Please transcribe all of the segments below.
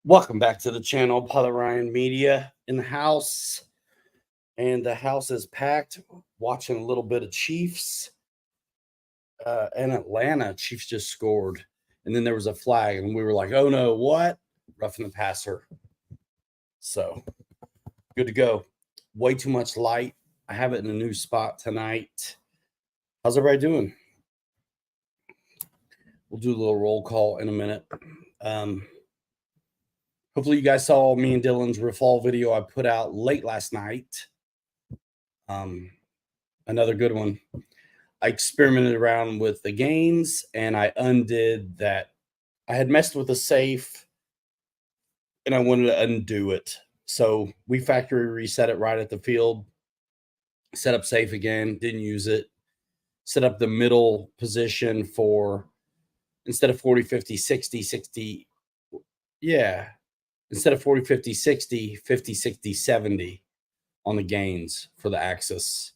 Welcome back to the channel. Pilot Ryan Media in the house, and the house is packed. Watching a little bit of Chiefs in Atlanta. Chiefs just scored, and then there was a flag, and we were like, "Oh no, what?" Roughing the passer. So good to go. Way too much light. I have it in a new spot tonight. How's everybody doing? We'll do a little roll call in a minute. Hopefully you guys saw me and Dylan's Rafal video I put out late last night. Another good one. I experimented around with the gains, and I undid that. I had messed with the safe, and I wanted to undo it. So we factory reset it right at the field. Set up safe again, didn't use it. Set up the middle position for, instead of 40, 50, 60, 60. Yeah. Instead of 40, 50, 60, 50, 60, 70 on the gains for the axes.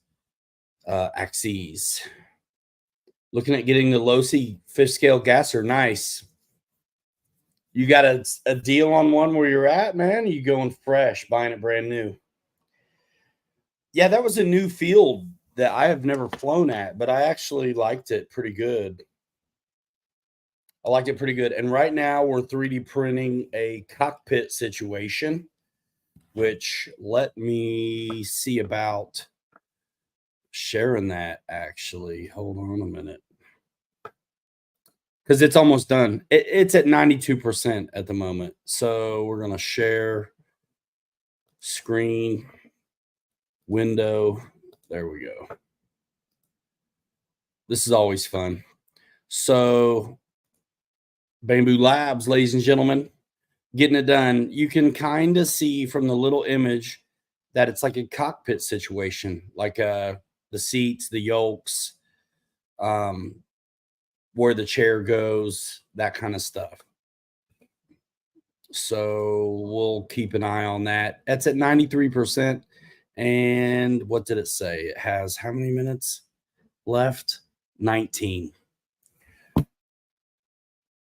Looking at getting the Losi fish scale gasser. Nice. You got a deal on one where you're at, man? You going fresh, buying it brand new? Yeah, that was a new field that I have never flown at, but I actually liked it pretty good. I liked it pretty good. And right now we're 3D printing a cockpit situation, which let me see about sharing that actually. Hold on a minute. Because it's almost done. It's at 92% at the moment. So we're going to share screen, window. There we go. This is always fun. So Bamboo Labs, ladies and gentlemen, getting it done. You can kind of see from the little image that it's like a cockpit situation, like the seats, the yolks, where the chair goes, that kind of stuff. So we'll keep an eye on that. That's at 93%. And what did it say? It has how many minutes left? 19.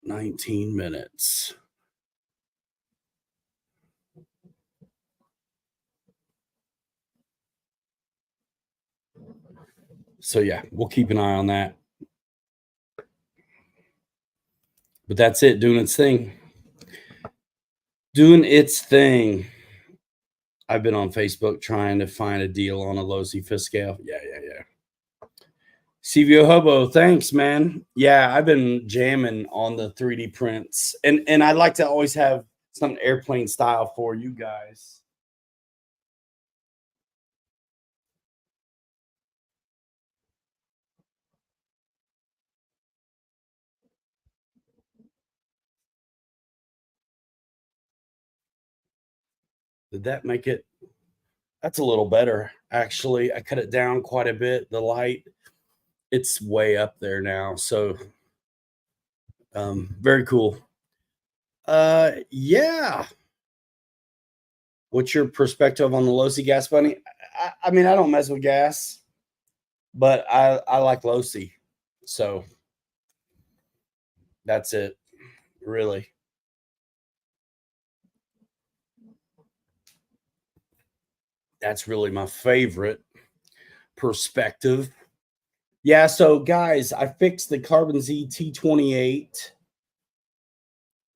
19 minutes. So yeah, we'll keep an eye on that. But that's it, doing its thing. Doing its thing. I've been on Facebook trying to find a deal on a Losi fish scale. Yeah. CVO Hobo, thanks, man. Yeah, I've been jamming on the 3D prints. And I'd like to always have some airplane style for you guys. Did that make it? That's a little better, actually. I cut it down quite a bit. The light, it's way up there now. So very cool. Yeah. What's your perspective on the Losi gas bunny? I mean, I don't mess with gas, but I like Losi. So that's it, really. That's really my favorite perspective. Yeah, so guys, I fixed the Carbon Z T28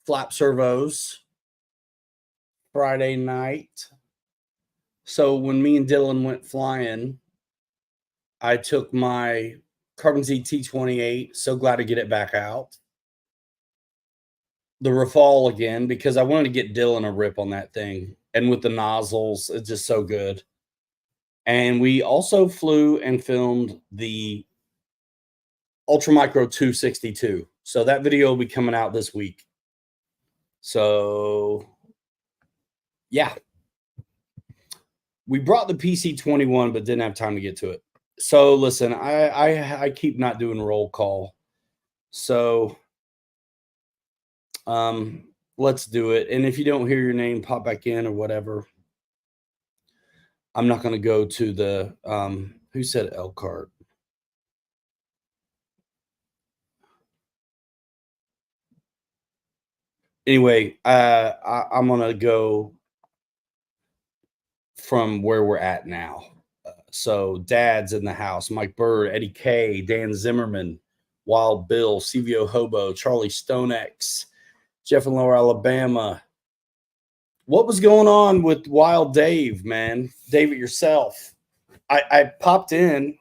flap servos Friday night. So when me and Dylan went flying, I took my Carbon Z T28. So glad to get it back out. The Rafal again, because I wanted to get Dylan a rip on that thing. And with the nozzles, it's just so good. And we also flew and filmed the Ultra Micro 262. So that video will be coming out this week. So yeah, we brought the PC-21, but didn't have time to get to it. So listen, I keep not doing roll call. So let's do it. And if you don't hear your name, pop back in or whatever. I'm not going to go to the who said Elkhart? . Anyway, I'm gonna go from where we're at now. So Dad's in the house, Mike Bird, Eddie K, Dan Zimmerman, Wild Bill, CVO Hobo, Charlie Stonex, Jeff in Lower Alabama. What was going on with Wild Dave, man? David yourself. I popped in.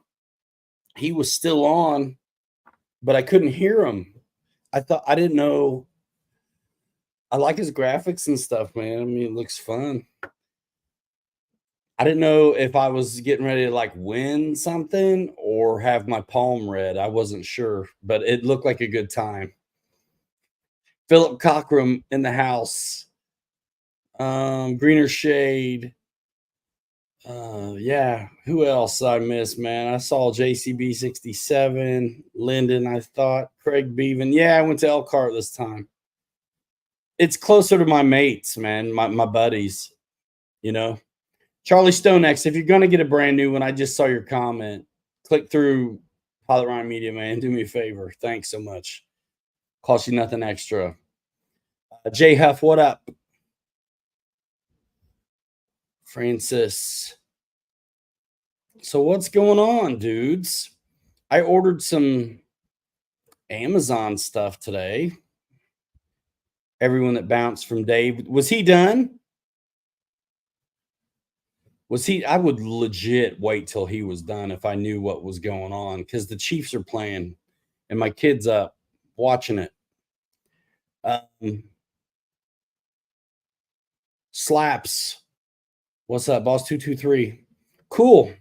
He was still on, but I couldn't hear him. I didn't know. I like his graphics and stuff, man. I mean, it looks fun. I didn't know if I was getting ready to like win something or have my palm read. I wasn't sure, but it looked like a good time. Philip Cockram in the house. Greener Shade. Yeah, who else I missed, man? I saw JCB 67, Lyndon, I thought, Craig Beaven. Yeah, I went to Elkhart this time. It's closer to my mates, man, my buddies, you know. Charlie Stonex, if you're gonna get a brand new one, I just saw your comment. Click through Pilot Ryan Media, man. Do me a favor. Thanks so much. Cost you nothing extra. Jay Huff, what up? Francis. So what's going on, dudes? I ordered some Amazon stuff today. Everyone that bounced from Dave, was he done? Was he? I would legit wait till he was done if I knew what was going on because the Chiefs are playing and my kid's up watching it. Slaps. What's up, boss 223? Cool.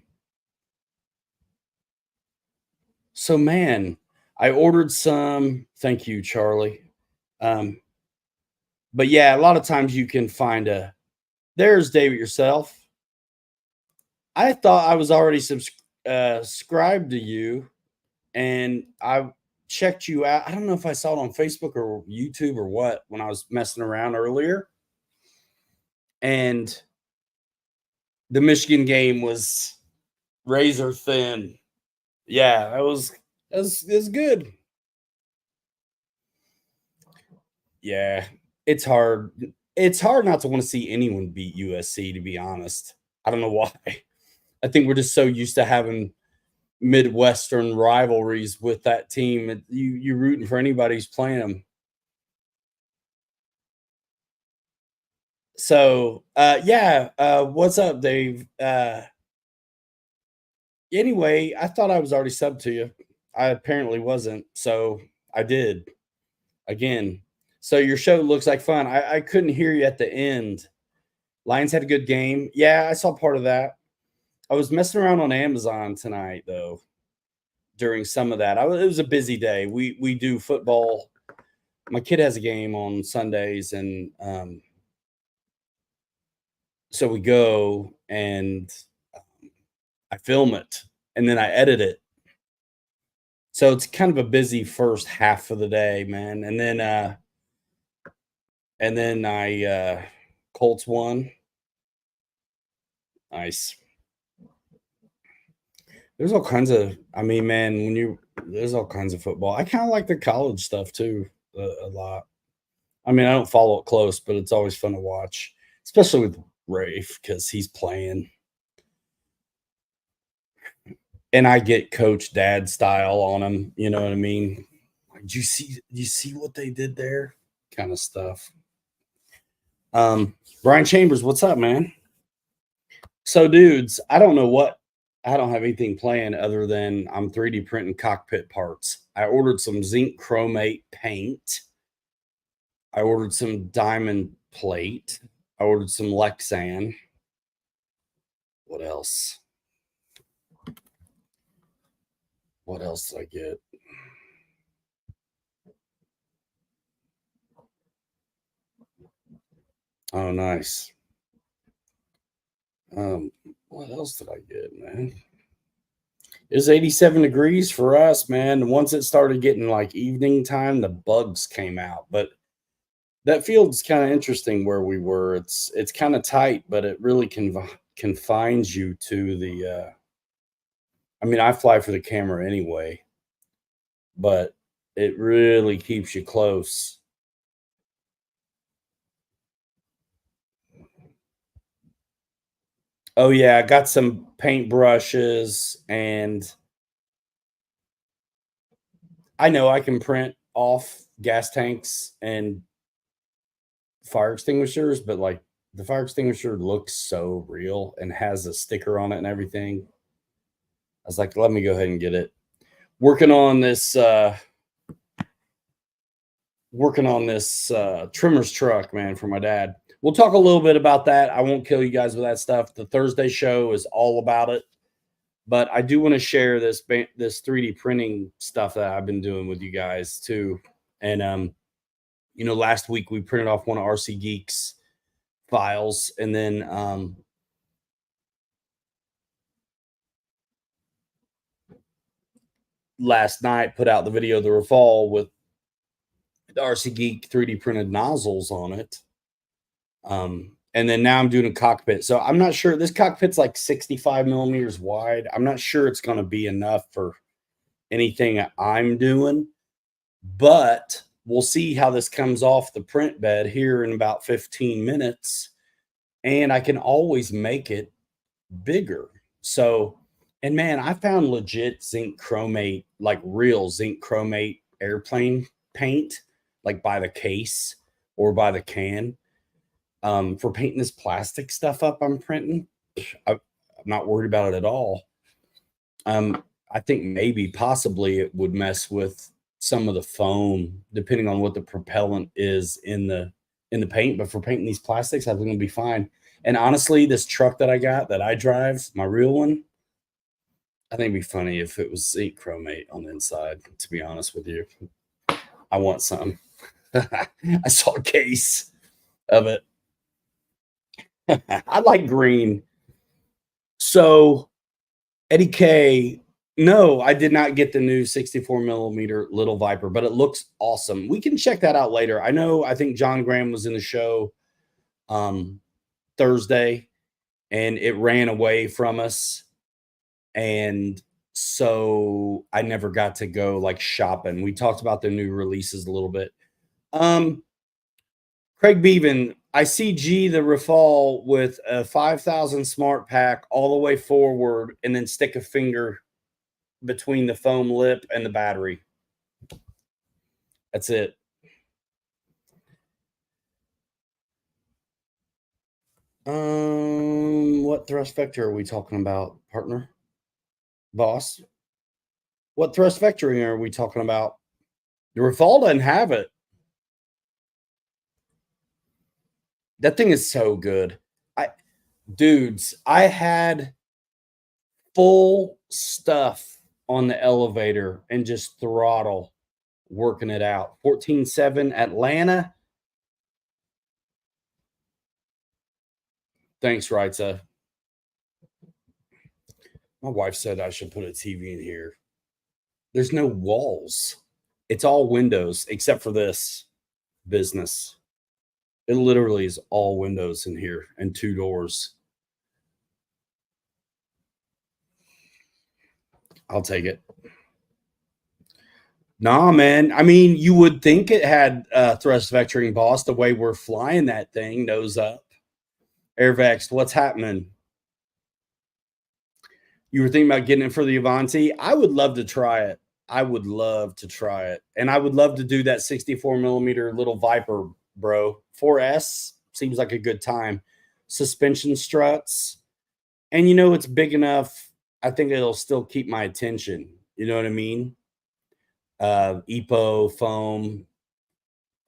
So, man, I ordered some. Thank you, Charlie. But yeah, a lot of times you can find there's David yourself. I thought I was already subscribed to you, and I checked you out. I don't know if I saw it on Facebook or YouTube or what when I was messing around earlier. And the Michigan game was razor thin. Yeah, it was good. Yeah, it's hard. It's hard not to want to see anyone beat USC, to be honest. I don't know why. I think we're just so used to having Midwestern rivalries with that team. You rooting for anybody who's playing them. So yeah, what's up, Dave? Anyway, I thought I was already subbed to you. I apparently wasn't, so I did again. So your show looks like fun. I couldn't hear you at the end. Lions had a good game. Yeah, I saw part of that. I was messing around on Amazon tonight though. During some of that, it was a busy day. We do football. My kid has a game on Sundays, and so we go and I film it and then I edit it. So it's kind of a busy first half of the day, man. And then I Colts won. Nice. There's all kinds of, I mean, man, there's all kinds of football. I kind of like the college stuff too, a lot. I mean, I don't follow it close, but it's always fun to watch, especially with Rafe because he's playing. And I get coach dad style on him, you know what I mean? Like, do you see what they did there? Kind of stuff. Brian Chambers, what's up, man? So, dudes, I don't have anything planned other than I'm 3D printing cockpit parts. I ordered some zinc chromate paint. I ordered some diamond plate. I ordered some Lexan. What else? What else did I get? Oh, nice. What else did I get, man? It was 87 degrees for us, man. Once it started getting like evening time, the bugs came out. But that field's kind of interesting where we were. It's kind of tight, but it really confines you to the. I mean, I fly for the camera anyway, but it really keeps you close. Oh yeah, I got some paint brushes, and I know I can print off gas tanks and fire extinguishers, but like the fire extinguisher looks so real and has a sticker on it and everything. I was like, let me go ahead and get it. Working on this trimmers truck, man, for my dad. We'll talk a little bit about that. I won't kill you guys with that stuff. The Thursday show is all about it. But I do want to share this 3D printing stuff that I've been doing with you guys too. And last week we printed off one of RC Geek's files, and then last night put out the video of the Rafale with the RC Geek 3D printed nozzles on it. And then now I'm doing a cockpit. So I'm not sure. This cockpit's like 65 millimeters wide. I'm not sure it's going to be enough for anything I'm doing, but we'll see how this comes off the print bed here in about 15 minutes. And I can always make it bigger. So, and man, I found legit zinc chromate, like real zinc chromate airplane paint, like by the case or by the can. For painting this plastic stuff up I'm printing, I'm not worried about it at all. I think maybe possibly it would mess with some of the foam, depending on what the propellant is in the paint. But for painting these plastics, I think it'll be fine. And honestly, this truck that I got that I drive, my real one, I think it'd be funny if it was zinc chromate on the inside, to be honest with you. I want some. I saw a case of it. I like green. So Eddie K, no, I did not get the new 64 millimeter Little Viper, but it looks awesome. We can check that out later. I think John Graham was in the show Thursday, and it ran away from us. And so I never got to go like shopping. We talked about the new releases a little bit. Craig Beaven, I see G the Rafale with a 5,000 smart pack all the way forward and then stick a finger between the foam lip and the battery. That's it. What thrust vector are we talking about, partner? Boss? What thrust vectoring are we talking about? The Rafale doesn't have it. That thing is so good. Dudes, I had full stuff on the elevator and just throttle working it out. 14.7 Atlanta. Thanks, Raitza. My wife said I should put a TV in here. There's no walls. It's all windows except for this business. It literally is all windows in here and 2 doors. I'll take it. Nah, man. I mean, you would think it had thrust vectoring, boss, the way we're flying that thing, nose up. Airvex, what's happening? You were thinking about getting it for the Avanti? I would love to try it. I would love to try it. And I would love to do that 64 millimeter Little Viper, bro. 4S seems like a good time. Suspension struts. And it's big enough. I think it'll still keep my attention. You know what I mean? EPO, foam.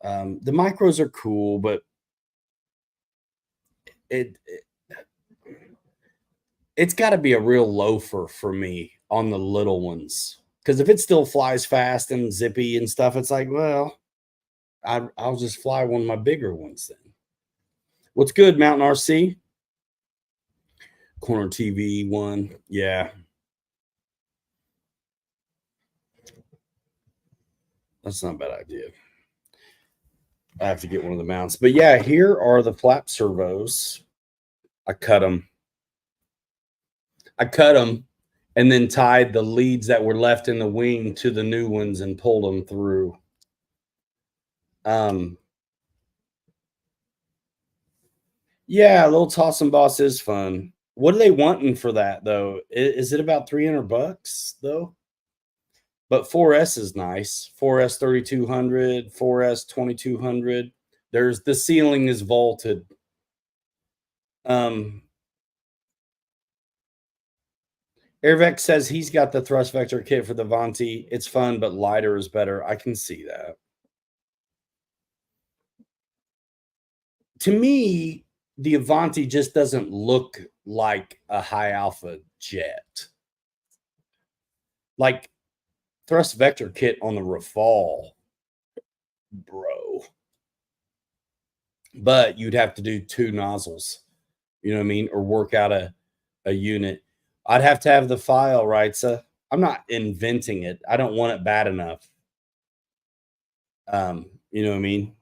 The micros are cool, but it's got to be a real loafer for me on the little ones. Because if it still flies fast and zippy and stuff, it's like, well, I'll just fly one of my bigger ones then. What's good, Mountain RC? Corner TV one. Yeah. That's not a bad idea. I have to get one of the mounts. But yeah, here are the flap servos. I cut them and then tied the leads that were left in the wing to the new ones and pulled them through. Yeah, a little toss and boss is fun. What are they wanting for that though? Is it about $300 though? But 4S is nice. 4S 3200, 4S 2200. There's the ceiling is vaulted. Airvex says he's got the thrust vector kit for the Vonti. It's fun, but lighter is better. I can see that. To me, the Avanti just doesn't look like a high alpha jet. Like thrust vector kit on the Rafale, bro. But you'd have to do 2 nozzles, you know what I mean, or work out a unit. I'd have to have the file, right? So I'm not inventing it. I don't want it bad enough. You know what I mean?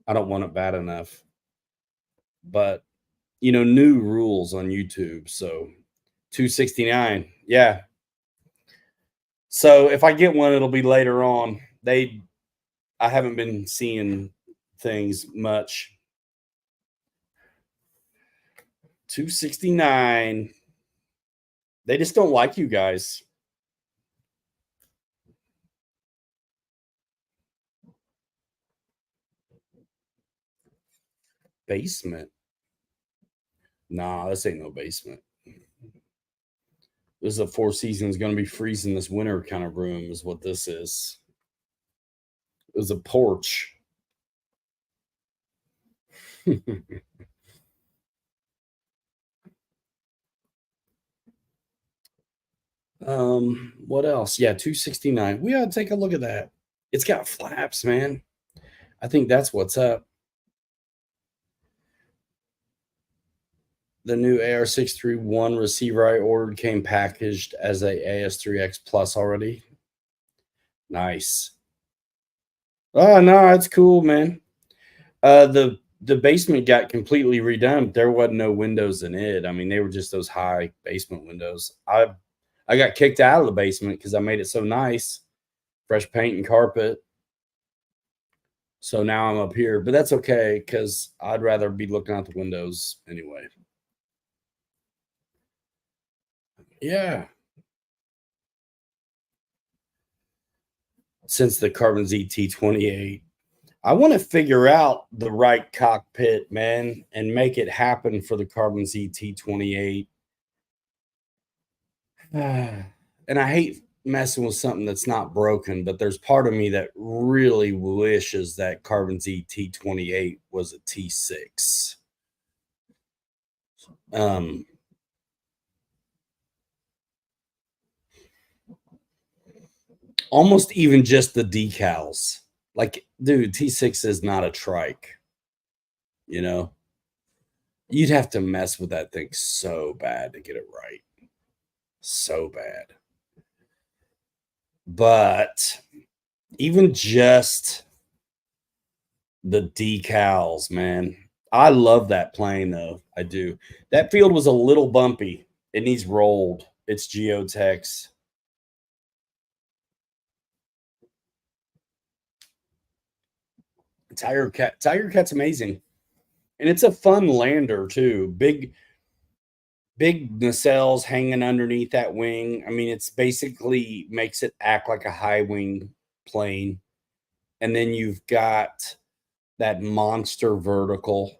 I don't want it bad enough. But you know, new rules on YouTube. So 269. Yeah. So if I get one, it'll be later on. I haven't been seeing things much. 269. They just don't like you guys. Basement. Nah, this ain't no basement. This is a Four Seasons going to be freezing this winter kind of room, is what this is. It was a porch. What else? Yeah, 269. We ought to take a look at that. It's got flaps, man. I think that's what's up. The new AR631 receiver I ordered came packaged as a AS3X Plus already. Nice. Oh no, it's cool, man. The basement got completely redone. There wasn't no windows in it. I mean, they were just those high basement windows. I got kicked out of the basement because I made it so nice, fresh paint and carpet. So now I'm up here, but that's okay because I'd rather be looking out the windows anyway. Yeah. Since the Carbon ZT28, I want to figure out the right cockpit, man, and make it happen for the Carbon ZT28. And I hate messing with something that's not broken, but there's part of me that really wishes that Carbon ZT28 was a T6. Almost even just the decals. Like, dude, T6 is not a trike. You know, you'd have to mess with that thing so bad to get it right. So bad. But even just the decals, man. I love that plane though. I do. That field was a little bumpy. It needs rolled. It's geotex. Tiger Cat's amazing. And it's a fun lander too. Big nacelles hanging underneath that wing. I mean, it's basically makes it act like a high wing plane. And then you've got that monster vertical.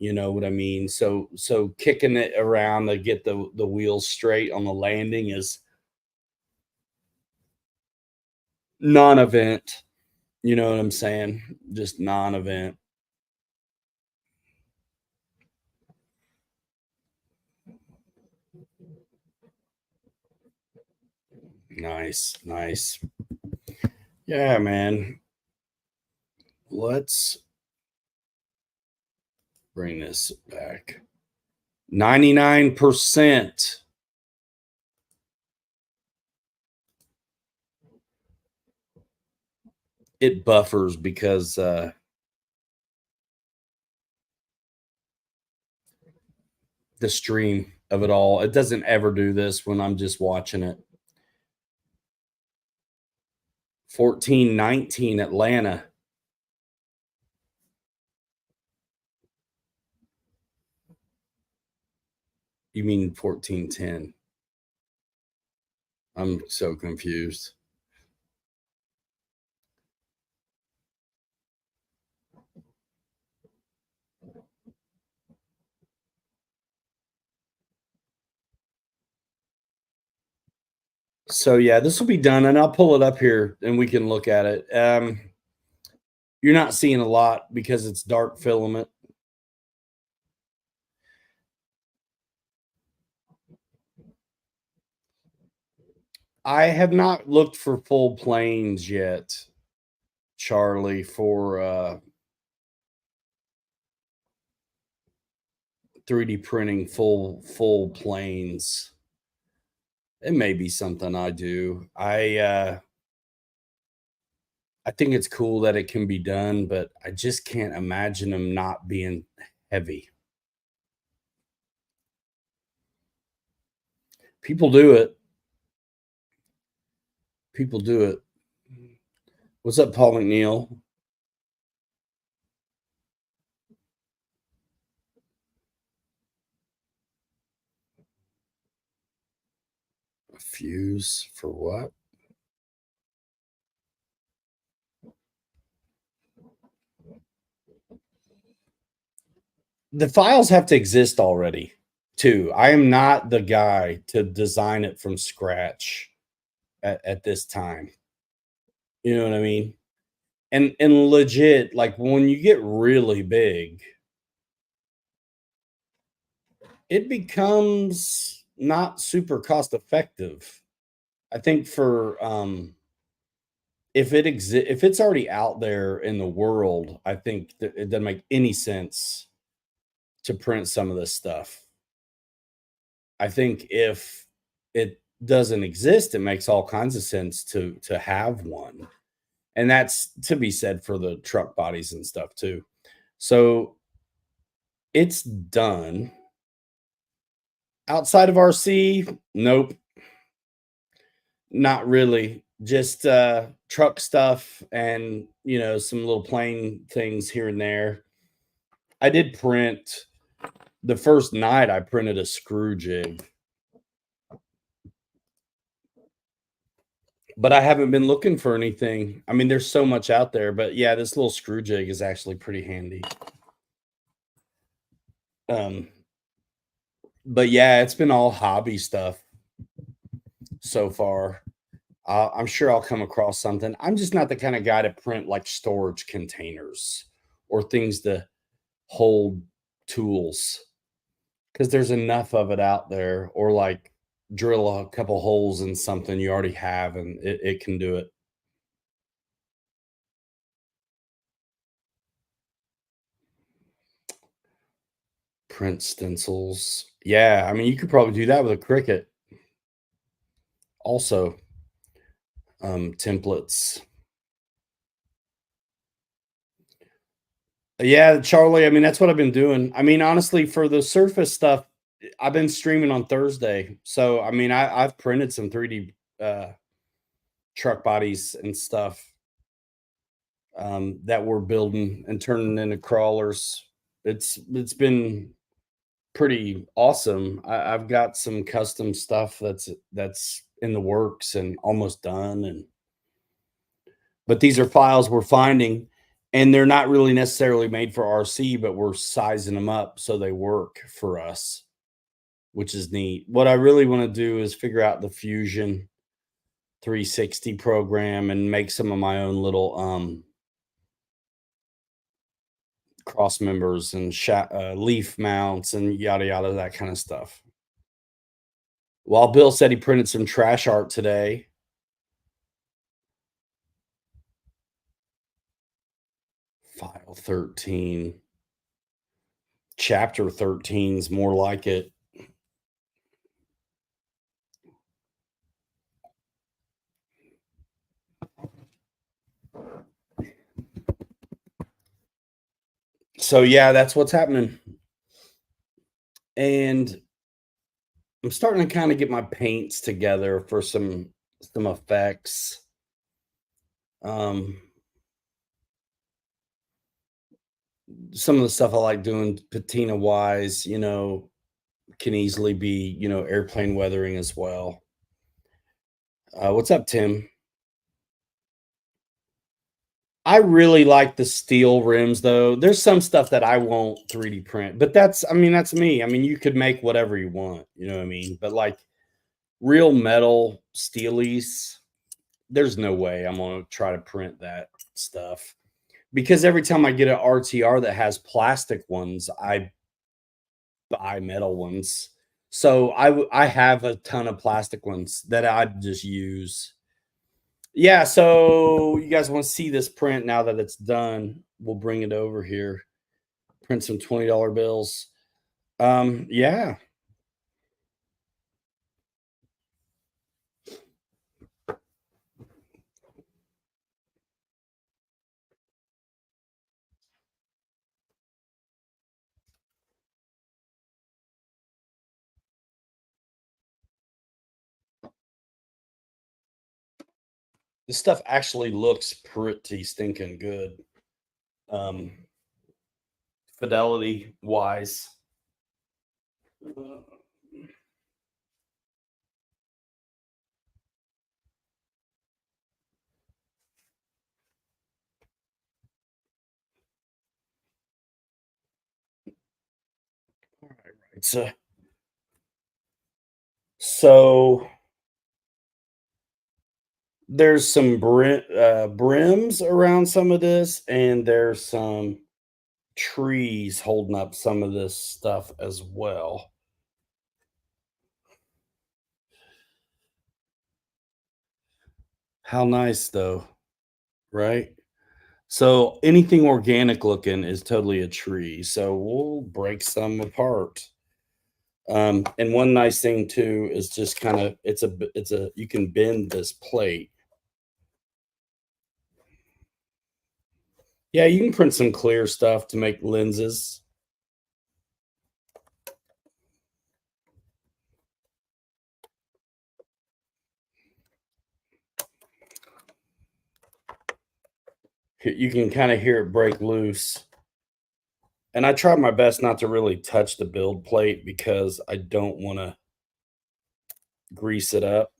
You know what I mean? So kicking it around to get the wheels straight on the landing is non-event. You know what I'm saying? Just non-event. Nice, nice. Yeah, man. Let's bring this back. 99%. It buffers because the stream of it all. It doesn't ever do this when I'm just watching it. 1419 Atlanta. You mean 1410? I'm so confused. So yeah, this will be done, and I'll pull it up here and we can look at it. You're not seeing a lot because it's dark filament. I have not looked for full planes yet, Charlie, for 3D printing full planes. It may be something I do. I think it's cool that it can be done, but I just can't imagine them not being heavy. People do it. People do it. What's up, Paul McNeil? A fuse for what? The files have to exist already, too. I am not the guy to design it from scratch at this time. You know what I mean? And legit, like when you get really big, it becomes not super cost effective. I think for if it's already out there in the world, I think that it doesn't make any sense to print some of this stuff. I think if it doesn't exist, it makes all kinds of sense to have one. And that's to be said for the truck bodies and stuff too. So it's done. Outside of RC, nope, not really. Just truck stuff and some little plane things here and there. I did print the first night I printed a screw jig. But I haven't been looking for anything. I mean, there's so much out there, but yeah, this little screw jig is actually pretty handy. Um, but yeah, it's been all hobby stuff so far. I'm sure I'll come across something. I'm just not the kind of guy to print like storage containers or things to hold tools because there's enough of it out there, or like drill a couple holes in something you already have and it can do it. Print stencils. Yeah, I mean, you could probably do that with a Cricut. Also, templates. Yeah, Charlie, I mean, that's what I've been doing. I mean, honestly, for the Surface stuff, I've been streaming on Thursday. So, I mean, I've printed some 3D truck bodies and stuff that we're building and turning into crawlers. It's been pretty awesome. I've got some custom stuff that's in the works and almost done. But these are files we're finding, and they're not really necessarily made for RC, but we're sizing them up so they work for us, which is neat. What I really want to do is figure out the Fusion 360 program and make some of my own little cross members and leaf mounts and yada yada, that kind of stuff. While Bill said he printed some trash art today. File 13. Chapter 13 is more like it. So yeah, that's what's happening. And I'm starting to kind of get my paints together for some effects. Some of the stuff I like doing patina wise, can easily be, airplane weathering as well. What's up, Tim? I really like the steel rims though. There's some stuff that I won't 3D print, but that's me. I mean, you could make whatever you want, you know what I mean? But like real metal steelies, there's no way I'm going to try to print that stuff. Because every time I get an RTR that has plastic ones, I buy metal ones. So I have a ton of plastic ones that I just use. Yeah, so you guys want to see this print now that it's done? We'll bring it over here. Print some $20 bills. Yeah. This stuff actually looks pretty stinking good. Fidelity wise. All right. So there's some brims around some of this, and there's some trees holding up some of this stuff as well. How nice, though, right? So anything organic looking is totally a tree. So we'll break some apart. And one nice thing too is just kind of you can bend this plate. Yeah, you can print some clear stuff to make lenses. You can kind of hear it break loose. And I try my best not to really touch the build plate because I don't want to grease it up.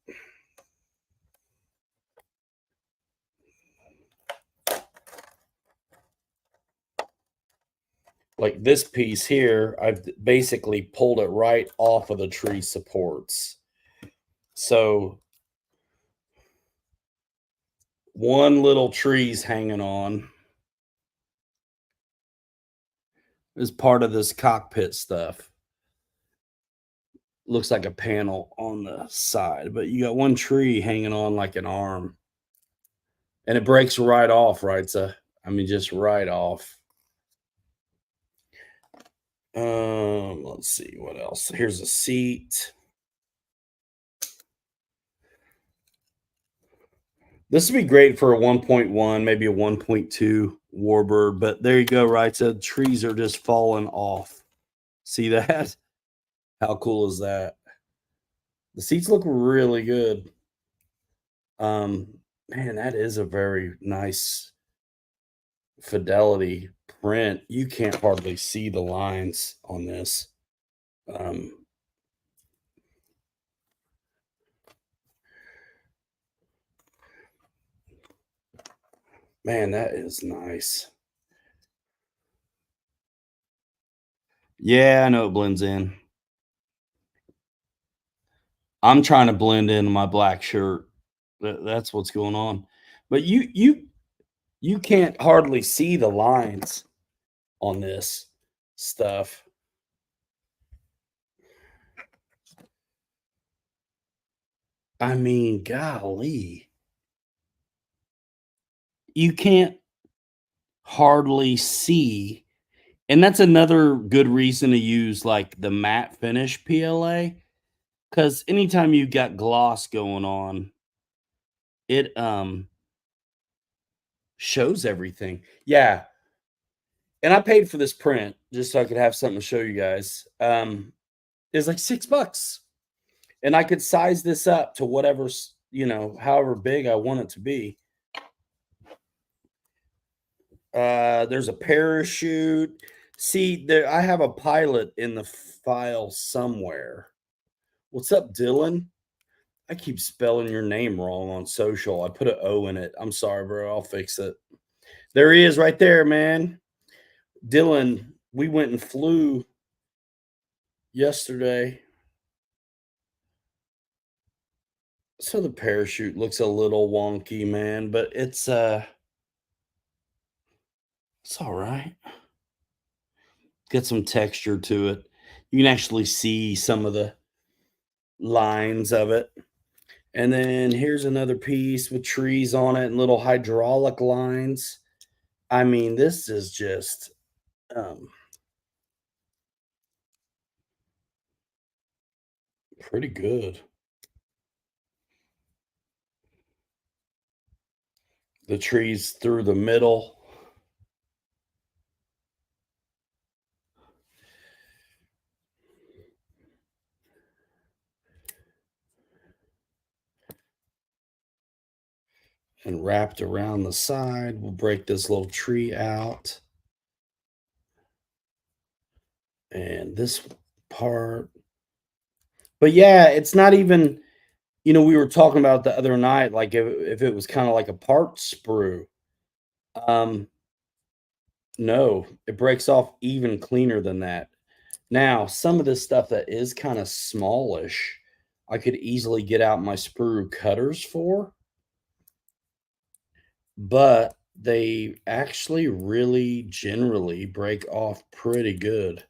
Like this piece here, I've basically pulled it right off of the tree supports. So one little tree's hanging on is part of this cockpit stuff. Looks like a panel on the side, but you got one tree hanging on like an arm. And it breaks right off, right? So, just right off. Let's see what else. Here's a seat. This would be great for a 1.1, maybe a 1.2 warbird, but there you go, right? So the trees are just falling off. See that? How cool is that? The seats look really good. Man, that is a very nice fidelity print. You can't hardly see the lines on this. Man, that is nice. Yeah, I know it blends in. I'm trying to blend into my black shirt. That's what's going on. But you can't hardly see the lines on this stuff. Golly. You can't hardly see. And that's another good reason to use like the matte finish PLA. Because anytime you got gloss going on, it shows everything. Yeah. And I paid for this print just so I could have something to show you guys. It's like $6. And I could size this up to whatever's, however big I want it to be. There's a parachute. See, there I have a pilot in the file somewhere. What's up, Dylan? I keep spelling your name wrong on social. I put an O in it. I'm sorry, bro. I'll fix it. There he is right there, man. Dylan, we went and flew yesterday. So the parachute looks a little wonky, man, but it's all right. Get some texture to it. You can actually see some of the lines of it. And then here's another piece with trees on it and little hydraulic lines. I mean, this is just pretty good. The trees through the middle. And wrapped around the side. We'll break this little tree out. And this part. But yeah, it's not even, we were talking about the other night, like if it was kind of like a part sprue. Um, no, it breaks off even cleaner than that. Now, some of this stuff that is kind of smallish, I could easily get out my sprue cutters for, but they actually really generally break off pretty good.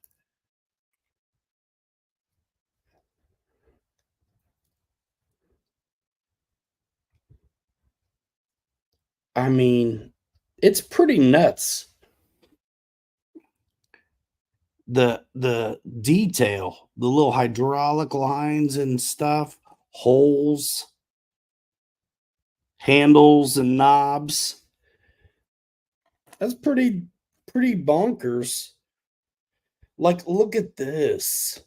I mean, it's pretty nuts. The detail, the little hydraulic lines and stuff, holes, handles and knobs. That's pretty bonkers. Like, look at this.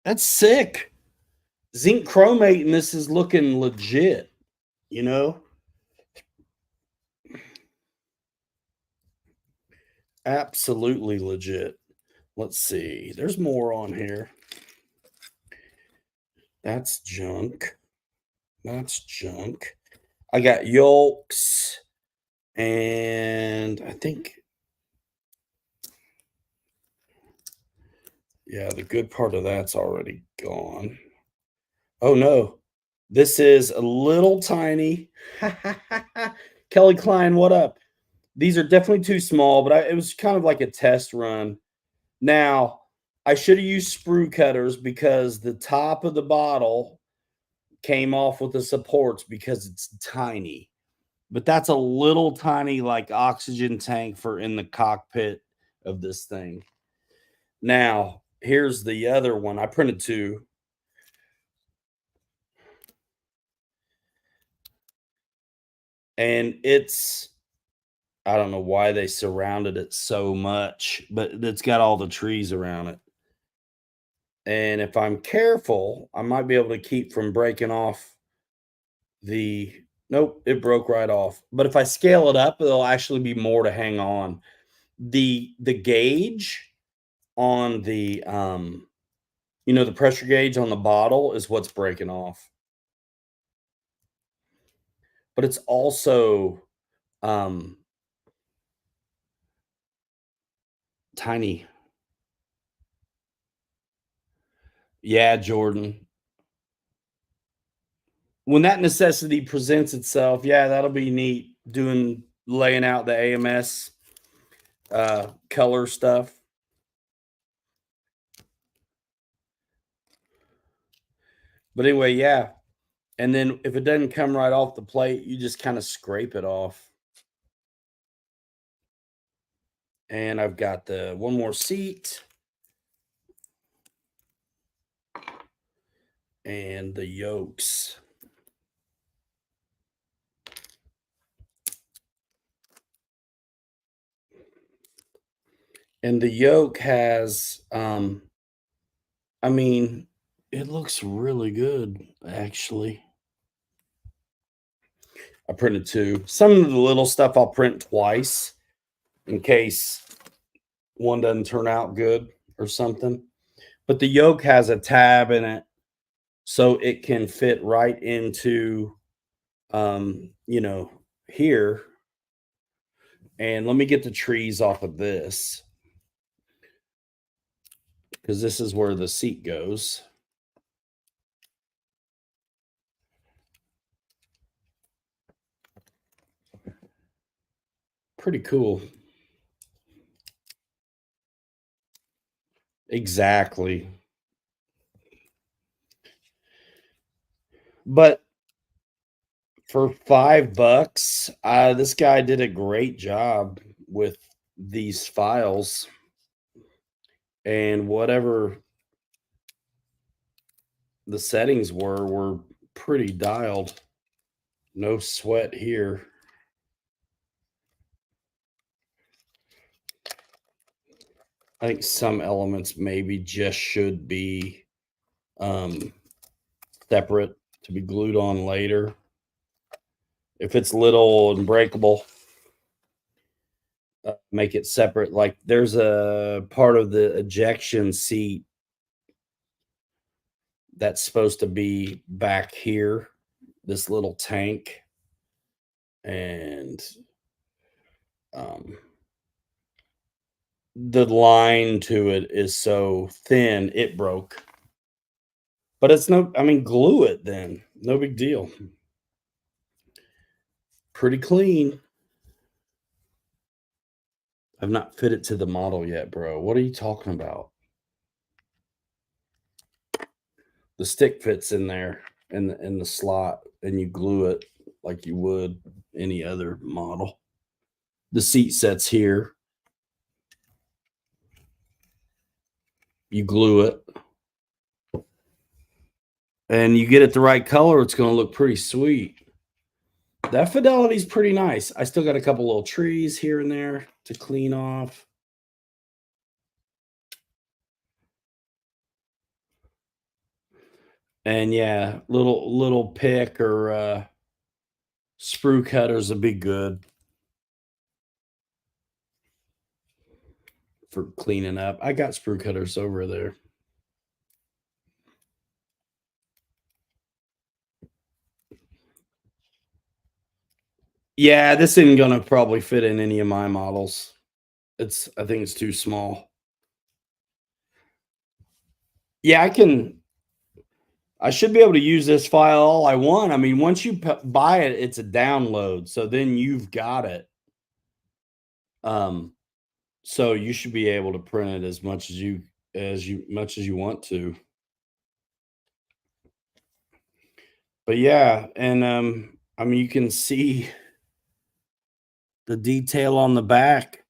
That's sick. Zinc chromate and this is looking legit, you know? Absolutely legit. Let's see. There's more on here. That's junk. That's junk. I got yolks and I think, yeah, the good part of that's already gone. Oh no. This is a little tiny. Kelly Klein, what up? These are definitely too small, but it was kind of like a test run. Now, I should have used sprue cutters because the top of the bottle came off with the supports because it's tiny. But that's a little tiny, like, oxygen tank for in the cockpit of this thing. Now, here's the other one. I printed two. And I don't know why they surrounded it so much, but it's got all the trees around it. And if I'm careful, I might be able to keep from breaking off nope, it broke right off. But if I scale it up, there'll actually be more to hang on. The gauge on the pressure gauge on the bottle is what's breaking off. But it's also tiny. Yeah, Jordan. When that necessity presents itself, yeah, that'll be neat laying out the AMS color stuff. But anyway, yeah. And then if it doesn't come right off the plate, you just kind of scrape it off. And I've got the one more seat and the yokes. And the yoke has I mean, it looks really good actually. I printed 2. Some of the little stuff I'll print twice in case one doesn't turn out good or something. But the yoke has a tab in it so it can fit right into, you know, here. And let me get the trees off of this because this is where the seat goes. Pretty cool. Exactly. But for $5, this guy did a great job with these files, and whatever the settings were pretty dialed. No sweat here. I think some elements maybe just should be separate to be glued on later. If it's little and breakable, make it separate. Like there's a part of the ejection seat that's supposed to be back here, this little tank, and the line to it is so thin it broke. But it's no, I mean, glue it then, no big deal. Pretty clean. I've not fit it to the model yet, bro. What are you talking about? The stick fits in there in the slot, and you glue it like you would any other model. The seat sets here. You glue it. And you get it the right color, it's going to look pretty sweet. That fidelity is pretty nice. I still got a couple little trees here and there to clean off. And yeah, little pick or sprue cutters would be good for cleaning up. I got sprue cutters over there. Yeah, this isn't gonna probably fit in any of my models. I think it's too small. Yeah, I should be able to use this file all I want. I mean, once you buy it, it's a download, so then you've got it. So you should be able to print it as much as you want to. But yeah, and I mean, you can see the detail on the back,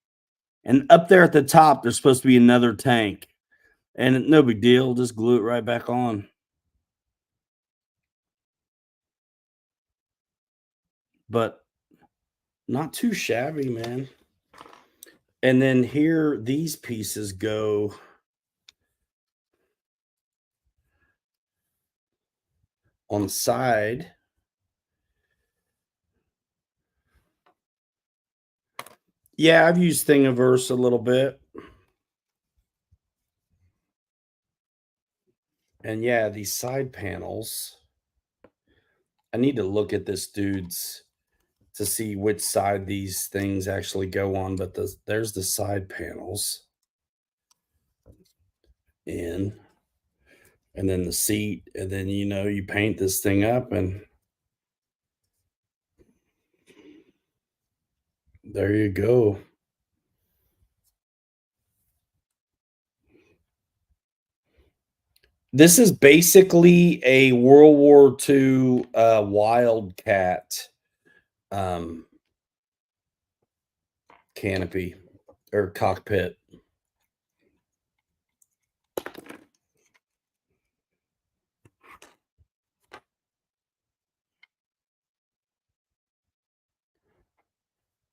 and up there at the top, there's supposed to be another tank, and no big deal, just glue it right back on. But not too shabby, man. And then here, these pieces go on the side. Yeah, I've used Thingiverse a little bit. And yeah, these side panels. I need to look at this dude's to see which side these things actually go on, but there's the side panels in, and then the seat, and then you paint this thing up, and there you go. This is basically a World War II Wildcat canopy or cockpit.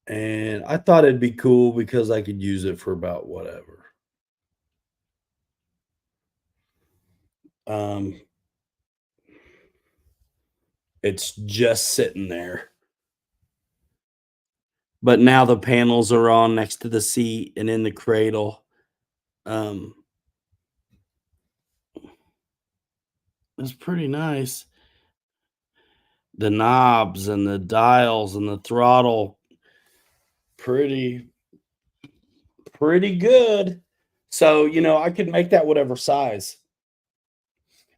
And I thought it'd be cool because I could use it for about whatever. It's just sitting there. but now the panels are on next to the seat and in the cradle. Um, it's pretty nice. The knobs and the dials and the throttle, pretty good. So, I could make that whatever size.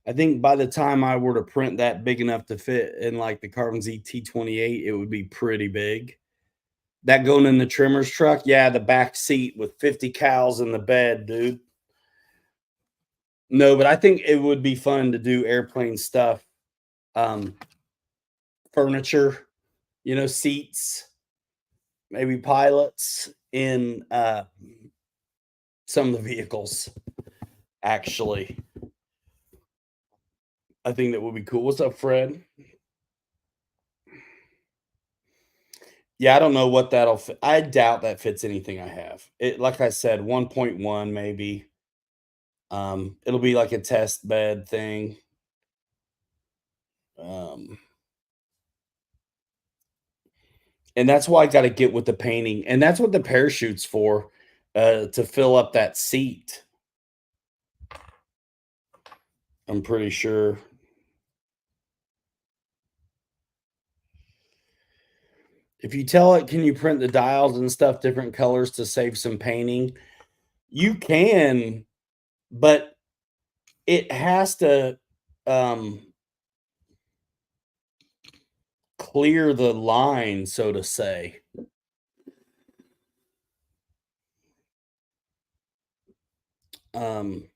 I think by the time I were to print that big enough to fit in like the Carbon Z T28, it would be pretty big. That going in the trimmer's truck, yeah, the back seat with 50 cows in the bed, dude. No, but I think it would be fun to do airplane stuff. Furniture, seats, maybe pilots in some of the vehicles. Actually, I think that would be cool. What's up, Fred? Yeah, I don't know what that'll fit. I doubt that fits anything I have. It, like I said, 1.1 maybe. It'll be like a test bed thing. And that's why I got to get with the painting, and that's what the parachute's for, to fill up that seat. I'm pretty sure. If you tell it, can you print the dials and stuff different colors to save some painting? You can, but it has to clear the line, so to say. In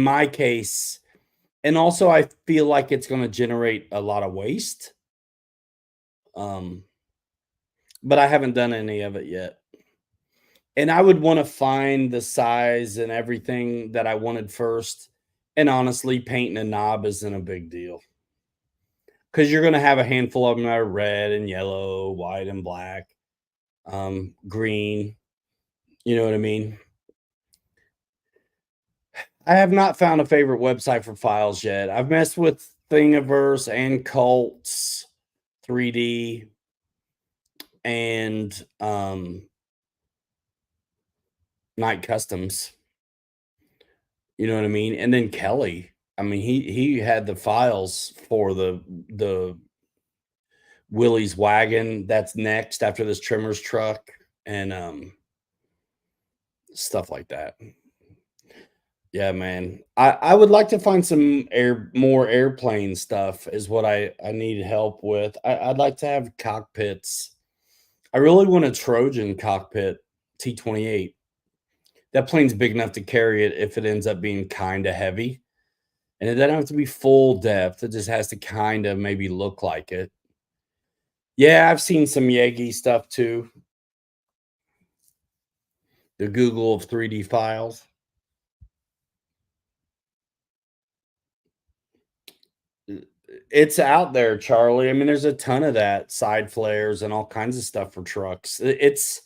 my case, and also I feel like it's going to generate a lot of waste. But I haven't done any of it yet. And I would want to find the size and everything that I wanted first. And honestly, painting a knob isn't a big deal. Because you're going to have a handful of them that are red and yellow, white and black, green. You know what I mean? I have not found a favorite website for files yet. I've messed with Thingiverse and Cults 3D and Night Customs. You know what I mean? And then Kelly. I mean, he had the files for the Willie's wagon that's next after this trimmer's truck and stuff like that. Yeah, man. I would like to find some more airplane stuff is what I need help with. I'd like to have cockpits. I really want a Trojan cockpit T28. That plane's big enough to carry it if it ends up being kind of heavy. And it doesn't have to be full depth. It just has to kind of maybe look like it. Yeah, I've seen some Yagi stuff too. The Google of 3D files. It's out there, Charlie. I mean, there's a ton of that, side flares and all kinds of stuff for trucks. It's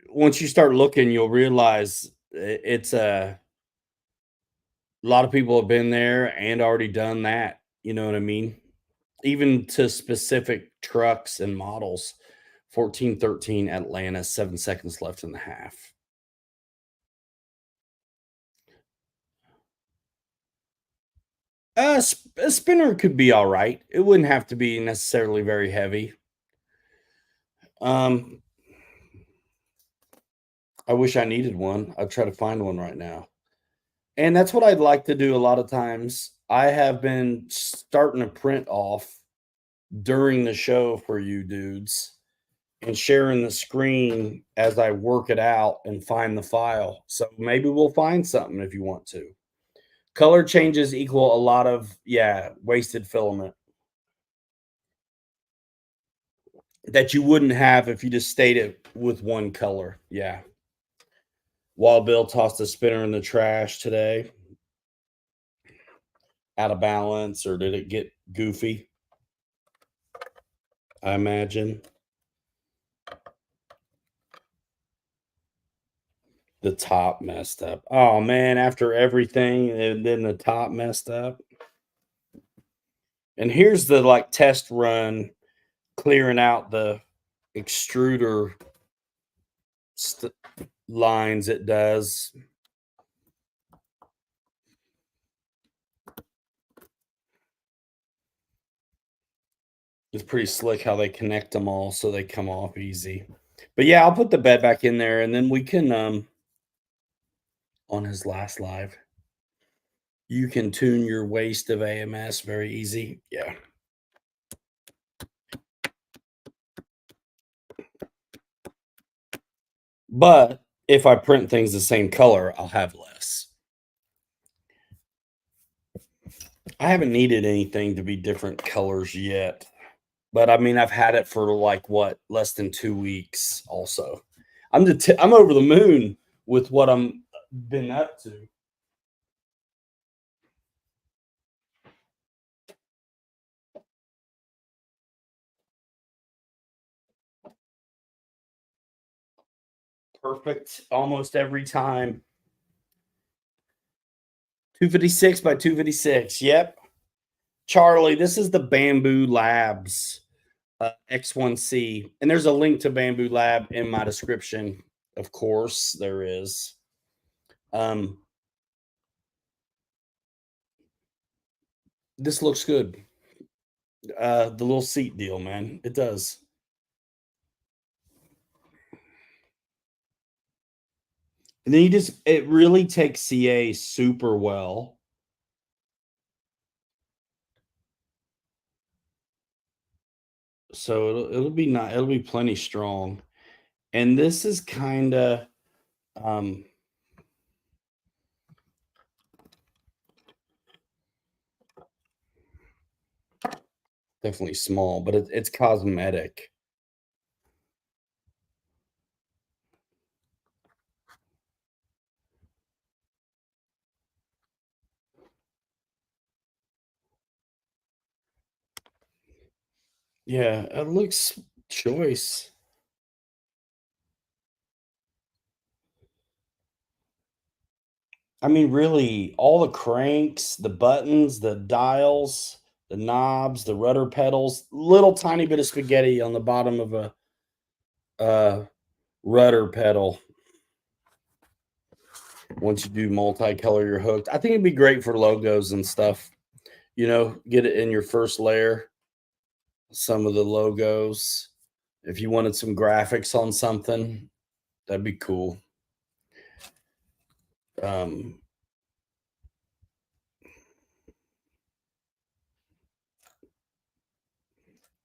once you start looking, you'll realize it's a lot of people have been there and already done that. You know what I mean? Even to specific trucks and models. 1413 Atlanta, 7 seconds left in the half. A spinner could be all right. It wouldn't have to be necessarily very heavy. I wish I needed one. I'd try to find one right now. And that's what I'd like to do a lot of times. I have been starting to print off during the show for you dudes and sharing the screen as I work it out and find the file. So maybe we'll find something if you want to. Color changes equal a lot of, wasted filament that you wouldn't have if you just stayed it with one color. Yeah. Wild Bill tossed a spinner in the trash today. Out of balance, or did it get goofy? I imagine. The top messed up. Oh man, after everything, and then the top messed up. And here's the like test run clearing out the extruder lines it does. It's pretty slick how they connect them all so they come off easy. But yeah, I'll put the bed back in there and then we can on his last live, you can tune your waist of AMS very easy. Yeah. But if I print things the same color, I'll have less. I haven't needed anything to be different colors yet. But I mean, I've had it for like what, less than 2 weeks also. I'm over the moon with what I'm been up to. Perfect almost every time. 256 by 256. Yep. Charlie, this is the Bamboo Labs X1C. And there's a link to Bamboo Lab in my description. Of course, there is. This looks good. The little seat deal, man. It does. And then it really takes CA super well. So it'll be not, it'll be plenty strong. And this is kind of, definitely small, but it's cosmetic. Yeah, it looks choice. I mean, really, all the cranks, the buttons, the dials, the knobs, the rudder pedals, little tiny bit of spaghetti on the bottom of a rudder pedal. Once you do multicolor, you're hooked. I think it'd be great for logos and stuff. You know, get it in your first layer. Some of the logos. If you wanted some graphics on something, that'd be cool.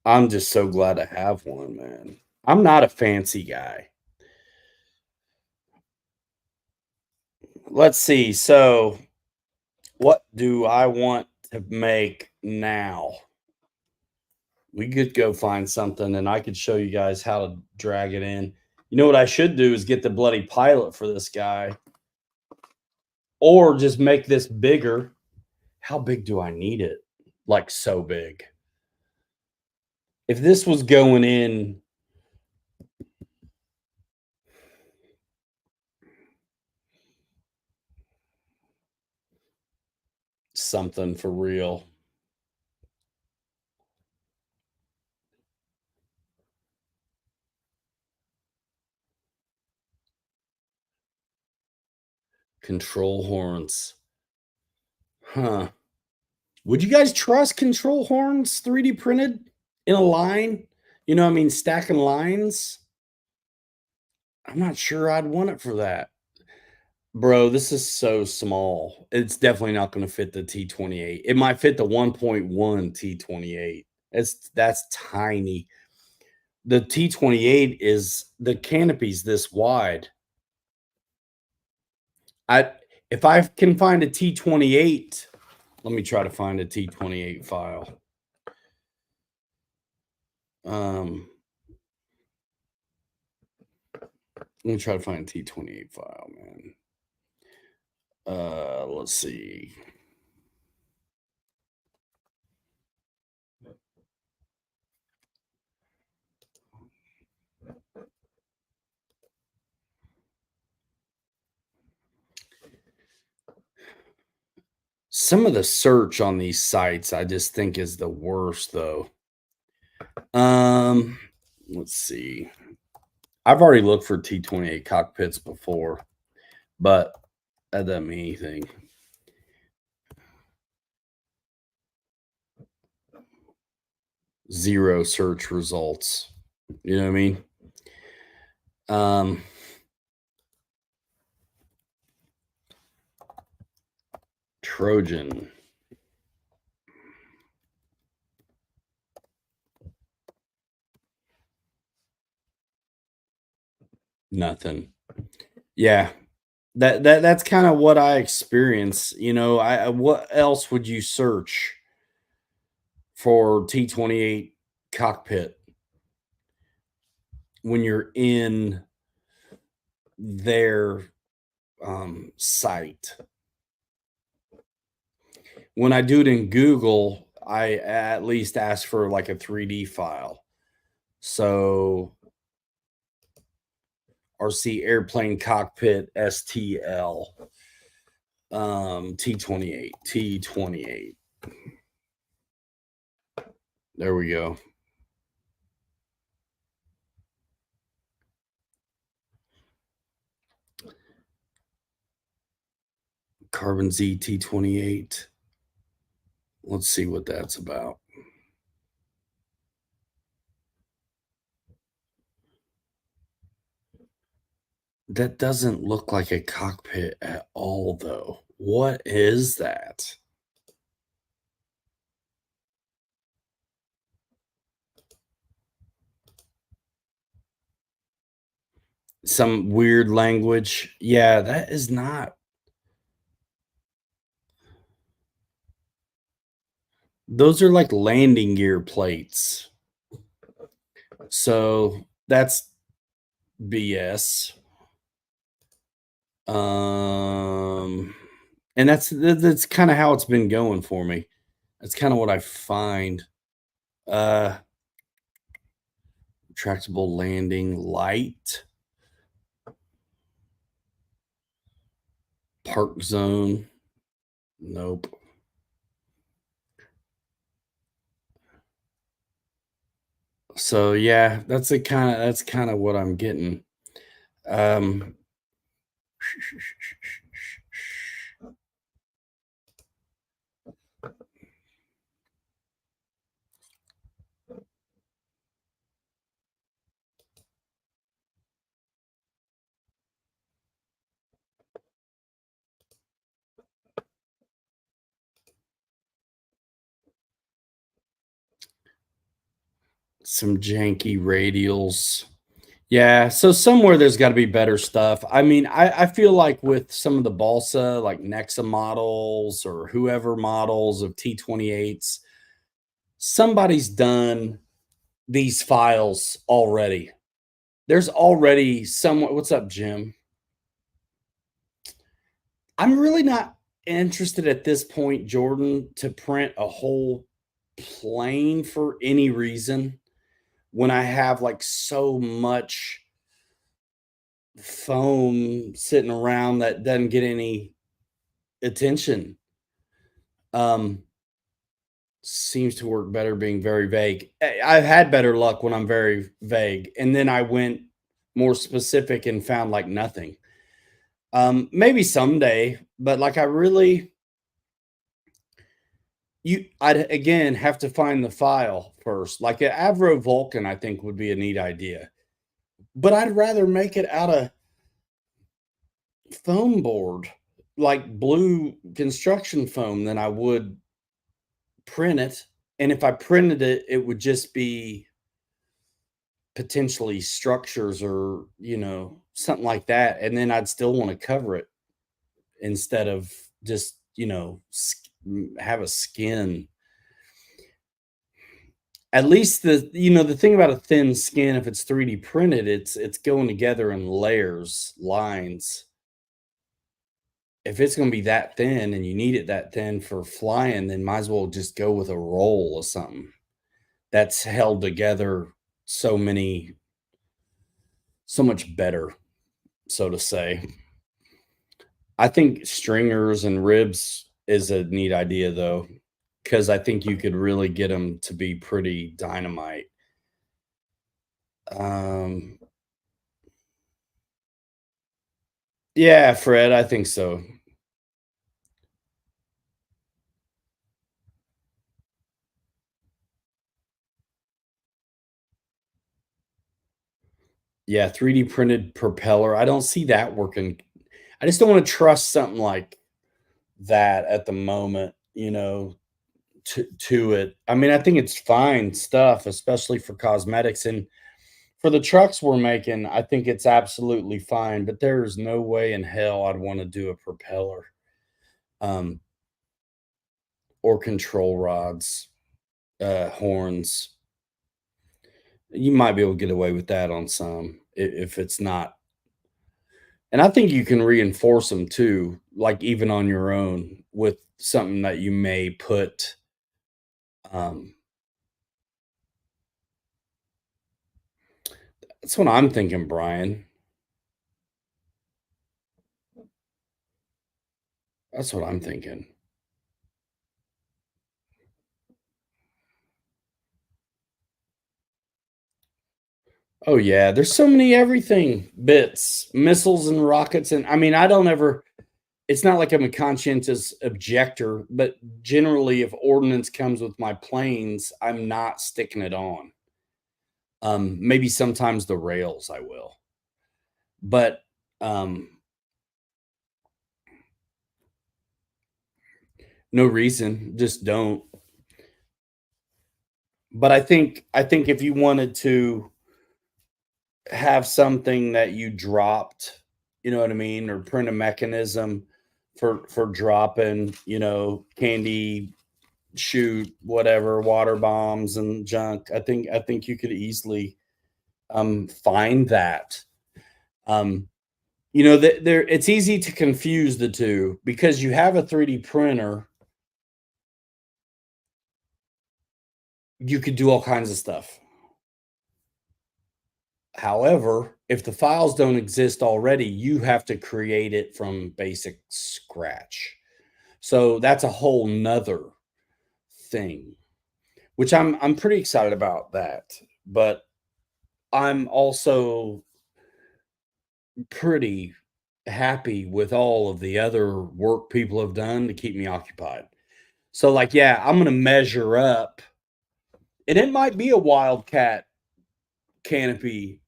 I'm just so glad to have one, man. I'm not a fancy guy. Let's see. So, what do I want to make now? We could go find something and I could show you guys how to drag it in. You know what I should do is get the bloody pilot for this guy or just make this bigger. How big do I need it? Like so big. If this was going in something for real. Control horns. Huh. Would you guys trust control horns 3D printed in a line? You know, I mean, stacking lines. I'm not sure I'd want it for that. Bro, this is so small. It's definitely not going to fit the T28. It might fit the 1.1 T28. That's tiny. The T28 is the canopy's this wide. If I can find a T28, let me try to find a T28 file. Let me try to find a T28 file, man. Let's see. Some of the search on these sites I just think is the worst though. Um, let's see. I've already looked for T28 cockpits before, but that doesn't mean anything. Zero search results. You know what I mean? Trojan. Nothing. Yeah. That's kind of what I experience. You know, what else would you search for T28 cockpit when you're in their site? When I do it in Google, I at least ask for like a 3D file. So RC airplane cockpit STL T28. There we go. Carbon Z T28. Let's see what that's about. That doesn't look like a cockpit at all, though. What is that? Some weird language. Yeah, that is not. Those are like landing gear plates. So that's BS. And that's kind of how it's been going for me. That's kind of what I find. Retractable landing light. Park zone. Nope. So yeah, that's kind of what I'm getting. Some janky radials. Yeah, so somewhere there's got to be better stuff. I mean, I feel like with some of the balsa, like Nexa models or whoever models of T28s, somebody's done these files already. There's already someone. What's up, Jim? I'm really not interested at this point, Jordan, to print a whole plane for any reason when I have like so much foam sitting around that doesn't get any attention. Seems to work better being very vague. I've had better luck when I'm very vague, and then I went more specific and found like nothing. Maybe someday, but like I really, I'd again have to find the file first. Like an Avro Vulcan, I think would be a neat idea, but I'd rather make it out of foam board, like blue construction foam, than I would print it. And if I printed it, it would just be potentially structures or, something like that. And then I'd still want to cover it instead of just, have a skin. At least the thing about a thin skin, if it's 3D printed, it's going together in layers, lines. If it's going to be that thin and you need it that thin for flying, then might as well just go with a roll or something that's held together so much better, so to say. I think stringers and ribs is a neat idea though, because I think you could really get them to be pretty dynamite. Um, yeah, Fred, I think so. Yeah, 3D printed propeller. I don't see that working. I just don't want to trust something like that at the moment, to it. I mean, I think it's fine stuff, especially for cosmetics and for the trucks we're making. I think it's absolutely fine, but there's no way in hell I'd want to do a propeller, um, or control rods, horns. You might be able to get away with that on some if it's not. And I think you can reinforce them too, like even on your own with something that you may put. Um, that's what I'm thinking, Brian. That's what I'm thinking. Oh yeah, there's so many everything bits, missiles and rockets, and I mean, I don't ever. It's not like I'm a conscientious objector, but generally, if ordnance comes with my planes, I'm not sticking it on. Maybe sometimes the rails I will, but no reason, just don't. But I think if you wanted to have something that you dropped, you know what I mean, or print a mechanism for dropping, candy, shoot, whatever, water bombs and junk. I think you could easily find that. Um, there it's easy to confuse the two because you have a 3D printer, you could do all kinds of stuff. However, if the files don't exist already, you have to create it from basic scratch. So that's a whole nother thing, which I'm pretty excited about that. But I'm also pretty happy with all of the other work people have done to keep me occupied. So like, yeah, I'm gonna measure up, and it might be a wildcat canopy,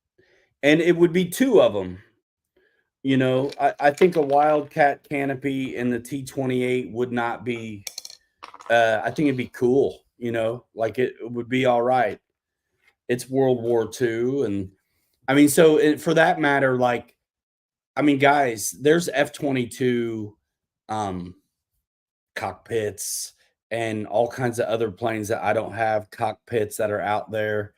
and it would be two of them. I think a wildcat canopy in the T-28 would not be. I think it'd be cool. Like it would be all right. It's World War II, and I mean, so for that matter, like, I mean, guys, there's F-22 um, cockpits and all kinds of other planes that I don't have cockpits that are out there.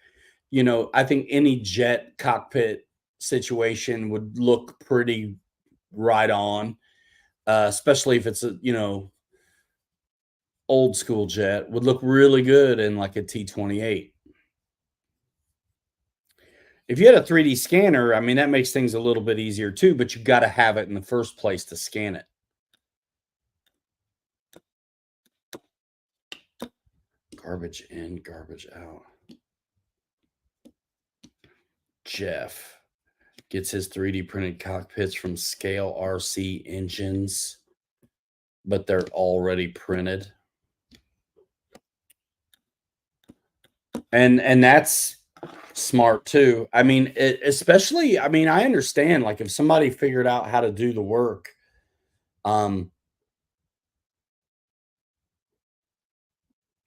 I think any jet cockpit situation would look pretty right on, especially if it's a old school jet, would look really good in like a T-28. If you had a 3D scanner, I mean, that makes things a little bit easier too, but you got to have it in the first place to scan it. Garbage in, garbage out. Jeff gets his 3D printed cockpits from Scale RC engines, but they're already printed. And that's smart too. I mean, especially, I mean, I understand like if somebody figured out how to do the work, um,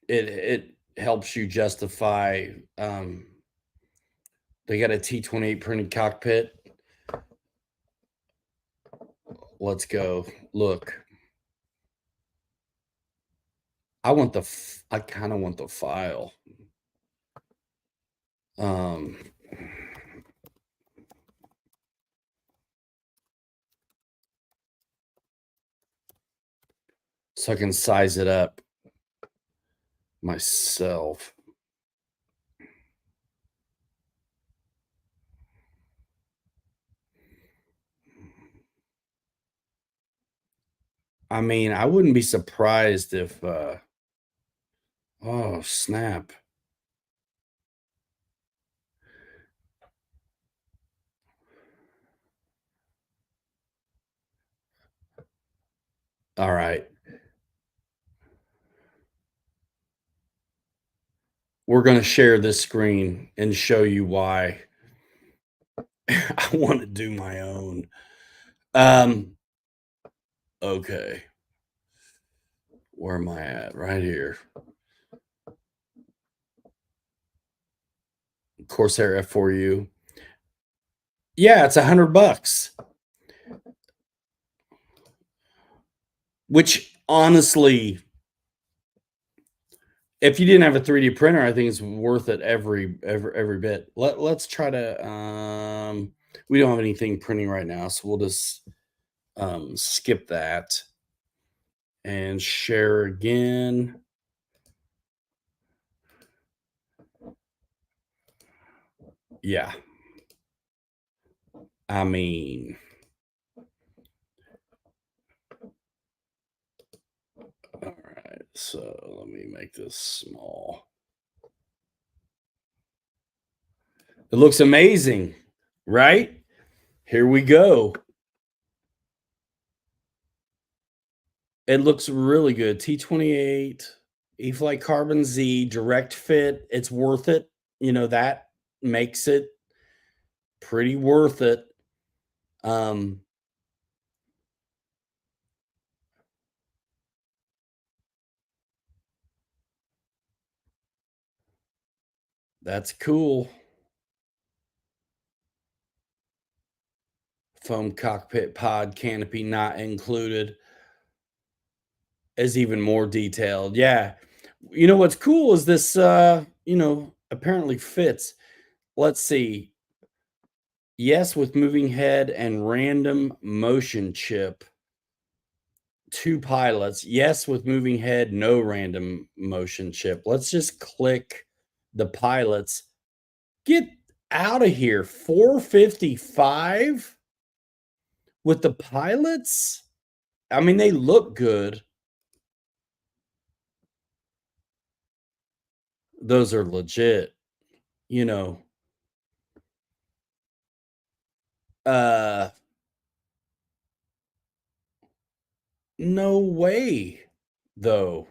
it helps you justify. They got a T-28 printed cockpit. Let's go look. I kind of want the file. Um, so I can size it up myself. I mean, I wouldn't be surprised if, oh, snap. All right. We're going to share this screen and show you why I want to do my own. Um, okay. Where am I at? Right here. Corsair F4U. Yeah, it's $100. Which honestly, if you didn't have a 3D printer, I think it's worth it every bit. Let's try to we don't have anything printing right now, so we'll just skip that and share again. Yeah. I mean, all right. So let me make this small. It looks amazing, right? Here we go. It looks really good. T28, E-Flight Carbon Z, direct fit. It's worth it. You know, that makes it pretty worth it. Um, that's cool. Foam cockpit pod canopy not included is even more detailed. Yeah. You know what's cool is this apparently fits. Let's see. Yes, with moving head and random motion chip. 2 pilots. Yes, with moving head, no random motion chip. Let's just click the pilots. Get out of here. 455 with the pilots? I mean, they look good. Those are legit, you know. Uh no way though.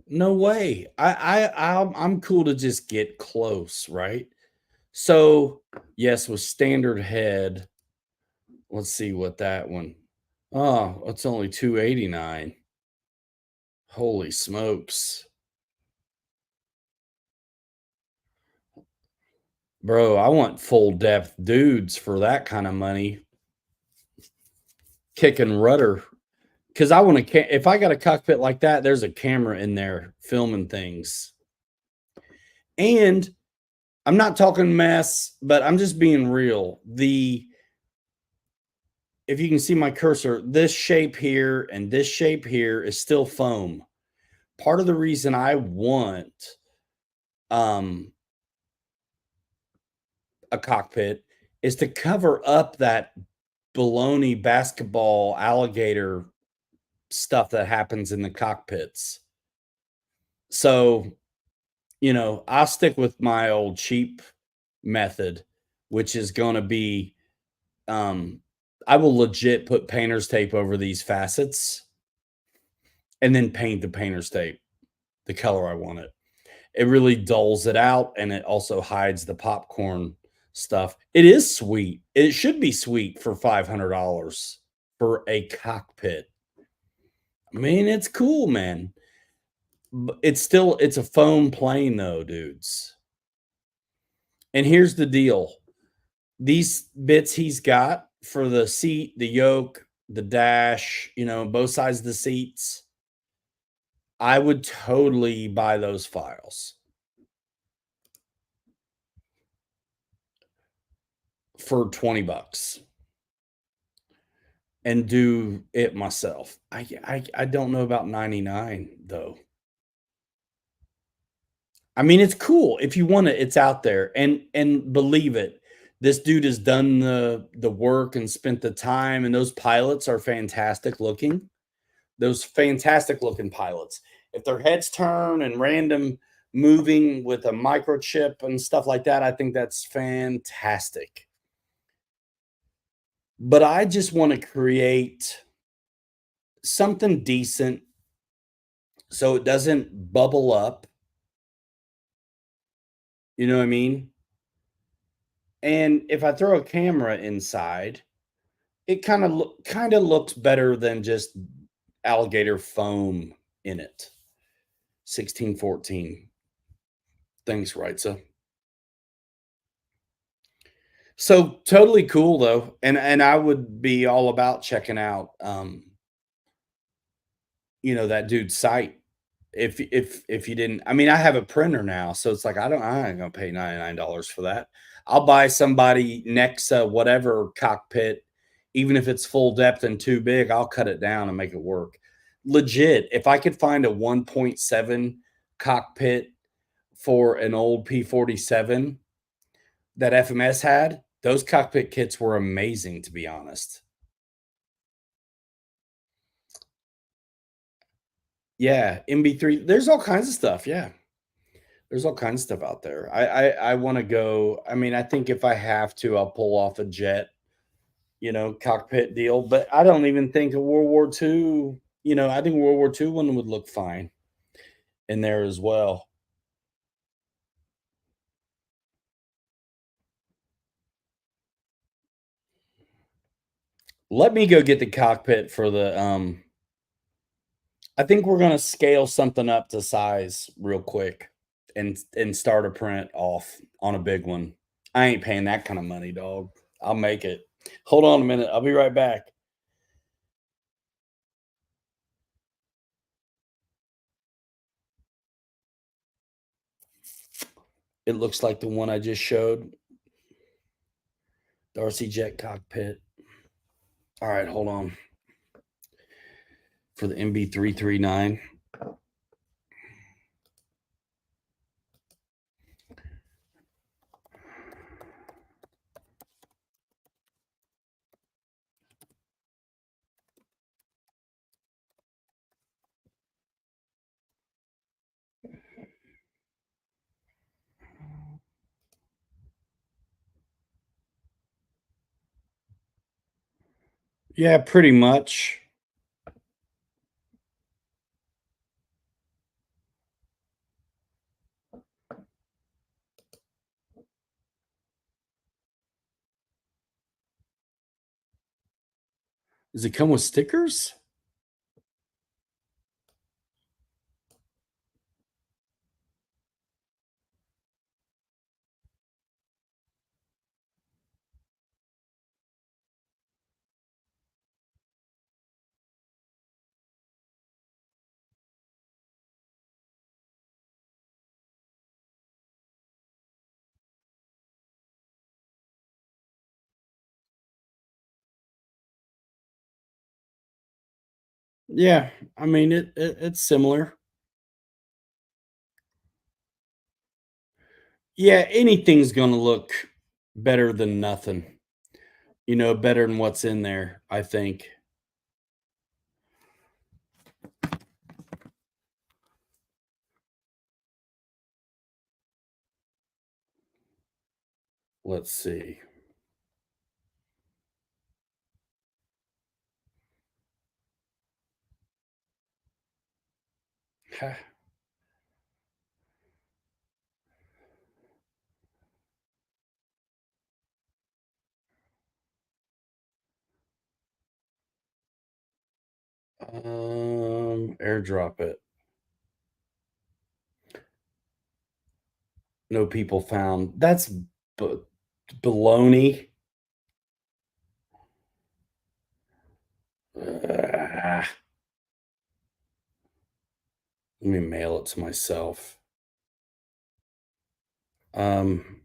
No way. I'm cool to just get close, right? So, yes, with standard head, let's see what that one. Oh, it's only 289. Holy smokes. Bro, I want full depth dudes for that kind of money. Kicking rudder. Cuz I want to if I got a cockpit like that, there's a camera in there filming things. And I'm not talking mess, but I'm just being real. If you can see my cursor, this shape here and this shape here is still foam. Part of the reason I want a cockpit is to cover up that baloney basketball alligator stuff that happens in the cockpits. So, I'll stick with my old cheap method, which is going to be I will legit put painter's tape over these facets and then paint the painter's tape the color I want it. It really dulls it out and it also hides the popcorn stuff. It is sweet. It should be sweet for $500 for a cockpit. I mean, it's cool, man. It's a foam plane though, dudes. And here's the deal. These bits he's got for the seat, the yoke, the dash, both sides of the seats, I would totally buy those files for $20 and do it myself. I don't know about 99 though. I mean, it's cool. If you want it, it's out there. And believe it, This dude has done the work and spent the time, and those pilots are fantastic looking. Those fantastic looking pilots. If their heads turn and random moving with a microchip and stuff like that, I think that's fantastic. But I just want to create something decent so it doesn't bubble up. You know what I mean? And if I throw a camera inside, it kind of looks better than just alligator foam in it. 1614. Thanks, Reitza. So totally cool though, and I would be all about checking out, that dude's site. If you didn't, I mean, I have a printer now, so it's like I ain't gonna pay $99 for that. I'll buy somebody next whatever cockpit, even if it's full depth and too big, I'll cut it down and make it work. Legit, if I could find a 1.7 cockpit for an old P-47 that FMS had, those cockpit kits were amazing, to be honest. Yeah, MB3, there's all kinds of stuff, yeah. There's all kinds of stuff out there. I wanna go, I mean, I think if I have to, I'll pull off a jet, cockpit deal, but I don't even think a World War II, I think World War II one would look fine in there as well. Let me go get the cockpit for the, I think we're gonna scale something up to size real quick and start a print off on a big one. I ain't paying that kind of money, dog. I'll make it. Hold on a minute. I'll be right back. It looks like the one I just showed. Darcy Jet cockpit. All right, hold on. For the MB339. Yeah, pretty much. Does it come with stickers? Yeah, I mean it's similar. Yeah, anything's gonna look better than nothing. Better than what's in there, I think. Let's see. Airdrop it. No people found. That's baloney. Let me mail it to myself. Um,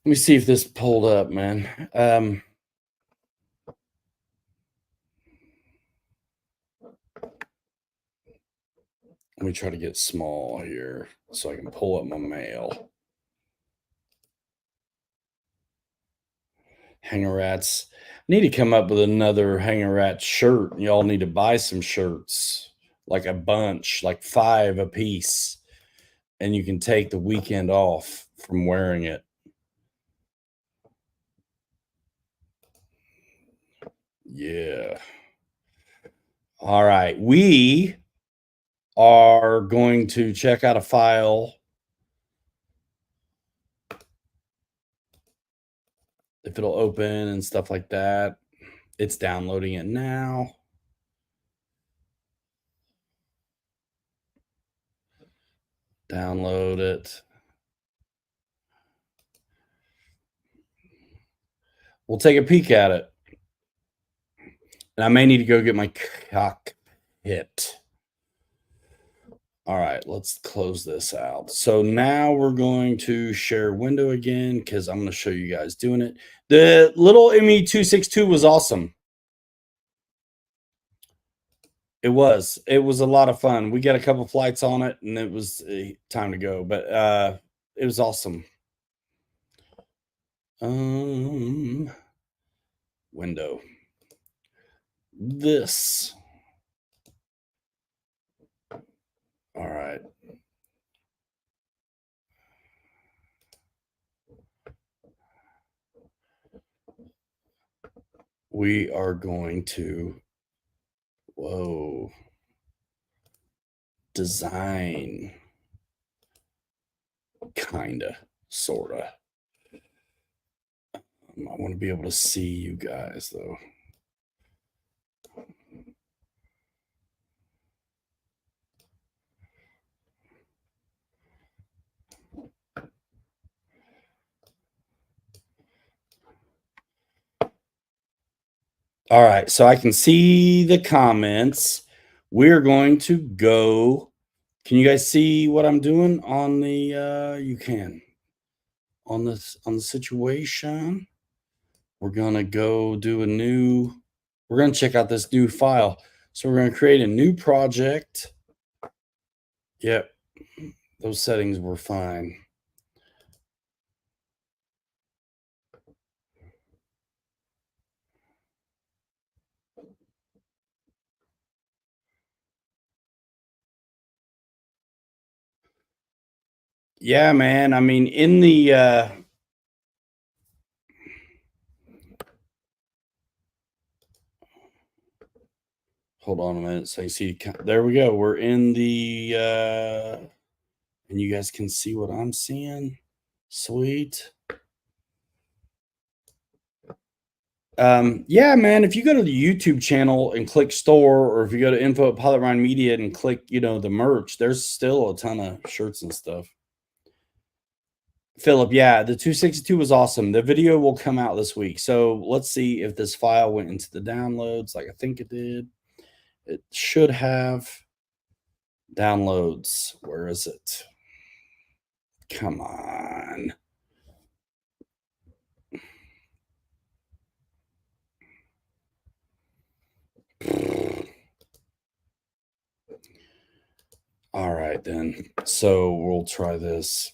me see if this pulled up, man. Let me try to get small here so I can pull up my mail. Hanger Rats. Need to come up with another Hanger Rat shirt. Y'all need to buy some shirts, like a bunch, like 5 a piece. And you can take the weekend off from wearing it. Yeah. All right. We are going to check out a file. If it'll open and stuff like that. It's downloading it now. Download it. We'll take a peek at it. And I may need to go get my cockpit. All right, let's close this out. So now we're going to share window again because I'm going to show you guys doing it. The little ME262 was awesome. It was a lot of fun. We got a couple flights on it and it was time to go, but it was awesome. Window. This. All right. We are going to, design, kinda, sorta. I want to be able to see you guys though. All right, so I can see the comments. We're going to go. Can you guys see what I'm doing on the you can on the situation? We're gonna go do we're gonna check out this new file. So we're gonna create a new project. Yep, those settings were fine. Yeah, man. I mean, in the hold on a minute. So you see, there we go. We're in the and you guys can see what I'm seeing. Sweet. Yeah, man. If you go to the YouTube channel and click store, or if you go to info at Pilot Ryan Media and click, the merch, there's still a ton of shirts and stuff. Philip, yeah, the 262 was awesome. The video will come out this week. So let's see if this file went into the downloads like I think it did. It should have downloads. Where is it? Come on. All right, then. So we'll try this.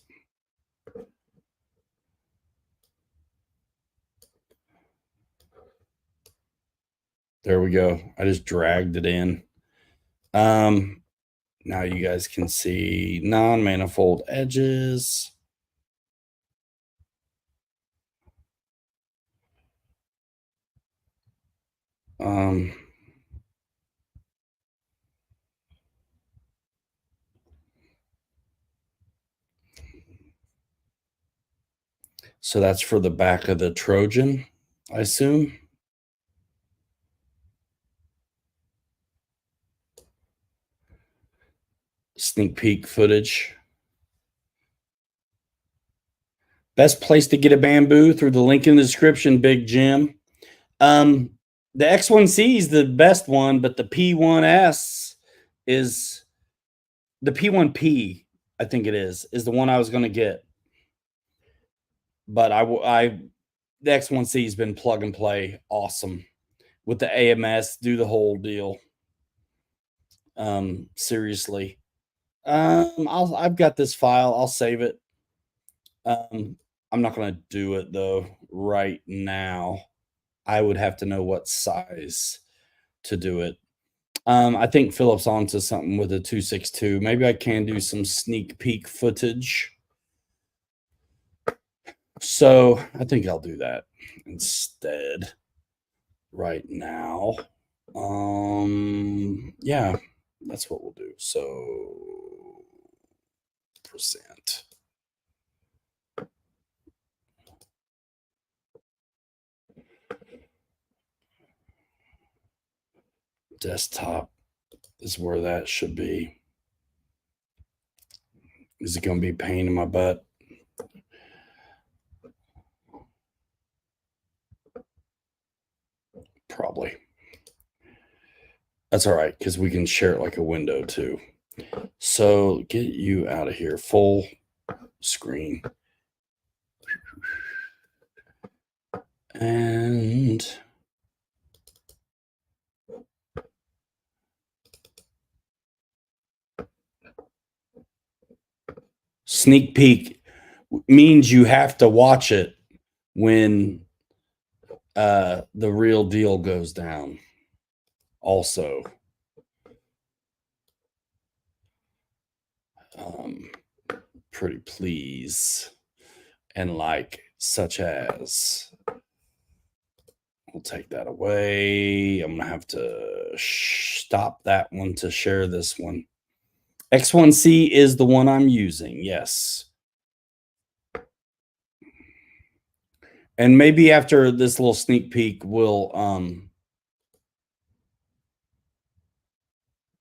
There we go. I just dragged it in. Now you guys can see non-manifold edges. So that's for the back of the Trojan, I assume. Sneak peek footage. Best place to get a bamboo through the link in the description, Big Jim. The X1C is the best one, but the P1S is the P1P, I think it is the one I was going to get. But the X1C has been plug and play awesome with the AMS, do the whole deal. Seriously. I've got this file. I'll save it. I'm not going to do it though right now. I would have to know what size to do it. I think Philip's onto something with a 262. Maybe I can do some sneak peek footage. So I think I'll do that instead right now. Yeah, that's what we'll do. So percent. Desktop is where that should be. Is it going to be a pain in my butt? Probably. That's all right, because we can share it like a window too. So get you out of here. Full screen. And sneak peek means you have to watch it when the real deal goes down. Also, pretty please and like such as. We'll take that away. I'm gonna have to stop that one to share this one. X1C is the one I'm using. Yes. And maybe after this little sneak peek, we'll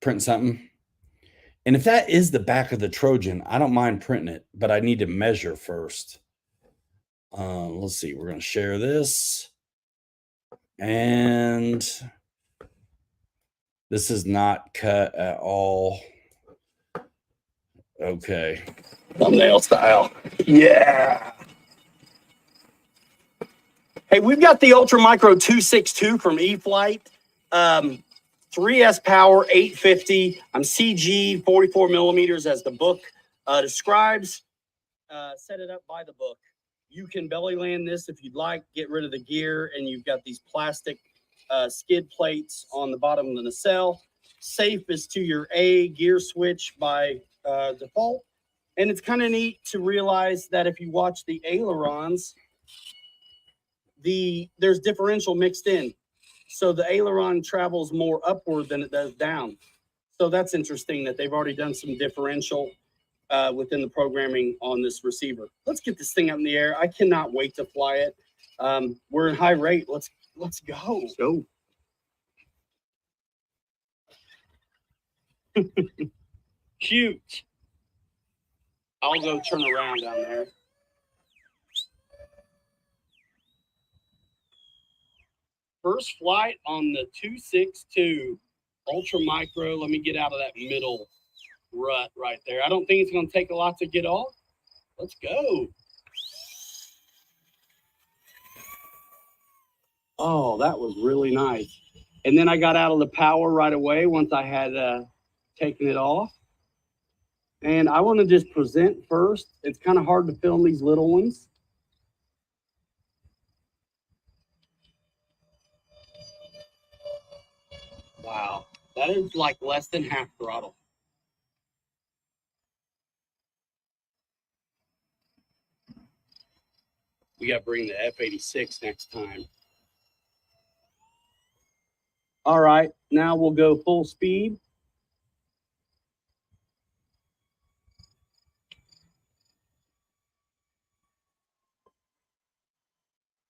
print something. And if that is the back of the Trojan, I don't mind printing it, but I need to measure first. Let's see. We're going to share this. And this is not cut at all. Okay. Thumbnail style. Yeah. Hey, we've got the Ultra Micro 262 from E-Flight. 3S power, 850. I'm CG, 44 millimeters as the book describes. Set it up by the book. You can belly land this if you'd like, get rid of the gear, and you've got these plastic skid plates on the bottom of the nacelle. Safe is to your A gear switch by default. And it's kind of neat to realize that if you watch the ailerons, there's differential mixed in. So the aileron travels more upward than it does down. So that's interesting that they've already done some differential within the programming on this receiver. Let's get this thing up in the air. I cannot wait to fly it. We're in high rate. Let's go. Let's go. Cute. I'll go turn around down there. First flight on the 262 Ultra Micro. Let me get out of that middle rut right there. I don't think it's going to take a lot to get off. Let's go. Oh, that was really nice. And then I got out of the power right away once I had taken it off. And I want to just present first. It's kind of hard to film these little ones. Wow, that is like less than half throttle. We got to bring the F86 next time. All right, now we'll go full speed.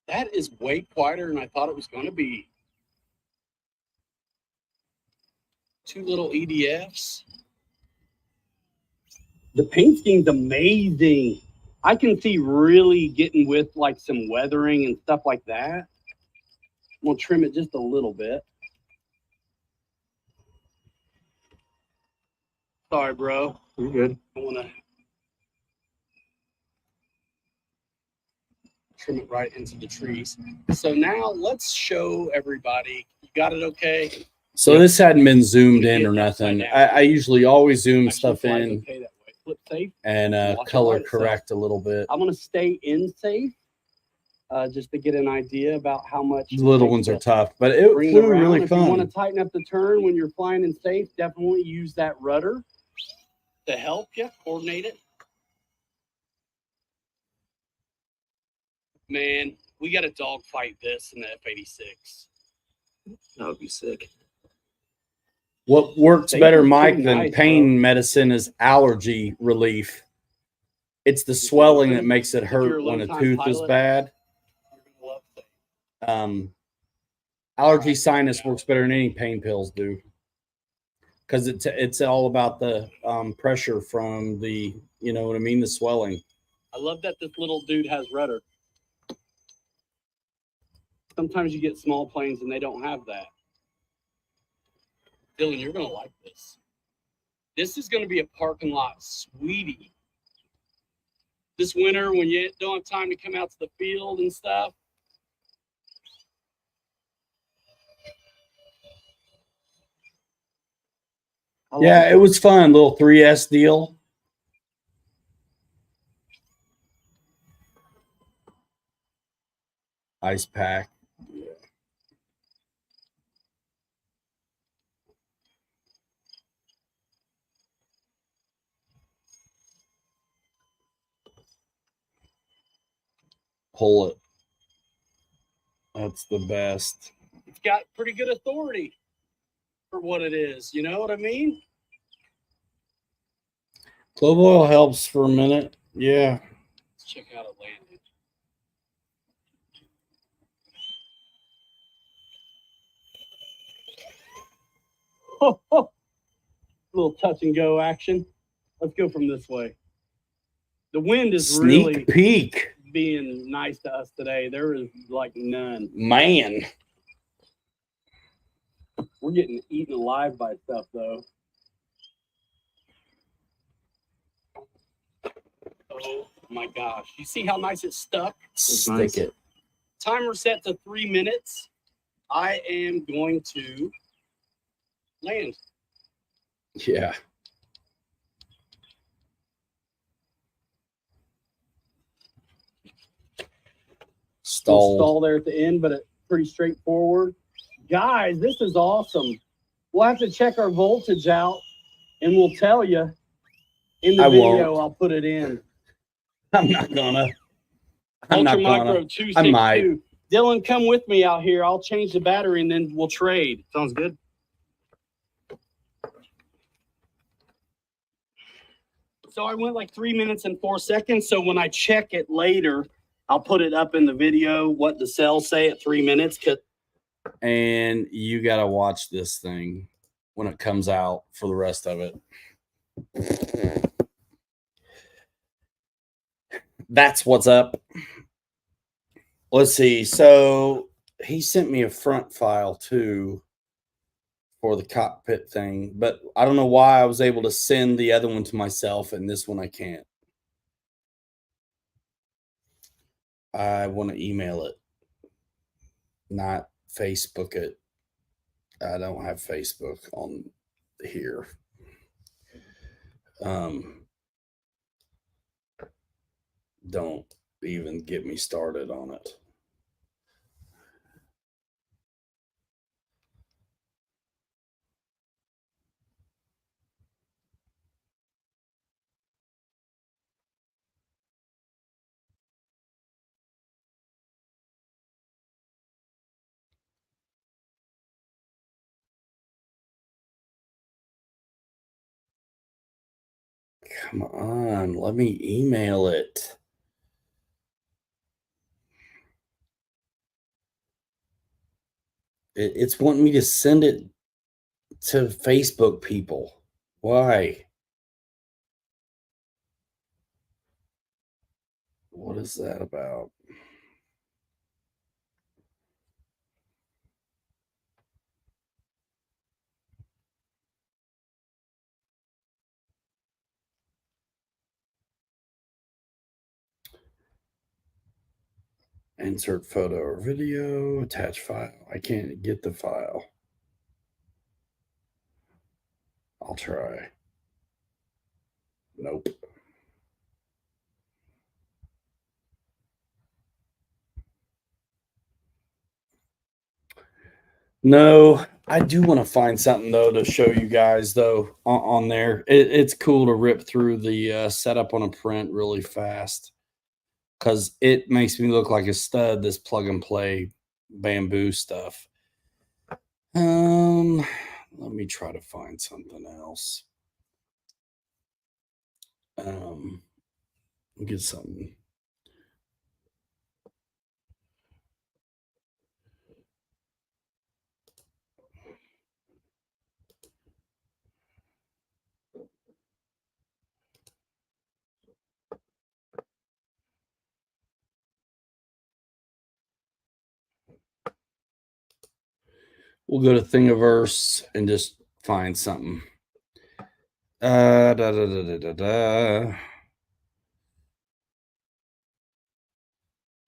That is way quieter than I thought it was going to be. Two little EDFs. The paint scheme's amazing. I can see really getting with like some weathering and stuff like that. I'm gonna trim it just a little bit. Sorry, bro. You're good. I wanna. trim it right into the trees. So now let's show everybody. You got it okay? So this hadn't been zoomed in or nothing. I usually always zoom stuff in okay that way. Flip safe and color correct a little bit. I'm going to stay in safe just to get an idea about how much. The little ones are tough, but it flew really fun. If you want to tighten up the turn when you're flying in safe, definitely use that rudder to help you coordinate it. Man, we got to dogfight this in the F86. That would be sick. What works better, Mike, than pain medicine is allergy relief. It's the swelling that makes it hurt when a tooth is bad. Allergy sinus works better than any pain pills do, because it's all about the pressure from the, you know what I mean, the swelling. I love that this little dude has rudder. Sometimes you get small planes and they don't have that. Dylan, you're going to like this. This is going to be a parking lot sweetie. This winter, when you don't have time to come out to the field and stuff. Yeah, it was fun. Little 3S deal. Ice pack. Yeah. Pull it. That's the best. It's got pretty good authority for what it is. You know what I mean? Clove oil helps for a minute. Yeah. Let's check out a landing. Oh, oh. Little touch and go action. Let's go from this way. The wind is really peek being nice to us today. There is like none. Man. We're getting eaten alive by stuff though. Oh my gosh. You see how nice it's stuck? Stick it. Timer set to 3 minutes. I am going to land. Yeah. Stall there at the end, but it's pretty straightforward. Guys, this is awesome. We'll have to check our voltage out, and we'll tell you in the video. I'll put it in. I'm not gonna. Ultra Micro 262. Dylan, come with me out here. I'll change the battery, and then we'll trade. Sounds good. So I went like 3 minutes and 4 seconds. So when I check it later, I'll put it up in the video, what the cells say at 3 minutes. And you got to watch this thing when it comes out for the rest of it. That's what's up. Let's see. So he sent me a front file too for the cockpit thing, but I don't know why I was able to send the other one to myself and this one I can't. I want to email it, not Facebook it. I don't have Facebook on here. Don't even get me started on it. Come on, let me email it. It's wanting me to send it to Facebook people. Why? What is that about? Insert photo or video, attach file. I can't get the file. I'll try. Nope. No, I do want to find something though to show you guys though on there. It's cool to rip through the setup on a print really fast because it makes me look like a stud. This plug and play bamboo stuff. Let me try to find something else. Get something. We'll go to Thingiverse and just find something.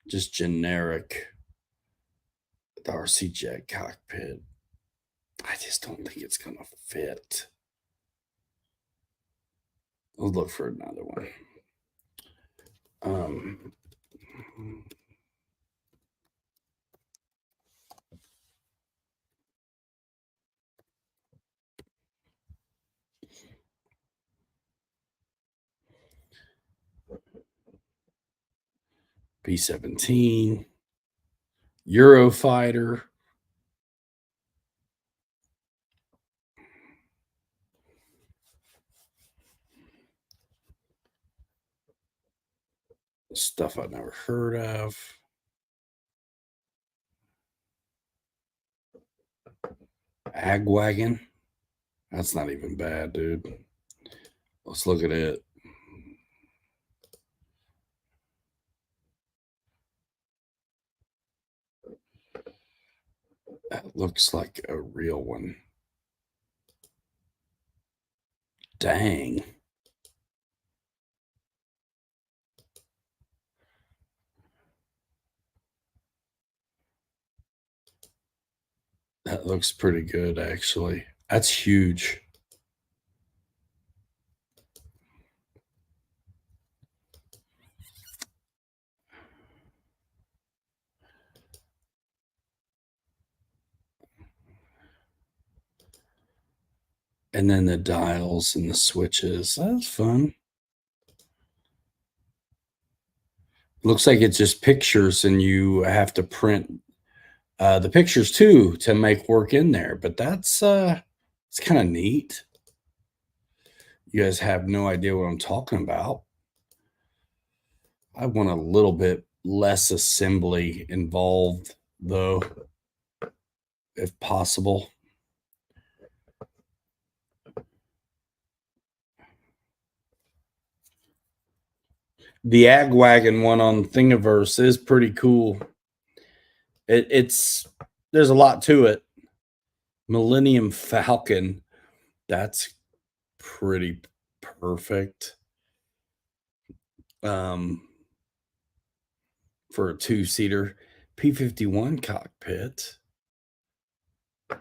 Just generic. The RC Jet cockpit. I just don't think it's gonna fit. We'll look for another one. B-17, Eurofighter. Stuff I've never heard of. Ag Wagon. That's not even bad, dude. Let's look at it. That looks like a real one. Dang. That looks pretty good, actually. That's huge. And then the dials and the switches. That's fun. Looks like it's just pictures and you have to print the pictures too to make work in there. But that's it's kind of neat. You guys have no idea what I'm talking about. I want a little bit less assembly involved though, if possible. The Ag Wagon one on Thingiverse is pretty cool. It's there's a lot to it. Millennium Falcon, that's pretty perfect. For a two-seater. P-51 cockpit.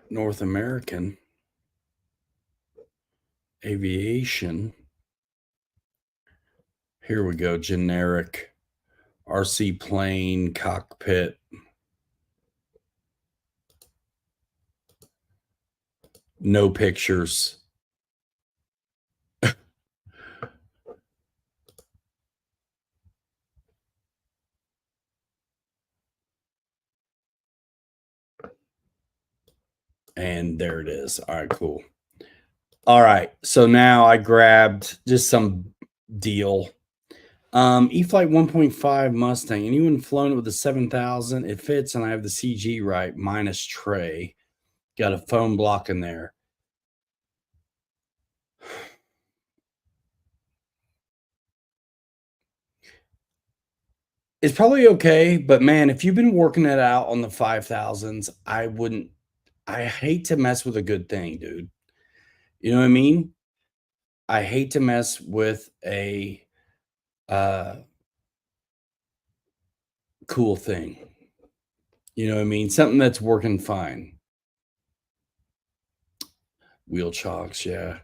North American aviation. Here we go, generic RC plane cockpit. No pictures. And there it is. All right, cool. All right, so now I grabbed just some deal. E-Flight 1.5 Mustang. Anyone flown it with the 7000? It fits, and I have the CG right, minus tray. Got a foam block in there. It's probably okay, but man, if you've been working it out on the 5000s, I hate to mess with a good thing, dude. You know what I mean? I hate to mess with a cool thing. You know what I mean? Something that's working fine. Wheel chocks, yeah.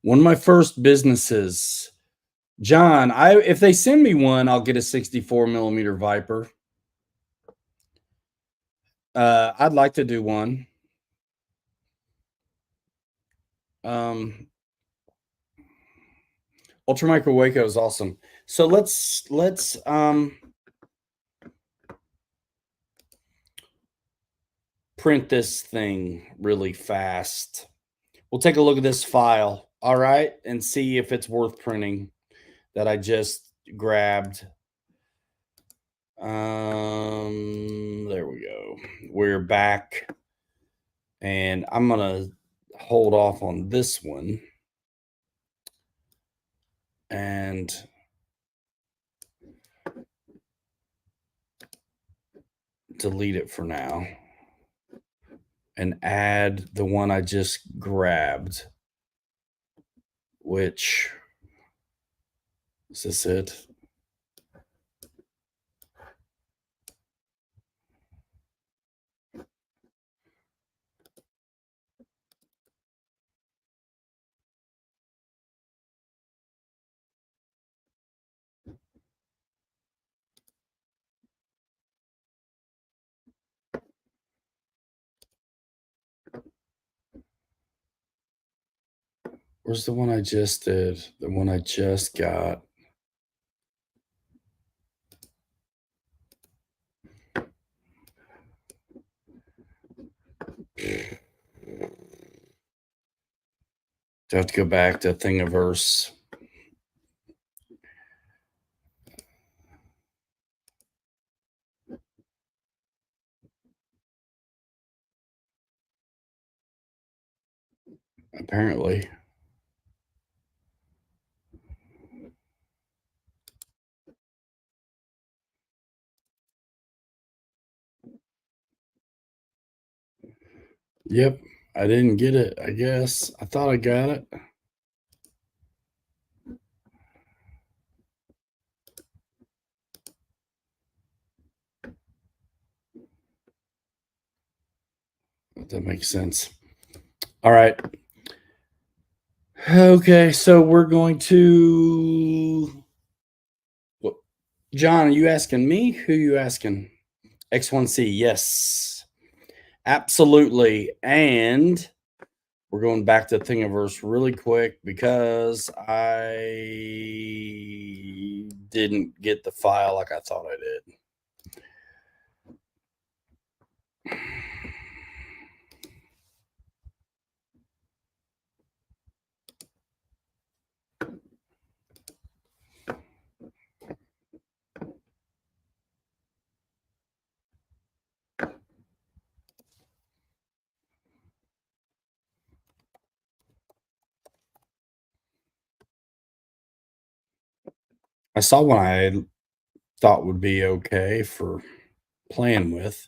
One of my first businesses, John, if they send me one, I'll get a 64 millimeter Viper. I'd like to do one. Ultra Micro Waco is awesome. So let's print this thing really fast. We'll take a look at this file, all right, and see if it's worth printing that I just grabbed. There we go. We're back, and I'm gonna hold off on this one and delete it for now and add the one I just grabbed, which is this it? Where's the one I just did? The one I just got. Do I have to go back to Thingiverse? Apparently. Yep, I didn't get it, I guess. I thought I got it. That makes sense. All right. Okay, so we're going to... What? John, are you asking me? Who are you asking? X1C, yes. Absolutely. And we're going back to Thingiverse really quick because I didn't get the file like I thought I did. I saw one I thought would be okay for playing with.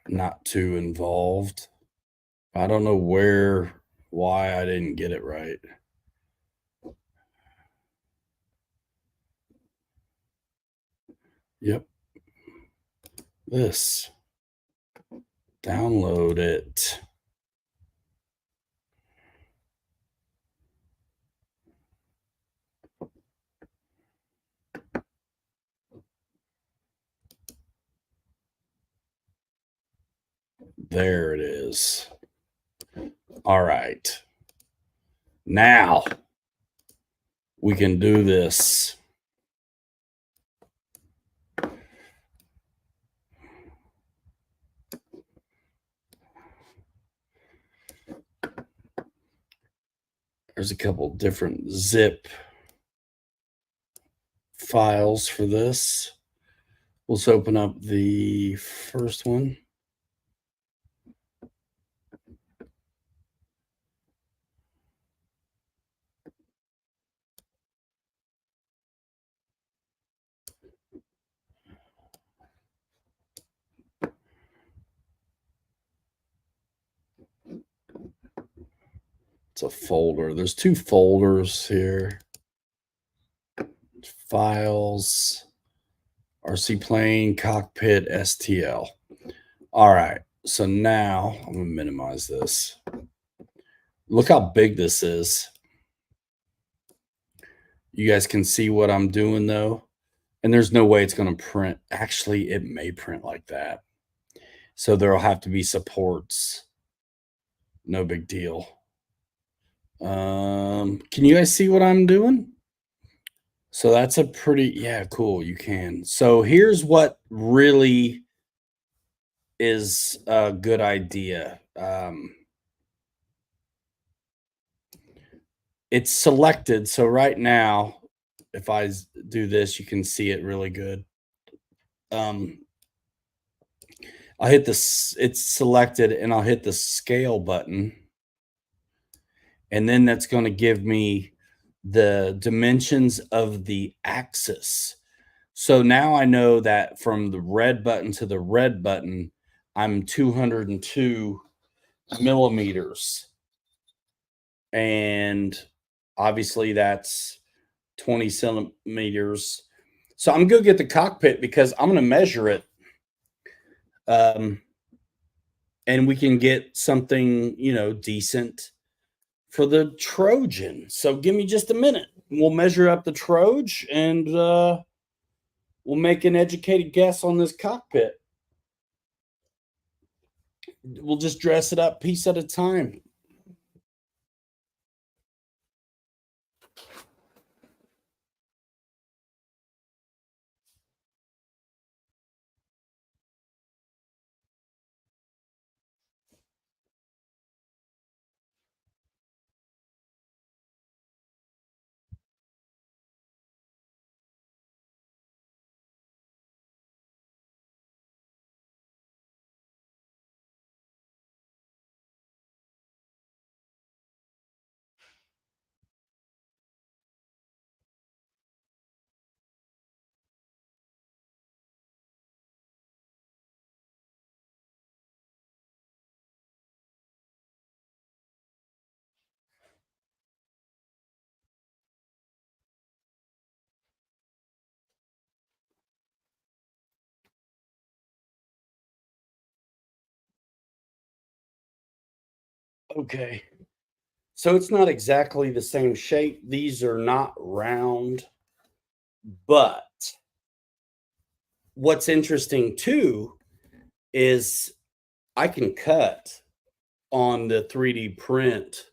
Not too involved. I don't know why I didn't get it right. Yep. This. Download it. There it is. All right. Now we can do this. There's a couple different zip files for this. Let's open up the first one. It's a folder. There's two folders here. files, RC plane, cockpit, STL. All right. So now I'm going to minimize this. Look how big this is. You guys can see what I'm doing though. And there's no way it's going to print. Actually, it may print like that. So there'll have to be supports. No big deal. Can you guys see what I'm doing? So that's a pretty, yeah, cool. You can. So here's what really is a good idea. It's selected. So right now, if I do this, you can see it really good. I'll hit this, it's selected, and I'll hit the scale button. And then that's going to give me the dimensions of the axis. So now I know that from the red button to the red button, I'm 202 millimeters. And obviously that's 20 centimeters. So I'm going to get the cockpit because I'm going to measure it. And we can get something, you know, decent for the Trojan. So give me just a minute. We'll measure up the Trojan and we'll make an educated guess on this cockpit. We'll just dress it up piece at a time. Okay. So it's not exactly the same shape. These are not round, but what's interesting too is I can cut on the 3D print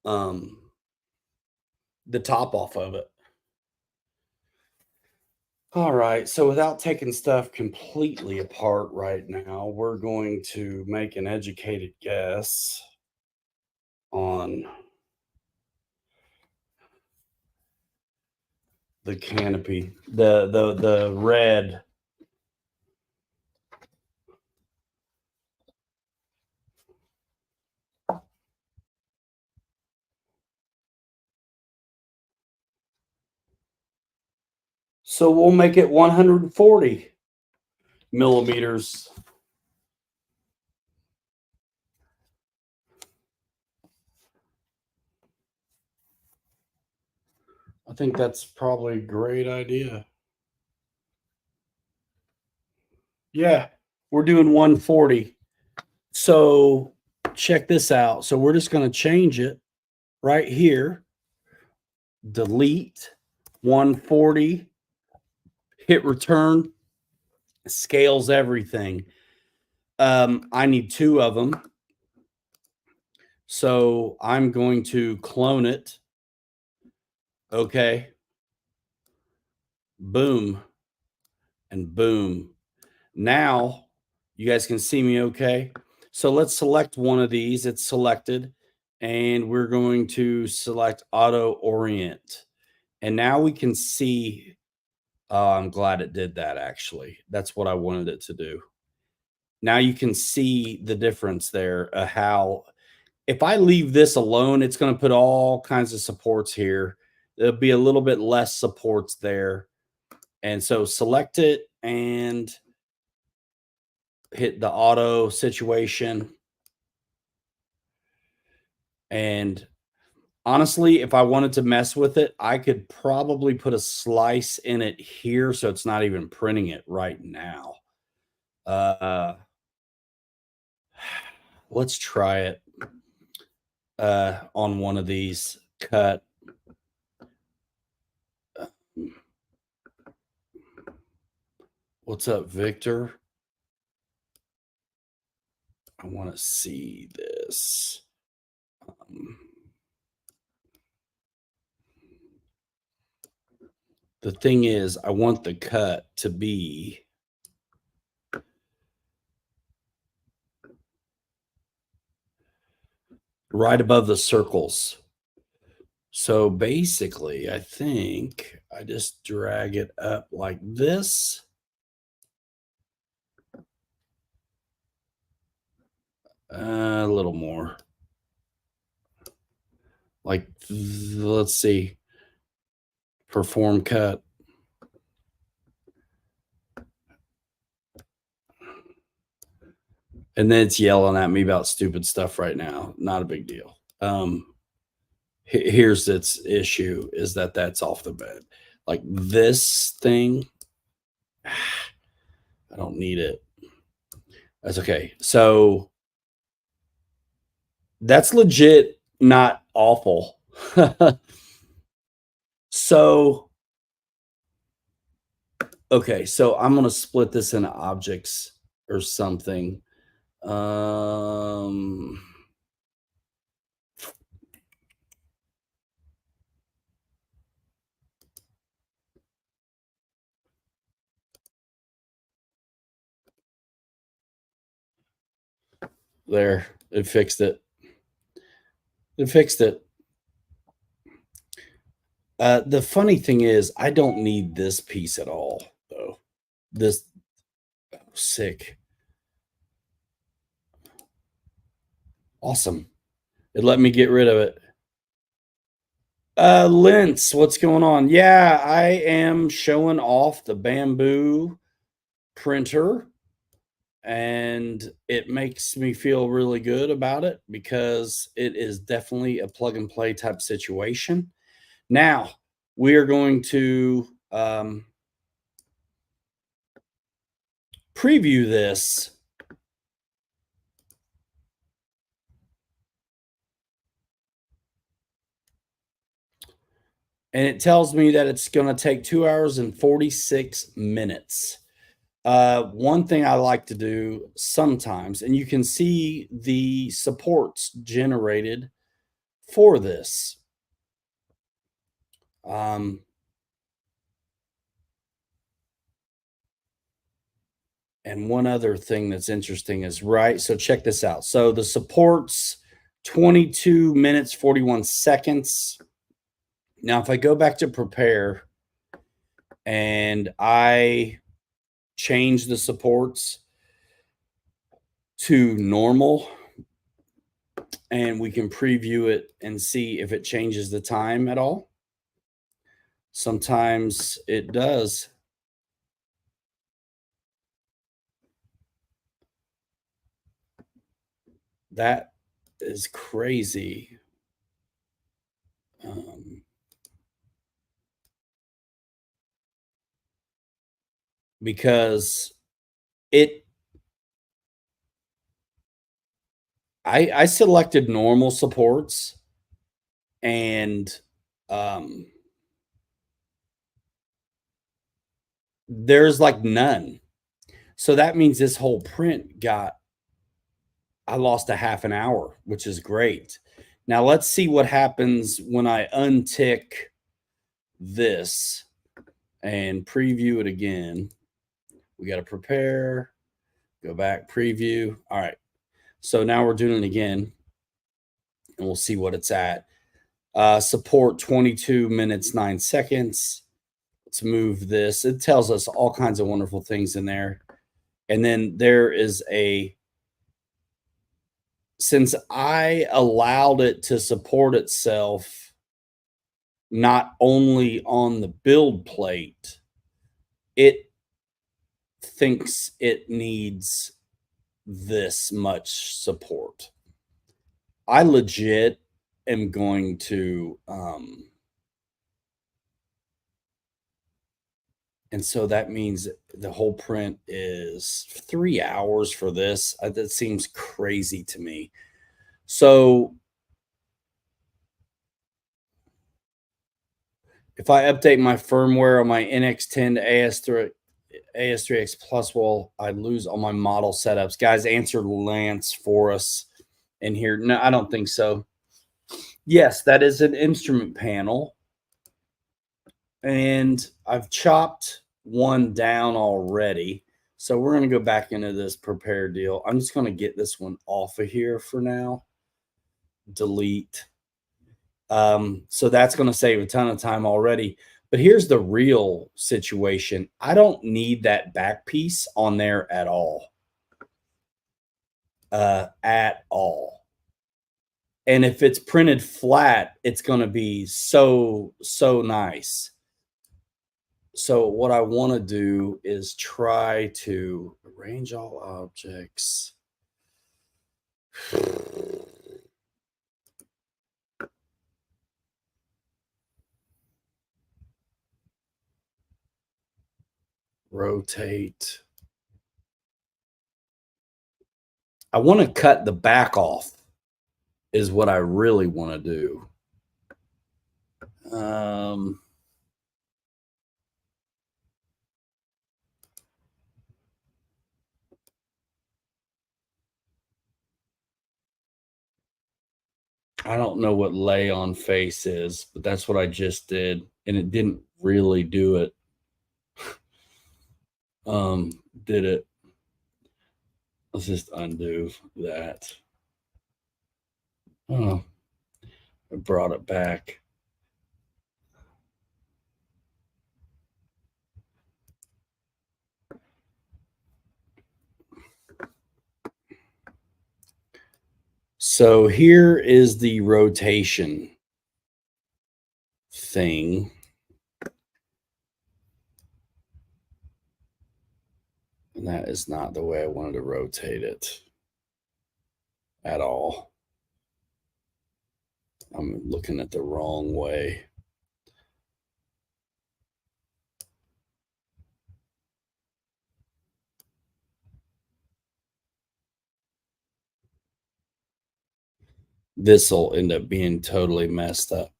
the top off of it. All right, so without taking stuff completely apart right now, we're going to make an educated guess on the canopy, the red. So we'll make it 140 millimeters. I think that's probably a great idea. Yeah, we're doing 140. So check this out. So we're just going to change it right here. Delete 140. Hit return. Scales everything. I need 2 of them. So I'm going to clone it. Okay. Boom. And boom. Now you guys can see me okay. So let's select one of these. It's selected. And we're going to select auto orient. And now we can see. I'm glad it did that, actually. That's what I wanted it to do. Now you can see the difference there, how if I leave this alone, it's going to put all kinds of supports here. There'll be a little bit less supports there. And so select it and hit the auto situation. And Honestly, if I wanted to mess with it, I could probably put a slice in it here so it's not even printing it right now. Let's try it on one of these. Cut. What's up, Victor? I want to see this. The thing is, I want the cut to be right above the circles. So basically, I think I just drag it up like this. A little more. Like, let's see. Perform cut. And then it's yelling at me about stupid stuff right now. Not a big deal. Here's its issue is that that's off the bed. Like this thing, I don't need it. That's okay. So that's legit not awful. So, okay. So I'm going to split this into objects or something. There, it fixed it. It fixed it. The funny thing is, I don't need this piece at all, though. This, sick. Awesome. It let me get rid of it. Linz, what's going on? Yeah, I am showing off the Bamboo printer, and it makes me feel really good about it because it is definitely a plug and play type situation. Now, we are going to preview this. And it tells me that it's going to take 2 hours and 46 minutes. One thing I like to do sometimes, and you can see the supports generated for this. And one other thing that's interesting is so check this out. So the supports 22 minutes, 41 seconds. Now, if I go back to prepare and I change the supports to normal, and we can preview it and see if it changes the time at all. Sometimes it does. That is crazy. Because I selected normal supports, and there's like none. So that means this whole print I lost a half an hour, which is great. Now let's see what happens when I untick this and preview it again. We got to prepare, go back, preview. All right. So now we're doing it again, and we'll see what it's at. Support 22 minutes, 9 seconds. Let's move this. It tells us all kinds of wonderful things in there. And then there is since I allowed it to support itself not only on the build plate, it thinks it needs this much support. I legit am going to, and so that means the whole print is 3 hours for this. That seems crazy to me. So if I update my firmware on my NX10 to AS3X Plus, will I lose all my model setups? Guys, answer Lance for us in here. No, I don't think so. Yes, that is an instrument panel. And I've chopped one down already. So we're going to go back into this prepare deal. I'm just going to get this one off of here for now. Delete. So that's going to save a ton of time already. But here's the real situation. I don't need that back piece on there at all. At all. And if it's printed flat, it's going to be so nice. So what I want to do is try to arrange all objects. Rotate. I want to cut the back off is what I really want to do. I don't know what lay on face is, but that's what I just did. And it didn't really do it. Did it? Let's just undo that. Oh, I brought it back. So here is the rotation thing. And that is not the way I wanted to rotate it at all. I'm looking at the wrong way. This will end up being totally messed up.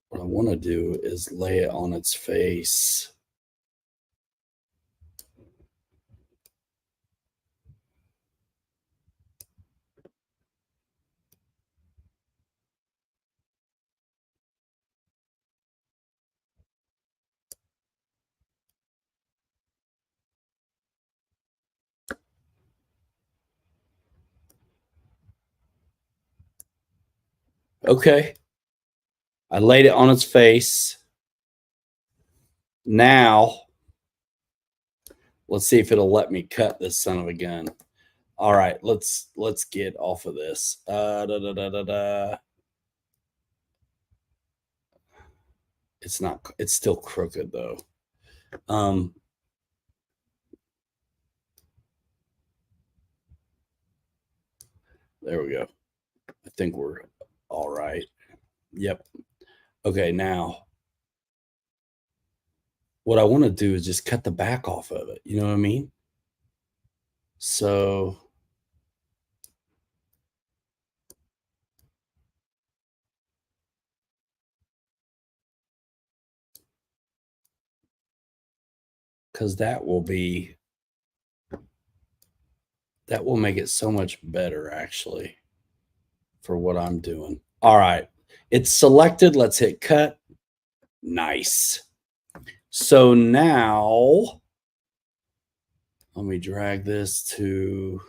What I want to do is lay it on its face. Okay. I laid it on its face. Now, let's see if it'll let me cut this son of a gun. All right, let's get off of this. It's not, it's still crooked though. There we go. I think we're all right. Yep. Okay, now what I want to do is just cut the back off of it. You know what I mean? So because that will make it so much better actually for what I'm doing. All right, it's selected. Let's hit cut. Nice. So now let me drag this to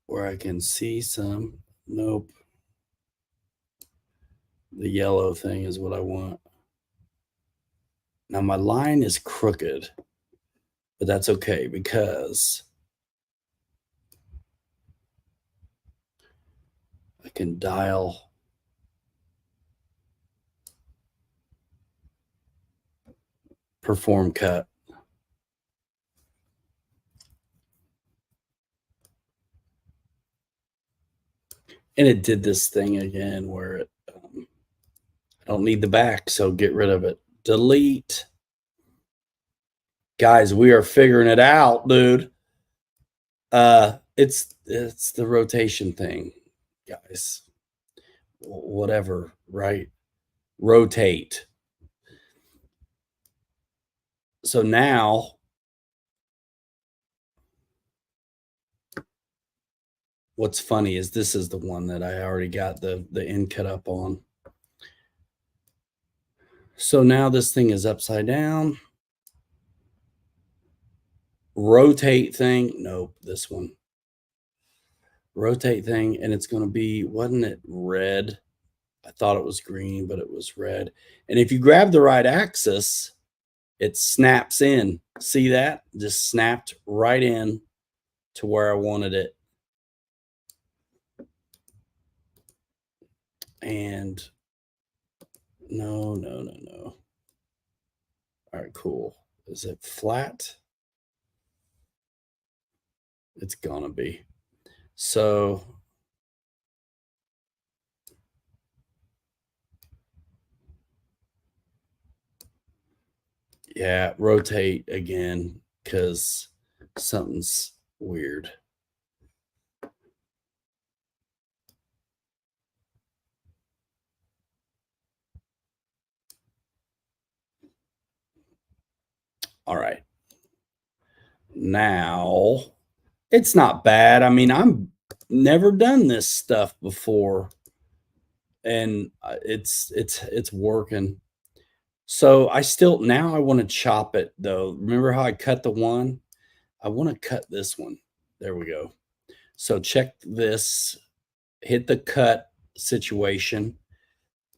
where I can see some. Nope. The yellow thing is what I want. Now my line is crooked, but that's okay because I can dial perform cut. And it did this thing again where it, I don't need the back, so get rid of it. Delete. Guys, we are figuring it out, dude. It's the rotation thing, guys. Whatever, right? Rotate. So now what's funny is this is the one that I already got the end cut up on. So now this thing is upside down. Rotate thing. Nope, this one. Rotate thing, and it's going to be, wasn't it red? I thought it was green, but it was red. And if you grab the right axis, it snaps in. See that? Just snapped right in to where I wanted it. And no. All right, cool. Is it flat? It's gonna be. So yeah, rotate again because something's weird. All right. Now it's not bad. I mean, I'm never done this stuff before, and it's working. So I still, now I want to chop it though. Remember how I cut the one? I want to cut this one. There we go. So check this, hit the cut situation.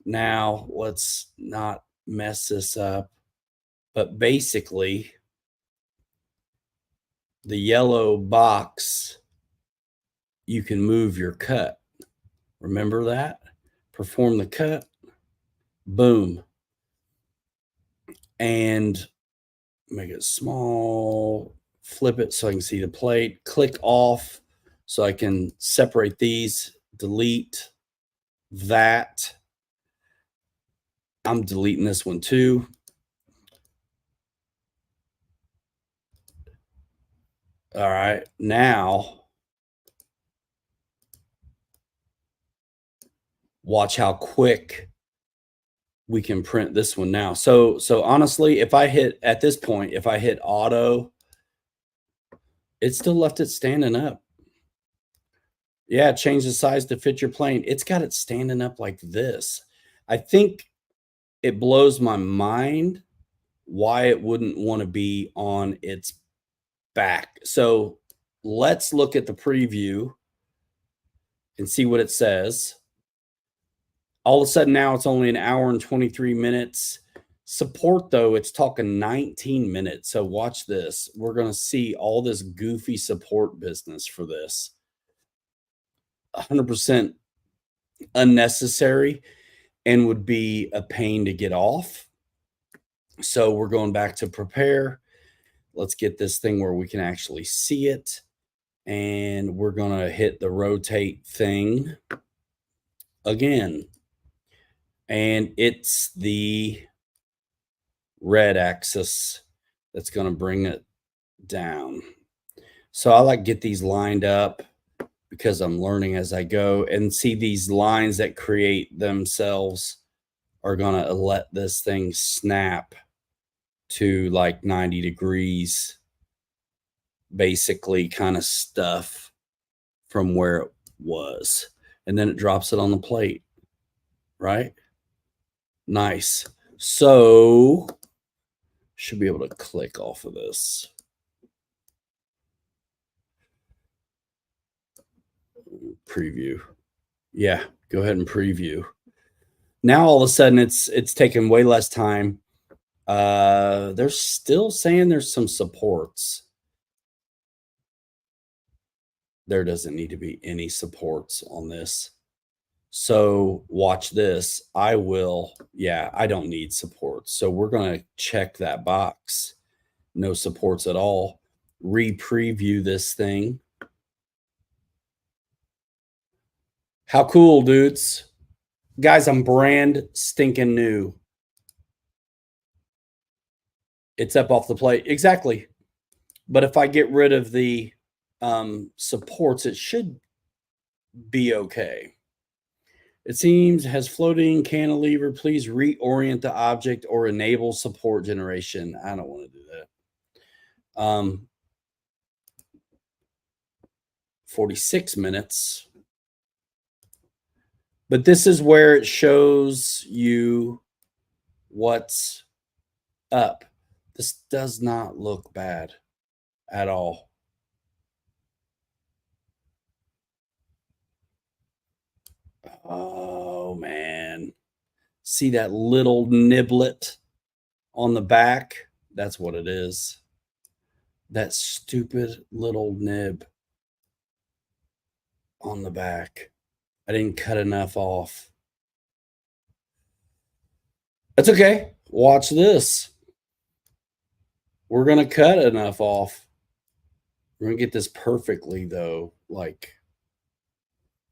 Now let's not mess this up, but basically the yellow box, you can move your cut. Remember that? Perform the cut, boom. And make it small, flip it so I can see the plate, click off so I can separate these, delete that. I'm deleting this one too. All right, now watch how quick we can print this one now. So honestly, if I hit, at this point, if I hit auto, it still left it standing up. Yeah, change the size to fit your plane. It's got it standing up like this. I think it blows my mind why it wouldn't want to be on its back. So let's look at the preview and see what it says. All of a sudden now it's only an hour and 23 minutes. Support though, it's talking 19 minutes. So watch this. We're going to see all this goofy support business for this. 100% unnecessary and would be a pain to get off. So we're going back to prepare. Let's get this thing where we can actually see it. And we're going to hit the rotate thing again. And it's the red axis that's going to bring it down. So I like get these lined up because I'm learning as I go, and see these lines that create themselves are going to let this thing snap to like 90 degrees, basically kind of stuff from where it was. And then it drops it on the plate, right? Nice. So should be able to click off of this. Preview. Yeah, go ahead and preview. Now all of a sudden it's taken way less time. They're still saying there's some supports. There doesn't need to be any supports on this. So watch this. I don't need supports. So we're going to check that box. No supports at all. Re-preview this thing. How cool, dudes. Guys, I'm brand stinking new. It's up off the plate. Exactly. But if I get rid of the supports, it should be okay. It seems has floating cantilever. Please reorient the object or enable support generation. I don't want to do that. 46 minutes. But this is where it shows you what's up. This does not look bad at all. Oh, man. See that little niblet on the back? That's what it is. That stupid little nib on the back. I didn't cut enough off. That's okay. Watch this. We're going to cut enough off. We're going to get this perfectly, though. Like,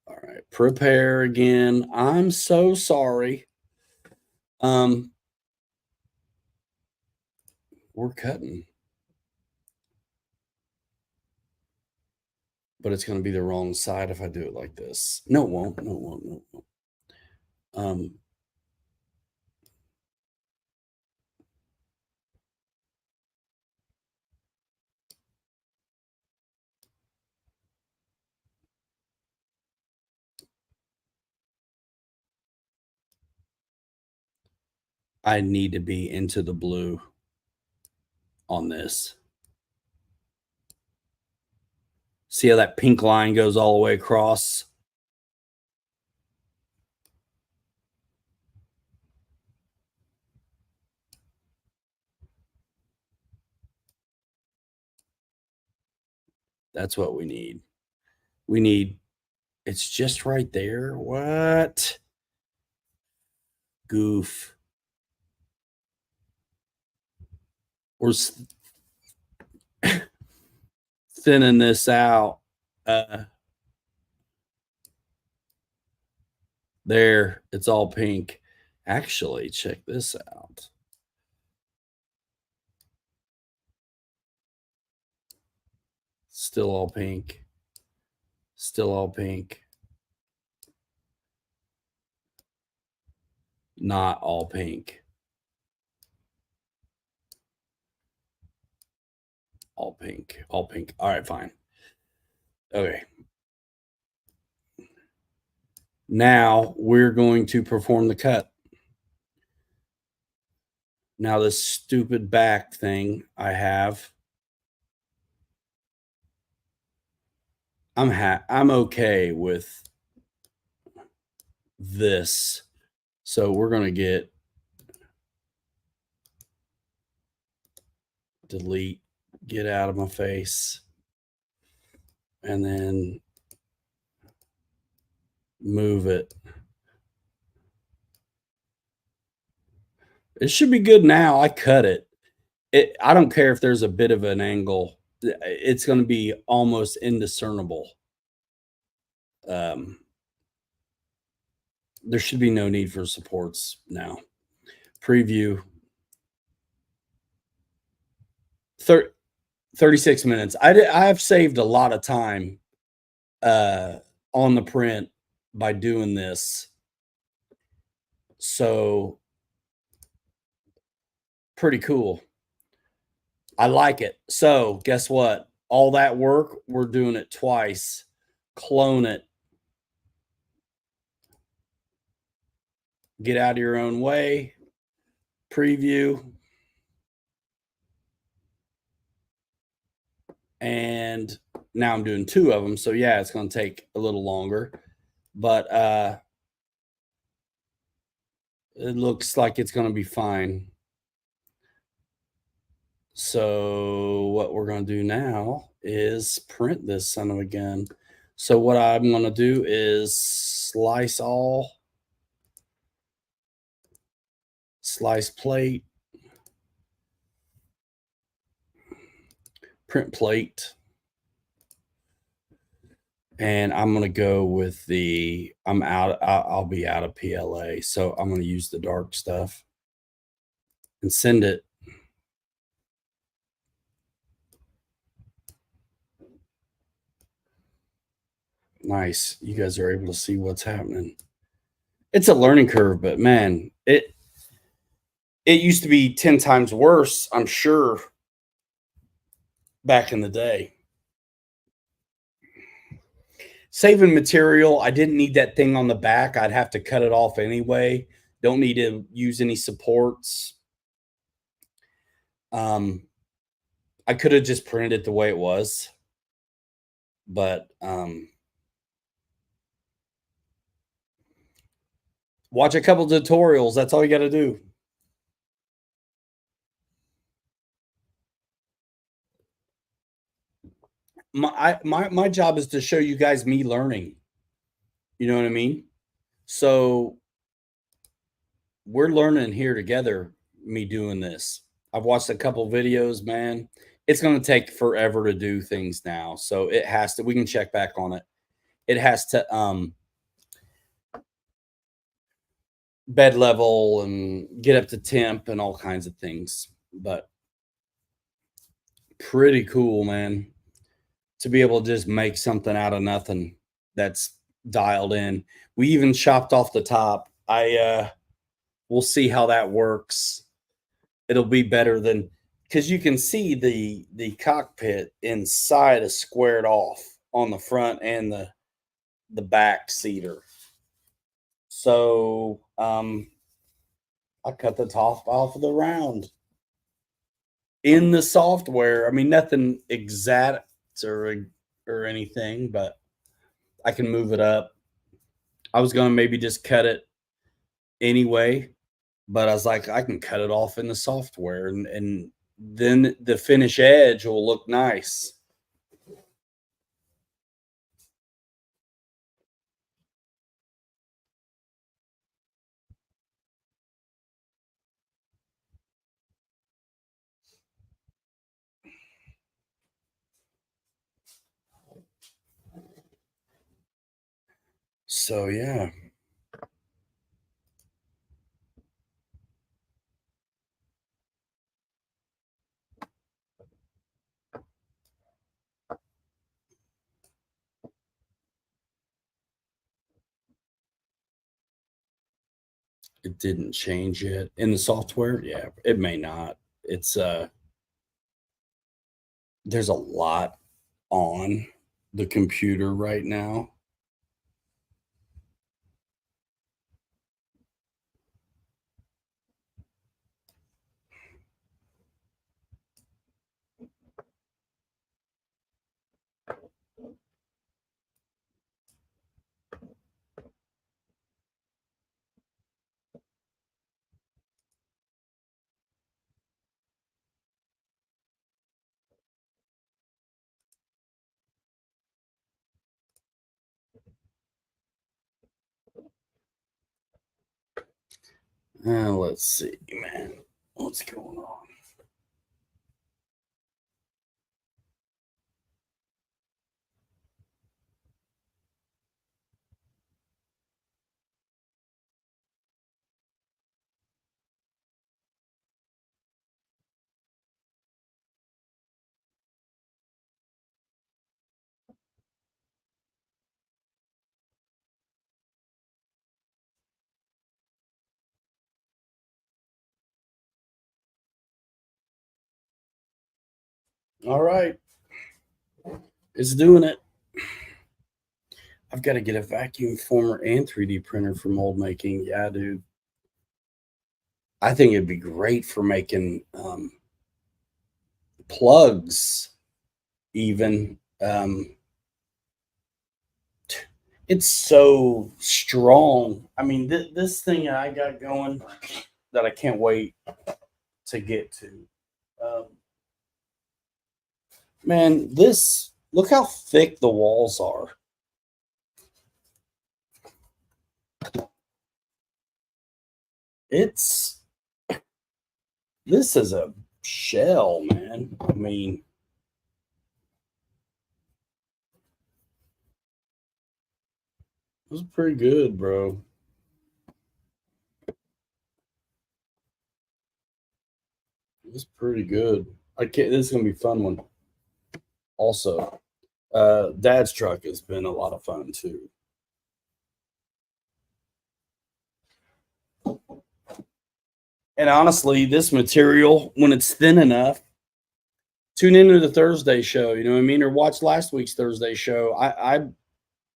all right, prepare again. I'm so sorry. We're cutting. But it's going to be the wrong side if I do it like this. No, it won't. No, it won't. No, it won't. I need to be into the blue on this. See how that pink line goes all the way across? That's what we need. We need, it's just right there. What? Goof. We're thinning this out. There, it's all pink. Actually, check this out. Still all pink. Still all pink. Not all pink. All pink. All pink. All right, fine. Okay. Now we're going to perform the cut. Now this stupid back thing I have, I'm okay with this. So we're going to get delete, get out of my face, and then move it. It should be good now. I cut it. I don't care if there's a bit of an angle. It's going to be almost indiscernible. There should be no need for supports now. Preview. 36 minutes. I've saved a lot of time on the print by doing this. So pretty cool. I like it. So guess what? All that work, we're doing it twice. Clone it. Get out of your own way. Preview. And now I'm doing two of them. So yeah, it's going to take a little longer. But it looks like it's going to be fine. So what we're going to do now is print this son of a gun. So what I'm going to do is slice all, slice plate, print plate, And I'm going to go with the, I'll be out of PLA. So I'm going to use the dark stuff and send it. Nice. You guys are able to see what's happening. It's a learning curve, but man, it used to be 10 times worse, I'm sure, back in the day. Saving material. I didn't need that thing on the back. I'd have to cut it off anyway. Don't need to use any supports. I could have just printed it the way it was, but watch a couple tutorials. That's all you got to do. My job is to show you guys me learning. You know what I mean? So we're learning here together, me doing this. I've watched a couple videos, man. It's going to take forever to do things now. So it has to, we can check back on it. It has to bed level and get up to temp and all kinds of things. But pretty cool, man, to be able to just make something out of nothing that's dialed in. We even chopped off the top. We'll see how that works. It'll be better than, because you can see the cockpit inside is squared off on the front and the back seater. So I cut the top off of the round in the software. I mean, nothing exact or anything, but I can move it up. I was going to maybe just cut it anyway, but I was like, I can cut it off in the software, and then the finish edge will look nice. So yeah. It didn't change yet in the software. Yeah, it may not. It's there's a lot on the computer right now. Let's see, man. What's going on? All right. It's doing it. I've got to get a vacuum former and 3D printer for mold making. Yeah, dude. I think it'd be great for making plugs, even. It's so strong. I mean, this thing I got going that I can't wait to get to. Man, look how thick the walls are. This is a shell, man. I mean, was pretty good, bro. It was pretty good. This is gonna be a fun one. Also, Dad's truck has been a lot of fun too. And honestly, this material, when it's thin enough, tune into the Thursday show, you know what I mean? Or watch last week's Thursday show. I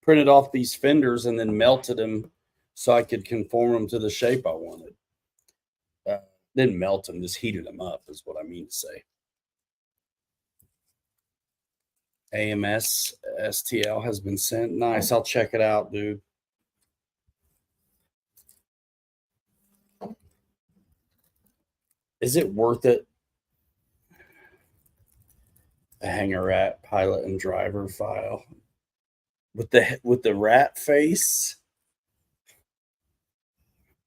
printed off these fenders and then melted them so I could conform them to the shape I wanted. Didn't melt them, just heated them up, is what I mean to say. AMS STL has been sent. Nice. I'll check it out, dude. Is it worth it? A hanger rat pilot and driver file with the rat face.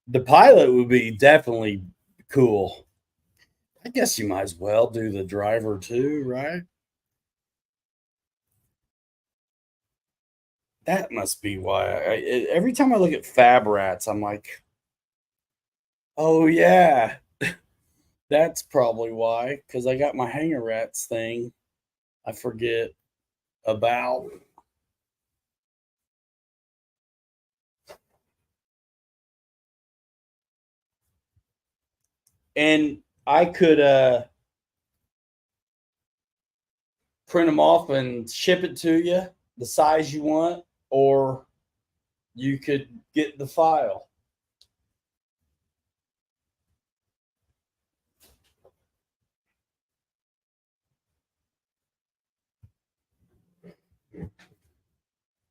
The pilot would be definitely cool. I guess you might as well do the driver too, right? That must be why. Every time I look at fab rats, I'm like, oh yeah, that's probably why. Because I got my hanger rats thing. I forget about. And I could print them off and ship it to you the size you want, or you could get the file.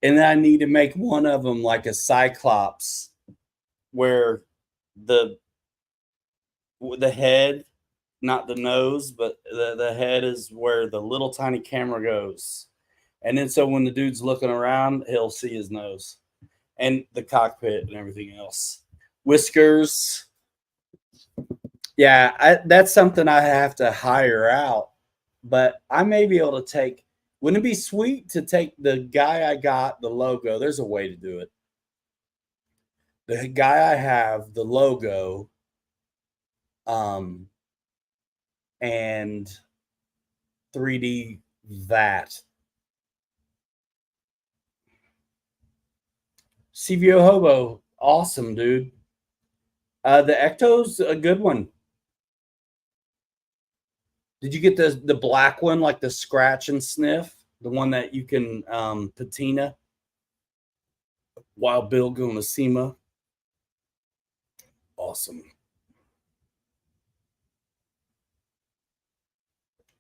And then I need to make one of them like a Cyclops, where the head, not the nose, but the head is where the little tiny camera goes. And then so when the dude's looking around, he'll see his nose and the cockpit and everything else. Whiskers. Yeah, that's something I have to hire out, but I may be able to take. Wouldn't it be sweet to take the guy I got, the logo? There's a way to do it. The guy I have, the logo, and 3D that. CVO Hobo, awesome, dude. The Ecto's a good one. Did you get the black one, like the scratch and sniff? The one that you can patina? Wild Bill going to SEMA. Awesome.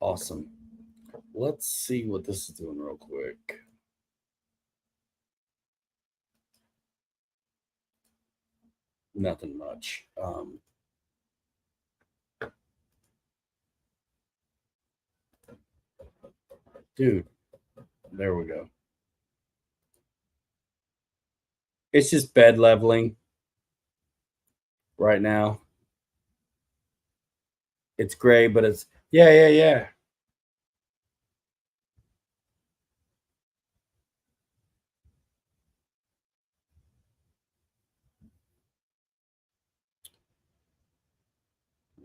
Awesome. Let's see what this is doing real quick. Nothing much. Dude, there we go. It's just bed leveling right now. It's gray, but it's yeah.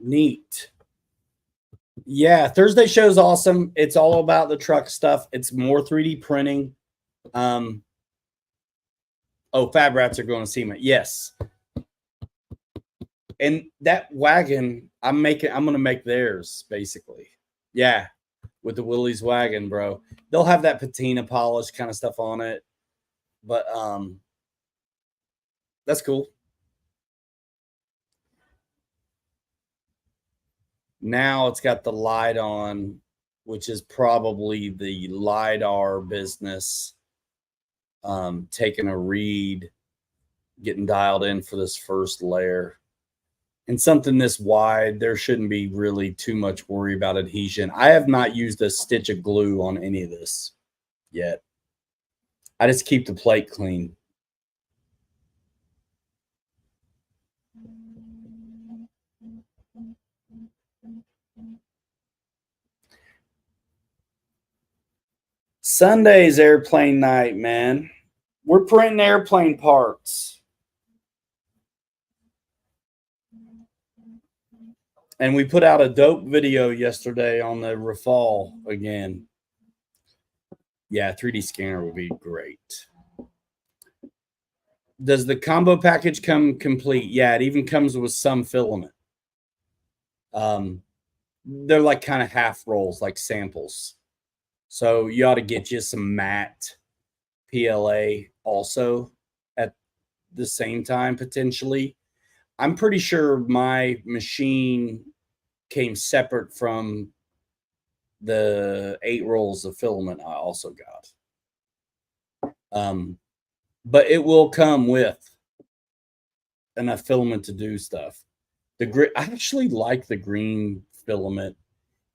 Neat. Yeah, Thursday show is awesome. It's all about the truck stuff. It's more 3D printing. Oh, Fab Rats are going to SEMA. Yes. And that wagon, I'm going to make theirs basically. Yeah, with the Willys wagon, bro. They'll have that patina polish kind of stuff on it. But that's cool. Now it's got the light on, which is probably the LiDAR business taking a read, getting dialed in for this first layer. And something this wide, there shouldn't be really too much worry about adhesion. I have not used a stitch of glue on any of this yet. I just keep the plate clean. Sunday's airplane night, man. We're printing airplane parts. And we put out a dope video yesterday on the Rafale again. Yeah, 3D scanner would be great. Does the combo package come complete? Yeah, it even comes with some filament. They're like kind of half rolls, like samples. So you ought to get you some matte PLA also at the same time, potentially. I'm pretty sure my machine came separate from the 8 rolls of filament I also got. But it will come with enough filament to do stuff. I actually like the green filament.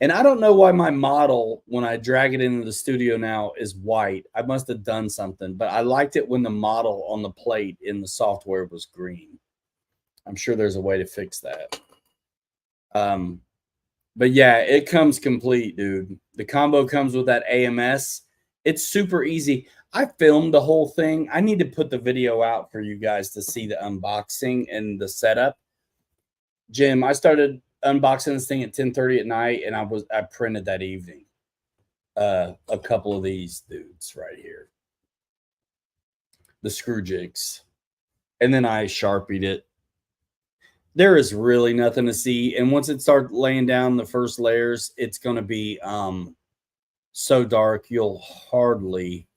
And I don't know why my model, when I drag it into the studio now, is white. I must have done something, but I liked it when the model on the plate in the software was green. I'm sure there's a way to fix that. But yeah, it comes complete, dude. The combo comes with that AMS. It's super easy. I filmed the whole thing. I need to put the video out for you guys to see the unboxing and the setup. Jim, I started unboxing this thing at 10:30 at night, and I printed that evening a couple of these dudes right here, the screw jigs, and then I Sharpied it. There is really nothing to see, and once it starts laying down the first layers, it's going to be so dark you'll hardly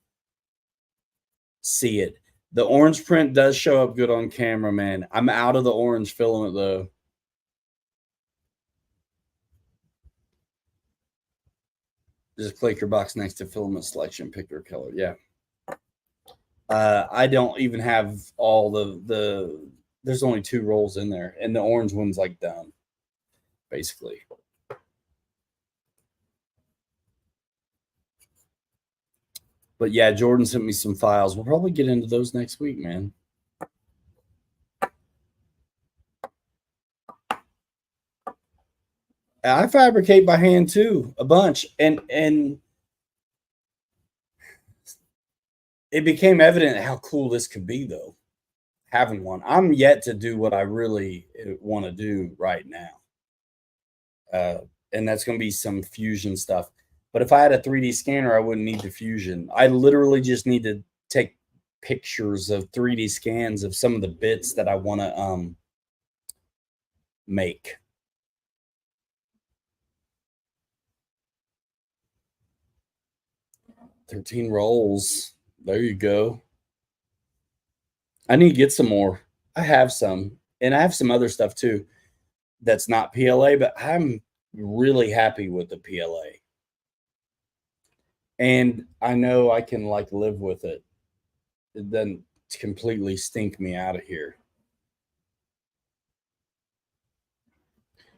see it. The orange print does show up good on camera, man. I'm out of the orange filament though. Just click your box next to filament selection, pick your color. Yeah. I don't even have all there's only 2 rolls in there, and the orange one's like done, basically. But yeah, Jordan sent me some files. We'll probably get into those next week, man. I fabricate by hand too, a bunch, and it became evident how cool this could be, though, having one. I'm yet to do what I really want to do right now, and that's going to be some fusion stuff. But if I had a 3D scanner, I wouldn't need the fusion. I literally just need to take pictures of 3D scans of some of the bits that I want to make. $13 rolls. There you go. I need to get some more. I have some, and I have some other stuff too that's not PLA, but I'm really happy with the PLA. And I know I can like live with it. It doesn't completely stink me out of here.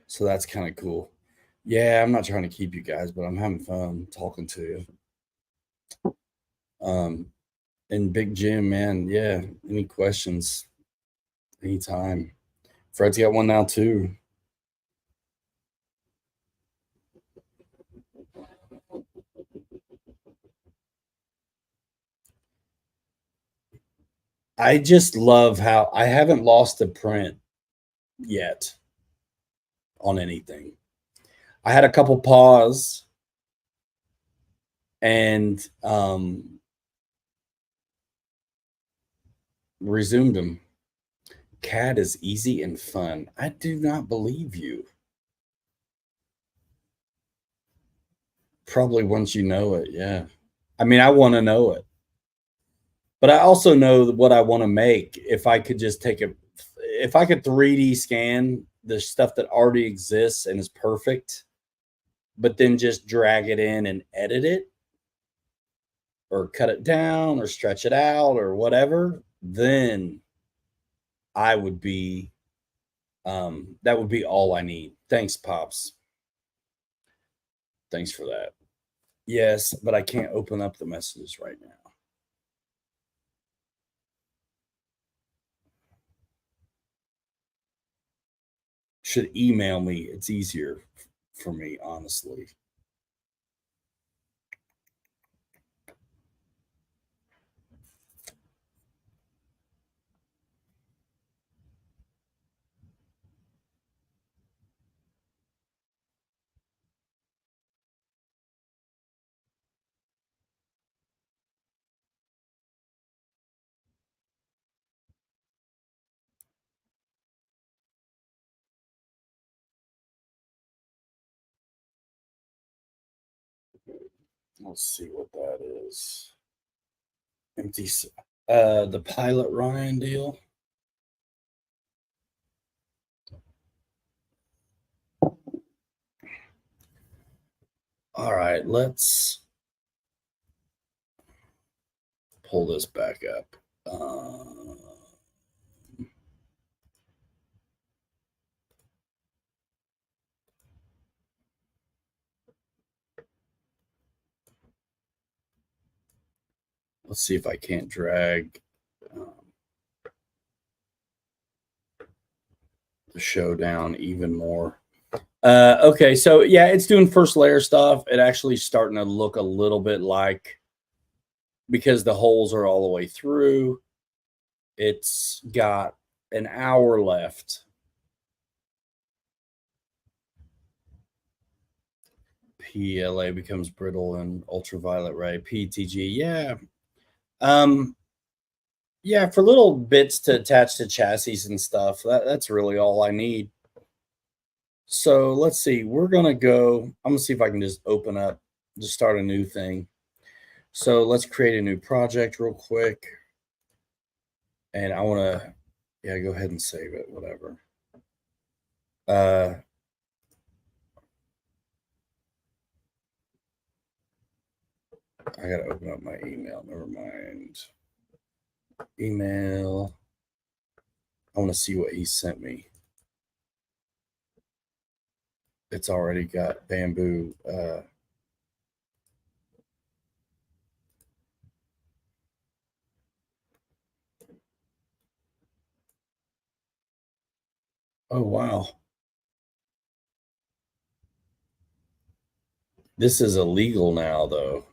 So that's kind of cool. Yeah, I'm not trying to keep you guys, but I'm having fun talking to you. And Big Jim, man, yeah, any questions? Anytime. Fred's got one now too. I just love how I haven't lost a print yet on anything. I had a couple pause and resumed them. CAD is easy and fun. I do not believe you. Probably once you know it, yeah. I mean, I want to know it. But I also know what I want to make. If I could just if I could 3D scan the stuff that already exists and is perfect, but then just drag it in and edit it or cut it down or stretch it out or whatever, then I would be, that would be all I need. Thanks, Pops. Thanks for that. Yes, but I can't open up the messages right now. Should email me. It's easier for me, honestly. Let's see what that is. Empty, the Pilot Ryan deal. All right, let's pull this back up. Let's see if I can't drag the show down even more. Okay, so yeah, it's doing first layer stuff. It actually starting to look a little bit like, because the holes are all the way through, it's got an hour left. PLA becomes brittle and ultraviolet ray. PTG, yeah. Yeah, for little bits to attach to chassis and stuff, that's really all I need. So let's see, we're gonna go, I'm gonna see if I can just open up, just start a new thing. So let's create a new project real quick. And I wanna, yeah, go ahead and save it, whatever. I gotta open up my email, never mind. Email. I want to see what he sent me. It's already got bamboo. Oh, wow. This is illegal now, though.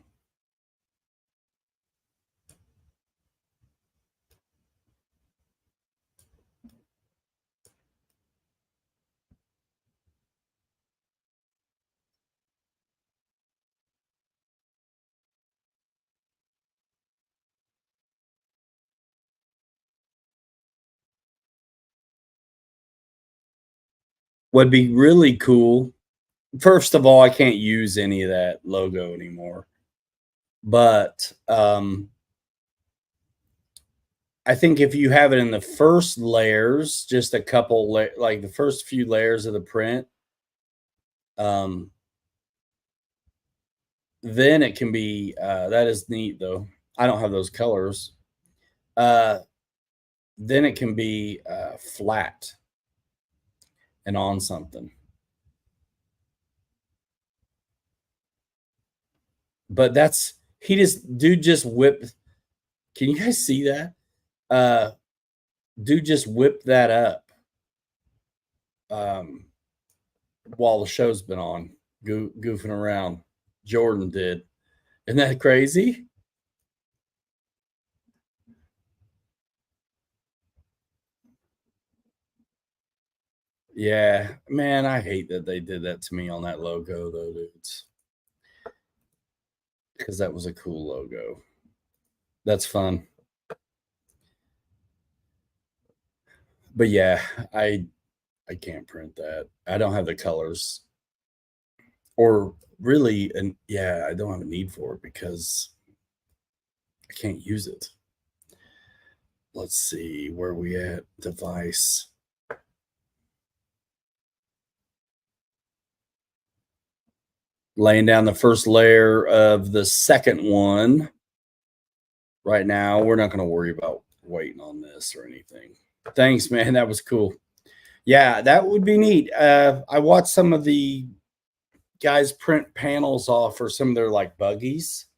Would be really cool. First of all, I can't use any of that logo anymore. But I think if you have it in the first layers, just a couple, like the first few layers of the print, then it can be, that is neat though. I don't have those colors. Then it can be flat and on something. But that's, dude just whipped. Can you guys see that? Dude just whipped that up while the show's been on, goofing around. Jordan did. Isn't that crazy? Yeah, man, I hate that they did that to me on that logo, though, dudes. Because that was a cool logo. That's fun. But yeah, I can't print that. I don't have the colors. Or really, and yeah, I don't have a need for it because I can't use it. Let's see, where are we at? Device. Laying down the first layer of the second one. Right now, we're not going to worry about waiting on this or anything. Thanks, man. That was cool. Yeah, that would be neat. I watched some of the guys print panels off for some of their like buggies,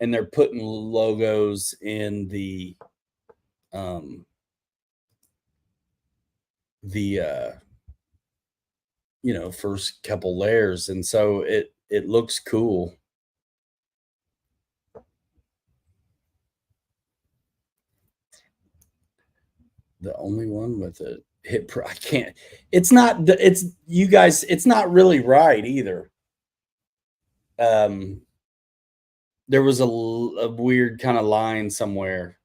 and they're putting logos in the you know, first couple layers, and so it looks cool. The only one with a hit I can't, it's not, it's, you guys, it's not really right either. There was a weird kind of line somewhere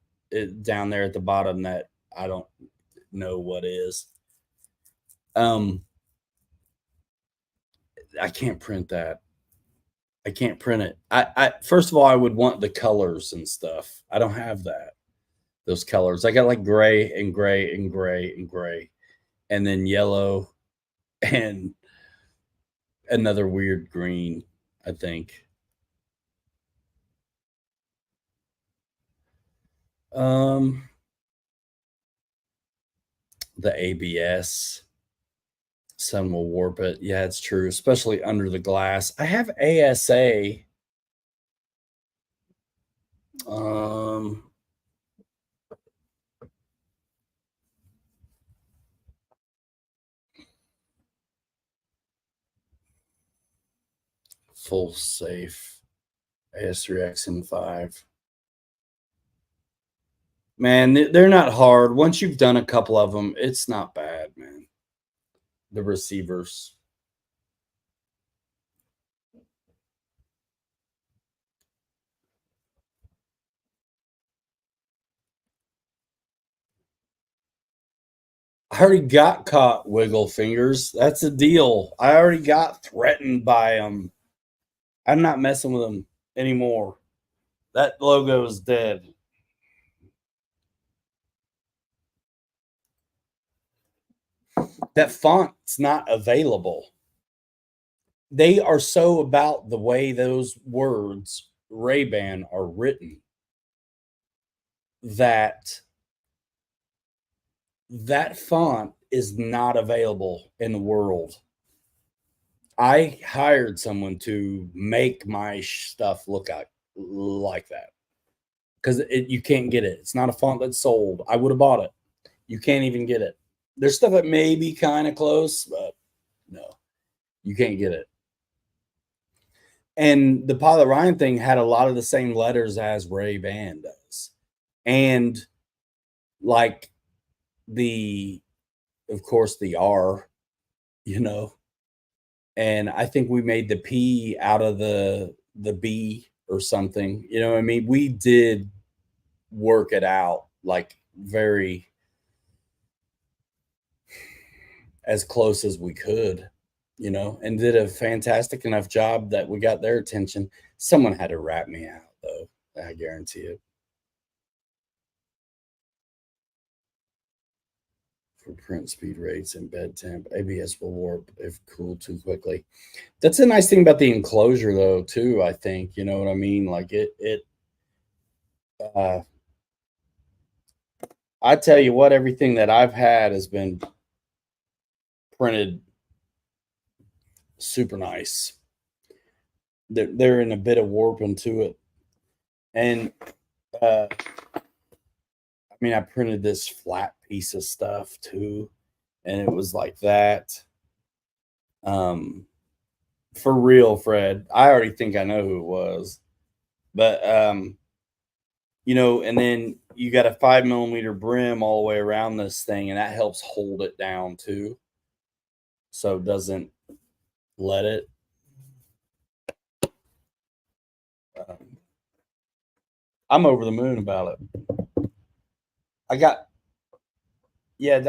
down there at the bottom that I don't know what is. I can't print that. I can't print it. I first of all, I would want the colors and stuff. I don't have that. Those colors. I got like gray and gray and gray and gray, and then yellow and another weird green, I think. The ABS. Sun will warp it. Yeah, it's true, especially under the glass. I have ASA. Full safe. AS3X and 5. Man, they're not hard. Once you've done a couple of them, it's not bad, man. The receivers. I already got caught, Wiggle Fingers. That's a deal. I already got threatened by them. I'm not messing with them anymore. That logo is dead. That font's not available. They are so about the way those words Ray-Ban are written that that font is not available in the world. I hired someone to make my stuff look like that because you can't get it. It's not a font that's sold. I would have bought it. You can't even get it. There's stuff that may be kind of close, but no, you can't get it. And the Pilot Ryan thing had a lot of the same letters as Ray-Ban does. And like of course, the R, and I think we made the P out of the B or something. You know what I mean? We did work it out like very as close as we could, and did a fantastic enough job that we got their attention. Someone had to rat me out, though. I guarantee it. For print speed rates and bed temp, ABS will warp if cooled too quickly. That's a nice thing about the enclosure, though, too, I think. You know what I mean? Like I tell you what, everything that I've had has been printed super nice. They're in a bit of warping to it. And I printed this flat piece of stuff too, and it was like that. For real, Fred. I already think I know who it was, but and then you got a 5mm brim all the way around this thing, and that helps hold it down too, so it doesn't let it. I'm over the moon about it. I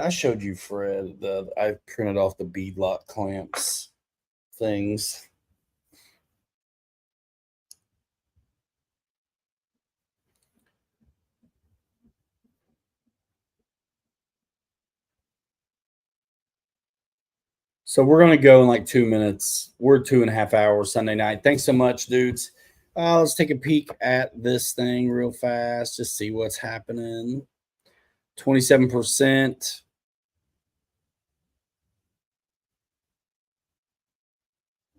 showed you, Fred, I printed off the beadlock clamps things. So we're going to go in like 2 minutes. We're 2.5 hours Sunday night. Thanks so much, dudes. Let's take a peek at this thing real fast. Just see what's happening. 27%.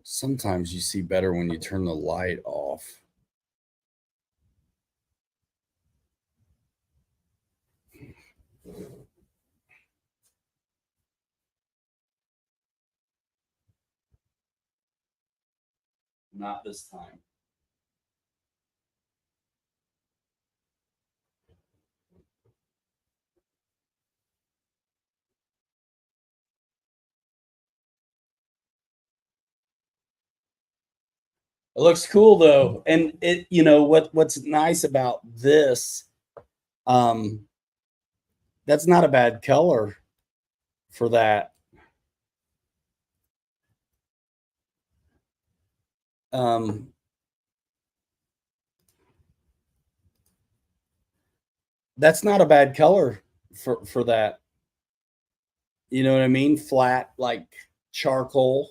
Sometimes you see better when you turn the light off. Not this time. It looks cool though. And it, what's nice about this, that's not a bad color for that. That's not a bad color for that. You know what I mean? Flat, like charcoal,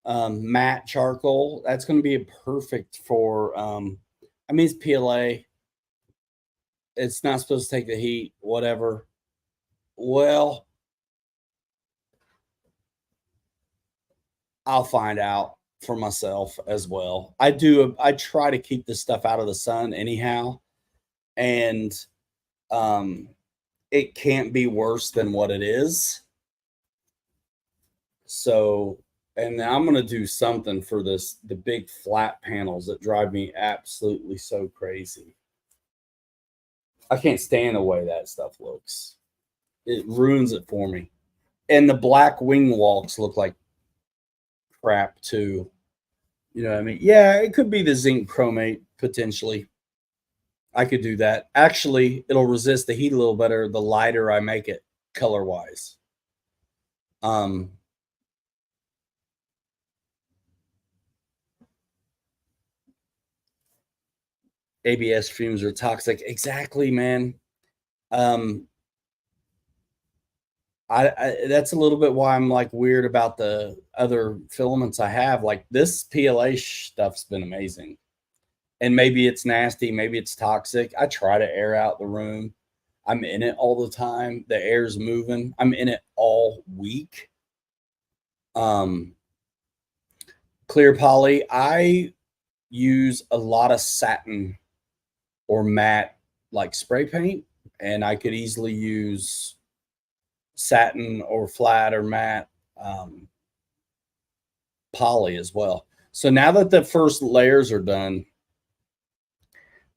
matte charcoal. That's going to be perfect for, I mean, it's PLA. It's not supposed to take the heat, whatever. Well, I'll find out for myself as well. I try to keep this stuff out of the sun anyhow. And it can't be worse than what it is. So, and I'm going to do something for the big flat panels that drive me absolutely so crazy. I can't stand the way that stuff looks. It ruins it for me. And the black wing walks look like crap too. You know what I mean? Yeah, it could be the zinc chromate potentially. I could do that. Actually, it'll resist the heat a little better the lighter I make it color wise. ABS fumes are toxic. Exactly, man. I that's a little bit why I'm like weird about the other filaments I have. Like this PLA stuff's been amazing. And maybe it's nasty, maybe it's toxic. I try to air out the room. I'm in it all the time. The air's moving. I'm in it all week. Clear poly, I use a lot of satin or matte like spray paint, and I could easily use satin or flat or matte poly as well. So now that the first layers are done,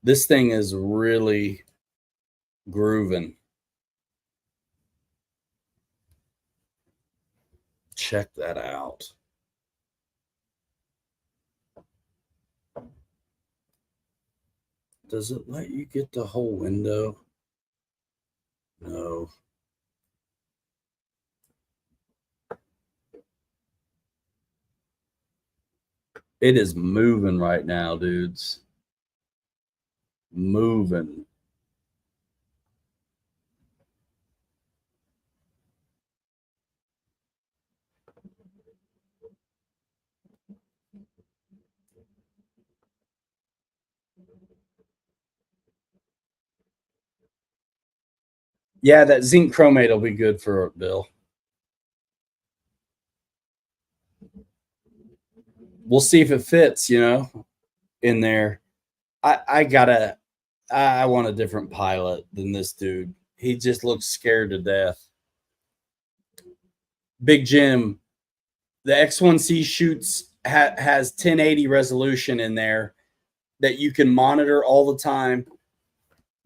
this thing is really grooving. Check that out. Does it let you get the whole window? No. It is moving right now, dudes. Moving. Yeah, that zinc chromate will be good for Bill. We'll see if it fits, you know, in there. I want a different pilot than this dude. He just looks scared to death. Big Jim, the X1C shoots has 1080 resolution in there that you can monitor all the time.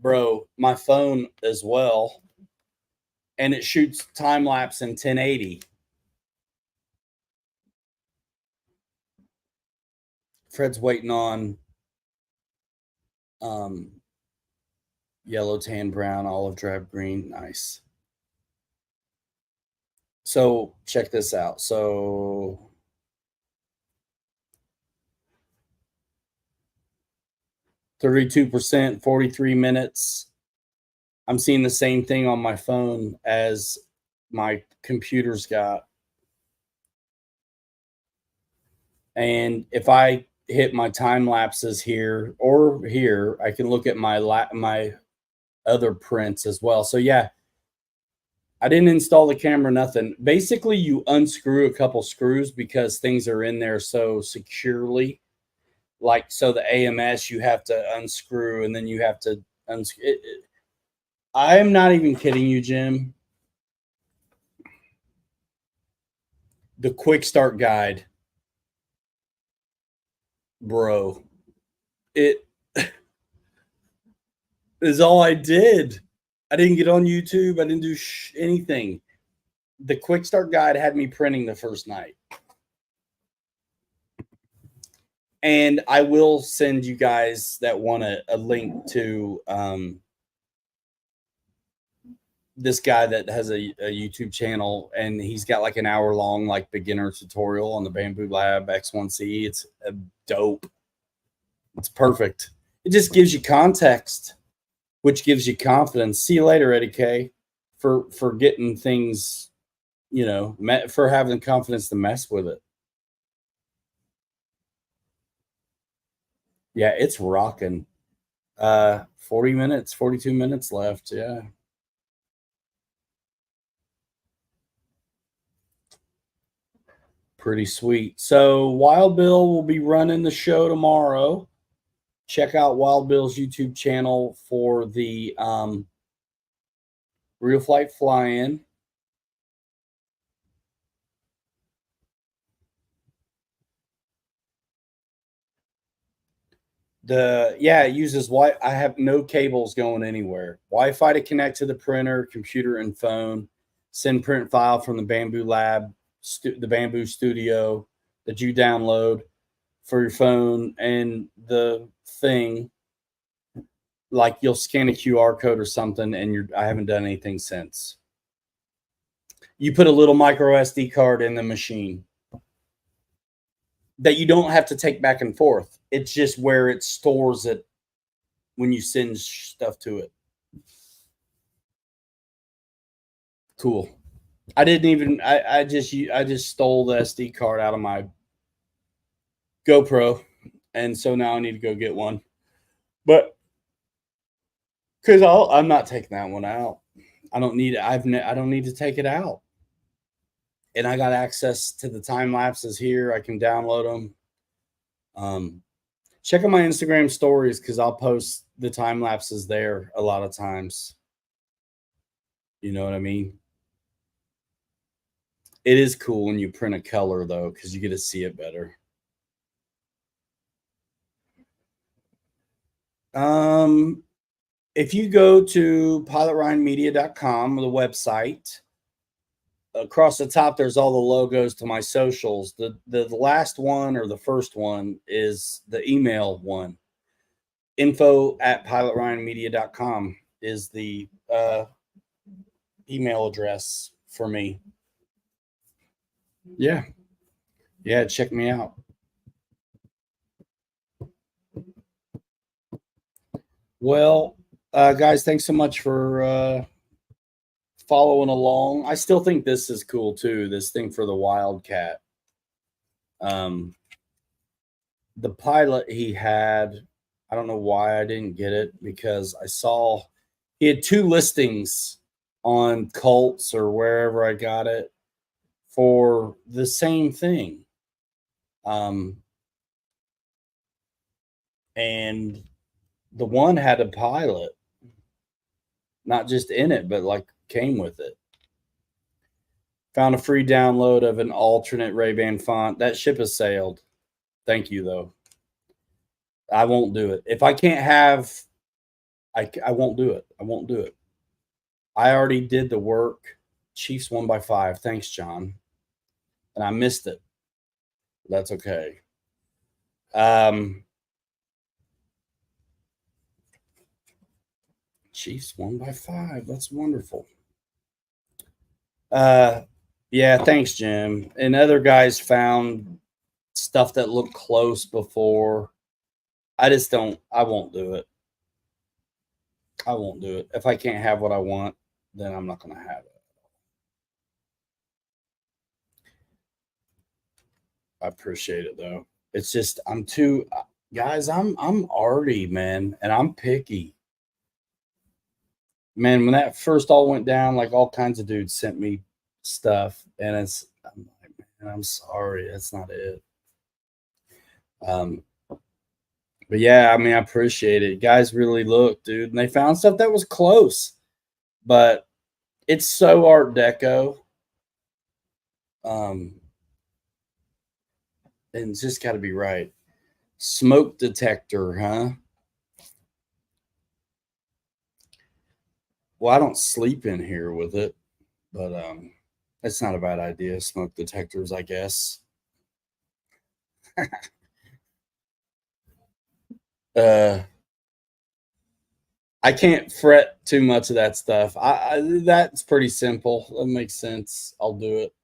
Bro, my phone as well. And it shoots time lapse in 1080. Fred's waiting on yellow, tan, brown, olive, drab, green. Nice. So check this out. So 32%, 43 minutes. I'm seeing the same thing on my phone as my computer's got. And if I hit my time lapses here or here, I can look at my other prints as well. So yeah, I didn't install the camera, nothing. Basically, you unscrew a couple screws because things are in there so securely. Like, so the AMS, you have to unscrew and then you have to unscrew it. I'm not even kidding you, Jim. The quick start guide, bro, it is all I did. I didn't get on YouTube. I didn't do anything. The quick start guide had me printing the first night. And I will send you guys that want a link to this guy that has a YouTube channel, and he's got like an hour-long like beginner tutorial on the Bamboo Lab X1C. It's dope. It's perfect. It just gives you context. which gives you confidence. See you later, Eddie K, for getting things, you know, for having the confidence to mess with it. Yeah, it's rocking. 40 minutes, 42 minutes left. Yeah. Pretty sweet. So Wild Bill will be running the show tomorrow. Check out Wild Bill's YouTube channel for the Real Flight Fly-In. It uses I have no cables going anywhere. Wi-Fi to connect to the printer, computer, and phone. Send print file from the Bamboo Lab, the Bamboo Studio that you download for your phone, and the thing, like you'll scan a QR code or something, and I haven't done anything since. You put a little micro SD card in the machine that you don't have to take back and forth. It's just where it stores it when you send stuff to it. Cool. I just stole the SD card out of my GoPro, and so now I need to go get one. But because I'm not taking that one out. I don't need it. I don't need to take it out. And I got access to the time lapses here. I can download them. Check out my Instagram stories because I'll post the time lapses there a lot of times. You know what I mean? It is cool when you print a color though, because you get to see it better. If you go to pilotryanmedia.com, the website, across the top, there's all the logos to my socials. The last one or the first one is the email one. info@pilotryanmedia.com is the email address for me. Yeah. Check me out. Well, guys, thanks so much for following along. I still think this is cool too. This thing for the Wildcat. The pilot he had, I don't know why I didn't get it, because I saw he had 2 listings on Colts or wherever I got it for the same thing. And the one had a pilot, not just in it, but like came with it. Found a free download of an alternate Ray-Ban font. That ship has sailed. Thank you, though. I won't do it. If I can't have, I won't do it. I won't do it. I already did the work. Chiefs won by 5. Thanks, John. And I missed it. That's okay. Chiefs won by 5. That's wonderful. Yeah, thanks, Jim. And other guys found stuff that looked close before. I won't do it. I won't do it. If I can't have what I want, then I'm not going to have it. I appreciate it though. It's just, I'm arty, man, and I'm picky. Man, when that first all went down, like all kinds of dudes sent me stuff, and I'm like, man, I'm sorry, that's not it. But yeah, I mean, I appreciate it. Guys really looked, dude, and they found stuff that was close, but it's so Art Deco. And it's just got to be right. Smoke detector, huh? Well, I don't sleep in here with it, but it's not a bad idea. Smoke detectors, I guess. I can't fret too much of that stuff. That's pretty simple. That makes sense. I'll do it.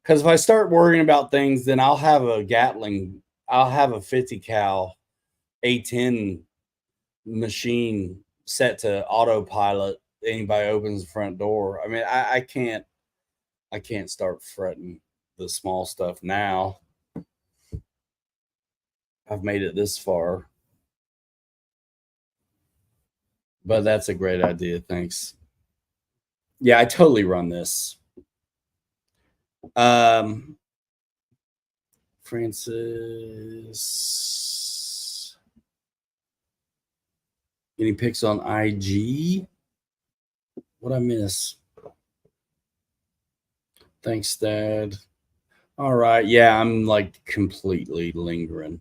Because if I start worrying about things, then I'll have a Gatling. I'll have a 50 cal A10 machine set to autopilot. Anybody opens the front door. I mean, I can't start fretting the small stuff now. I've made it this far. But that's a great idea. Thanks. Yeah, I totally run this. Francis. Any pics on IG? What'd I miss? Thanks, Dad. All right. Yeah, I'm like completely lingering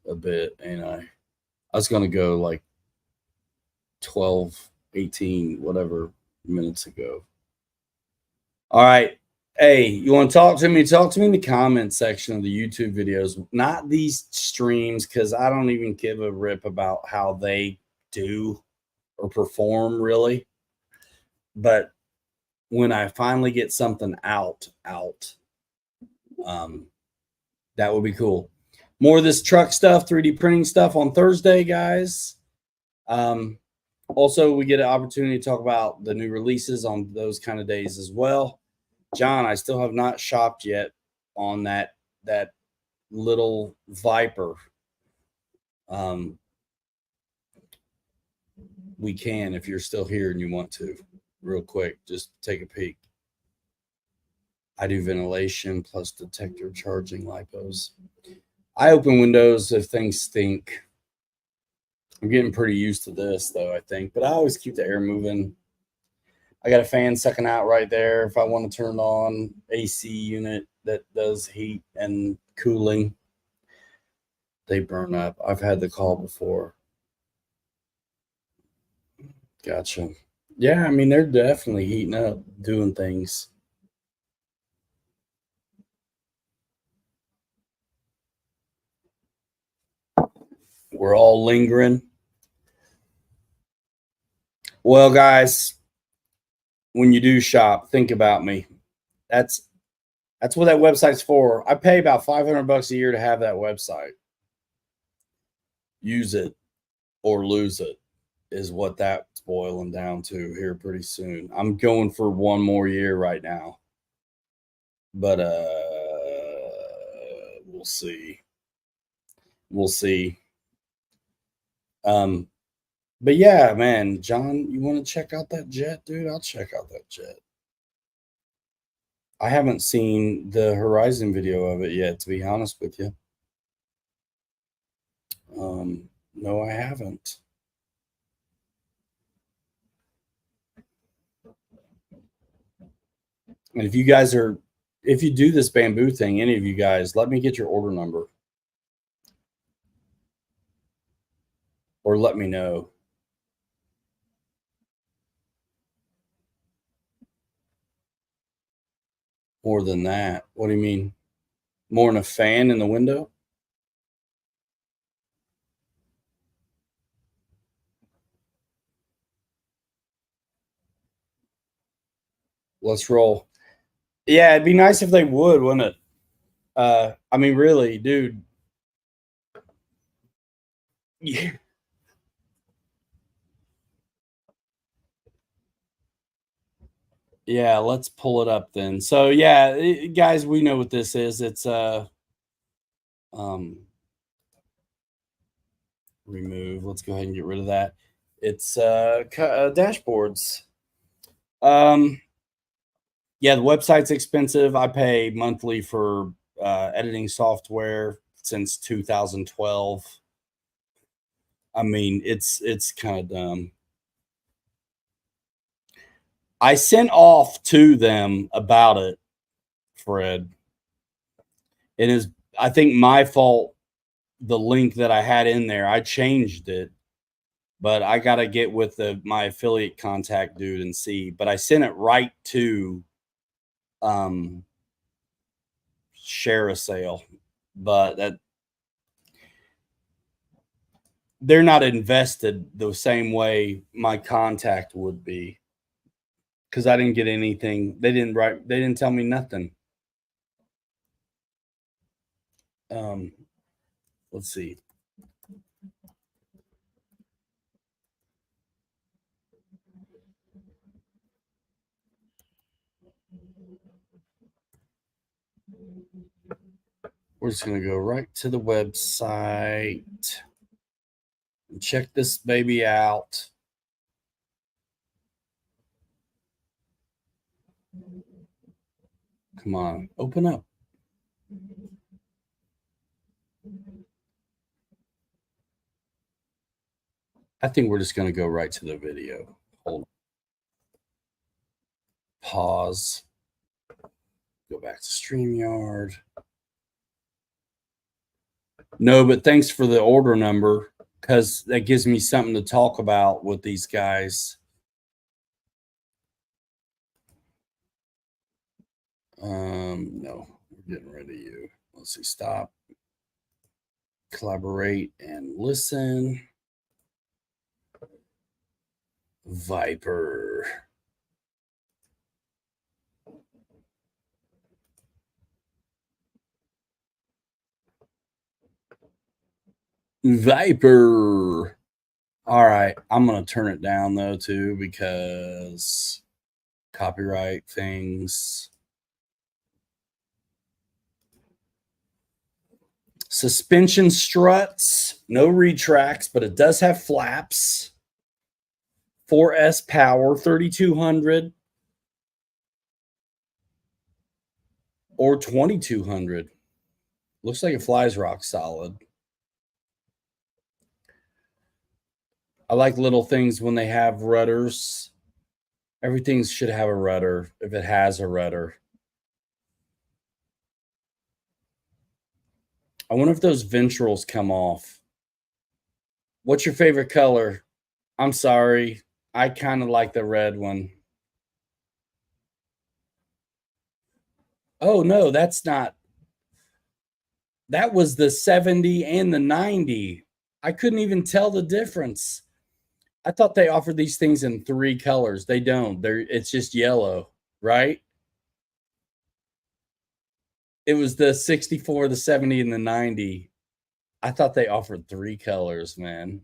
a bit, and I was going to go like 12, 18, whatever minutes ago. All right. Hey, you want to talk to me? Talk to me in the comment section of the YouTube videos, not these streams, because I don't even give a rip about how they do or perform, really. But when I finally get something out, that would be cool. More of this truck stuff, 3D printing stuff on Thursday, guys. Also, we get an opportunity to talk about the new releases on those kind of days as well. John, I still have not shopped yet on that little Viper. We can, if you're still here and you want to, real quick, just take a peek. I do ventilation plus detector charging lipos. I open windows if things stink. I'm getting pretty used to this, though, I think. But I always keep the air moving. I got a fan sucking out right there. If I want to turn on AC unit that does heat and cooling, they burn up. I've had the call before. Gotcha. Yeah, I mean, they're definitely heating up, doing things. We're all lingering. Well, guys, when you do shop, think about me. That's what that website's for. I pay about $500 a year to have that website. Use it or lose it is what that's boiling down to here pretty soon. I'm going for one more year right now. But we'll see. We'll see. But yeah, man, John, you want to check out that jet, dude? I'll check out that jet. I haven't seen the Horizon video of it yet, to be honest with you. No, I haven't. And if you do this bamboo thing, any of you guys, let me get your order number. Or let me know. More than that. What do you mean? More than a fan in the window? Let's roll. Yeah, it'd be nice if they would, wouldn't it? I mean, really, dude. Yeah. Yeah, let's pull it up then. So yeah, guys, we know what this is. It's remove. Let's go ahead and get rid of that. It's dashboards. Yeah, the website's expensive. I pay monthly for editing software since 2012. I mean, it's kind of dumb. I sent off to them about it, Fred. It is, I think, my fault. The link that I had in there, I changed it, but I got to get with my affiliate contact dude and see. But I sent it right to share a sale, but that they're not invested the same way my contact would be, because I didn't get anything. They didn't tell me nothing. Let's see. We're just going to go right to the website and check this baby out. Come on, open up. I think we're just going to go right to the video. Hold on. Pause. Go back to StreamYard. No, but thanks for the order number, because that gives me something to talk about with these guys. No, we're getting rid of you. Let's see, stop. Collaborate and listen. Viper. Viper. All right, I'm going to turn it down though too, because copyright things. Suspension struts, no retracts, but it does have flaps. 4S power, 3200 or 2200. Looks like it flies rock solid. I like little things when they have rudders. Everything should have a rudder if it has a rudder. I wonder if those ventrals come off. What's your favorite color? I'm sorry. I kind of like the red one. Oh, no, that's not. That was the 70 and the 90. I couldn't even tell the difference. I thought they offered these things in 3 colors. They don't. It's just yellow, right? It was the 64, the 70, and the 90. I thought they offered 3 colors, man.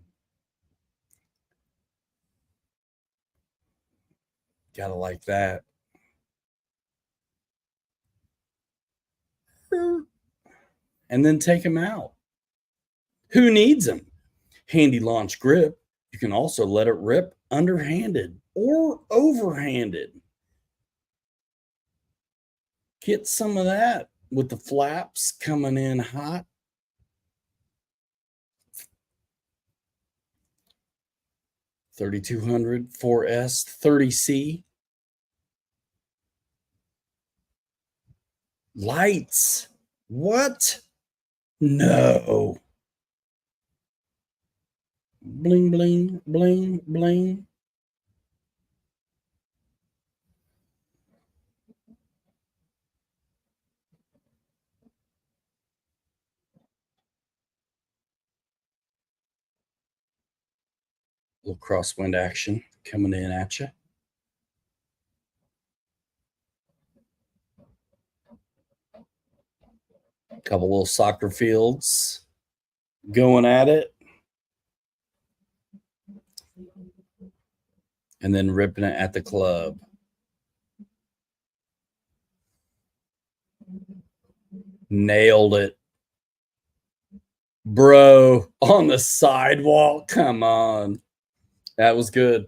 Gotta like that. And then take them out. Who needs them? Handy launch grip. You can also let it rip underhanded or overhanded. Get some of that with the flaps coming in hot. $3,200, 4S, 30C. Lights. What? No. Bling, bling, bling, bling. Little crosswind action coming in at you. Couple little soccer fields going at it. And then ripping it at the club. Nailed it. Bro, on the sidewalk. Come on. That was good.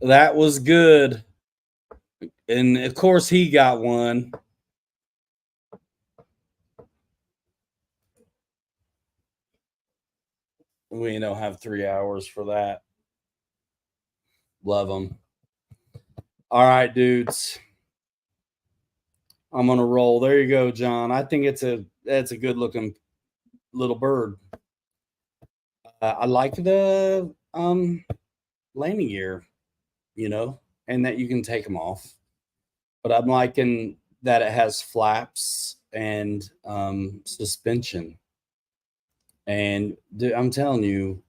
That was good. And of course, he got one. We don't have 3 hours for that. Love them. All right, dudes. I'm gonna roll. There you go, John. I think that's a good looking little bird. I like the landing gear, and that you can take them off. But I'm liking that it has flaps and suspension. And dude, I'm telling you,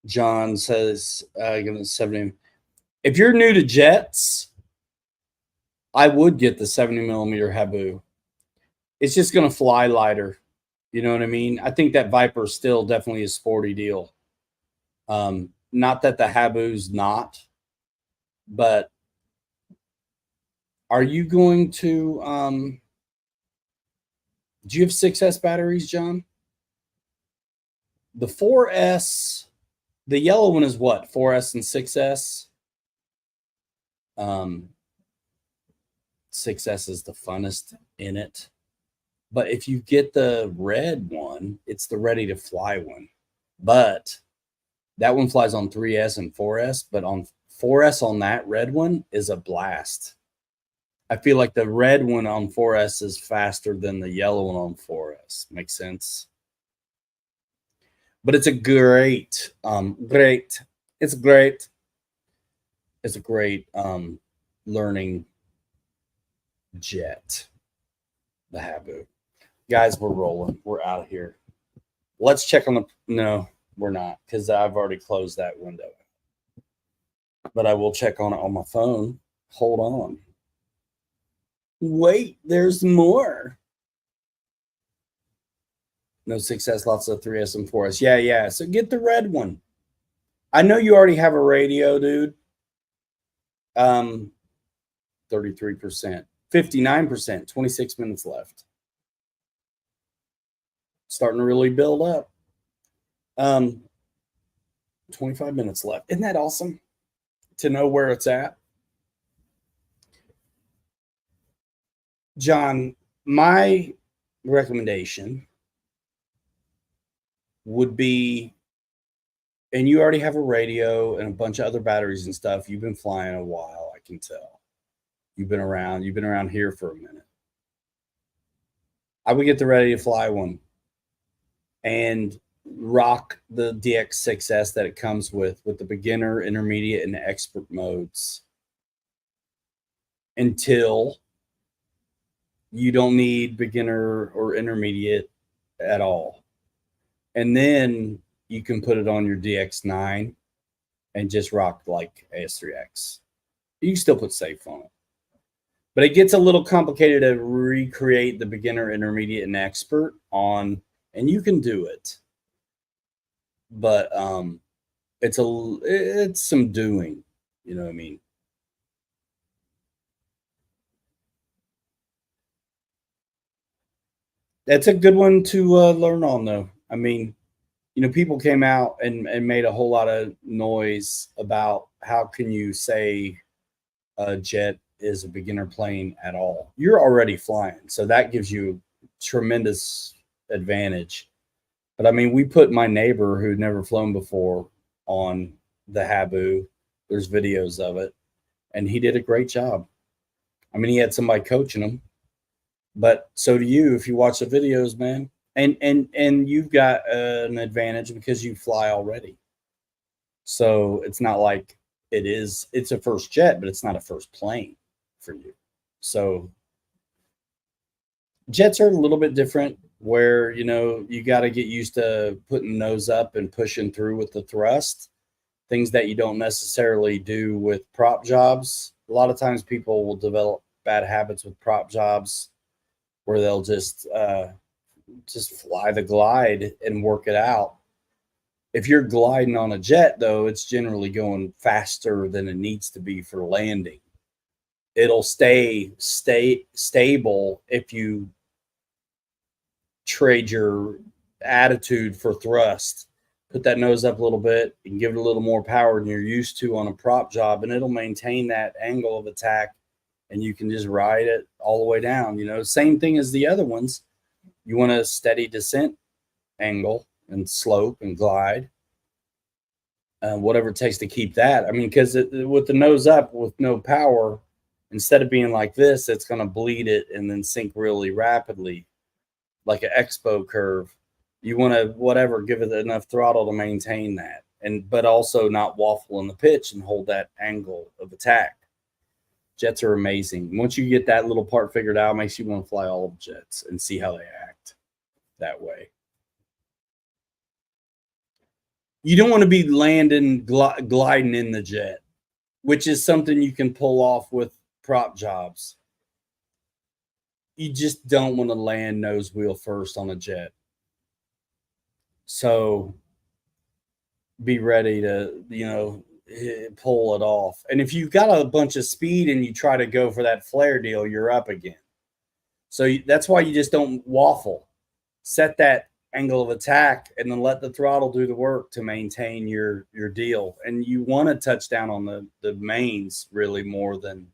John says, give it 70. If you're new to jets, I would get the 70 millimeter Habu. It's just going to fly lighter. You know what I mean? I think that Viper is still definitely a sporty deal. Not that the Habu's not, but are you going to, do you have 6S batteries, John? The 4S, the yellow one is what? 4S and 6S? 6S is the funnest in it. But if you get the red one, it's the ready to fly one. But that one flies on 3S and 4S, but on 4S on that red one is a blast. I feel like the red one on 4S is faster than the yellow one on 4S. Makes sense? But it's a great, it's great. It's a great learning jet, the Habu. Guys, we're rolling. We're out of here. Let's check on the, no, we're not, because I've already closed that window. But I will check on it on my phone. Hold on. Wait, there's more. No 6S, lots of 3S and 4S. Yeah. So get the red one. I know you already have a radio, dude. 33%, 59%, 26 minutes left. Starting to really build up. 25 minutes left. Isn't that awesome to know where it's at? John, my recommendation would be, and you already have a radio and a bunch of other batteries and stuff. You've been flying a while, I can tell. You've been around here for a minute. I would get the ready to fly one and rock the DX6S that it comes with the beginner, intermediate, and expert modes until you don't need beginner or intermediate at all. And then you can put it on your DX9 and just rock like AS3X. You can still put safe on it. But it gets a little complicated to recreate the beginner, intermediate, and expert on, and you can do it. But it's some doing, you know what I mean? That's a good one to learn on, though. I mean, you know, people came out and made a whole lot of noise about how can you say a jet is a beginner plane at all. You're already flying, so that gives you tremendous advantage. But I mean, we put my neighbor who'd never flown before on the Habu. There's videos of it, and he did a great job. I mean, he had somebody coaching him, but so do you if you watch the videos, man. And you've got an advantage because you fly already. So it's not like it's a first jet, but it's not a first plane for you. So jets are a little bit different where, you know, you got to get used to putting nose up and pushing through with the thrust, things that you don't necessarily do with prop jobs. A lot of times people will develop bad habits with prop jobs where they'll just fly the glide and work it out. If you're gliding on a jet, though, it's generally going faster than it needs to be for landing. It'll stay stable if you trade your attitude for thrust. Put that nose up a little bit and give it a little more power than you're used to on a prop job, and it'll maintain that angle of attack, and you can just ride it all the way down. You know, same thing as the other ones. You want a steady descent angle and slope and glide, whatever it takes to keep that. I mean, because with the nose up with no power, instead of being like this, it's going to bleed it and then sink really rapidly like an expo curve. You want to, give it enough throttle to maintain that, but also not waffle in the pitch and hold that angle of attack. Jets are amazing. Once you get that little part figured out, it makes you want to fly all of jets and see how they act that way. You don't want to be landing, gliding in the jet, which is something you can pull off with prop jobs. you just don't want to land nose wheel first on a jet. So be ready to, pull it off. And if you've got a bunch of speed and you try to go for that flare deal, you're up again. So that's why you just don't waffle. Set that angle of attack and then let the throttle do the work to maintain your deal. And you want to touch down on the mains really more than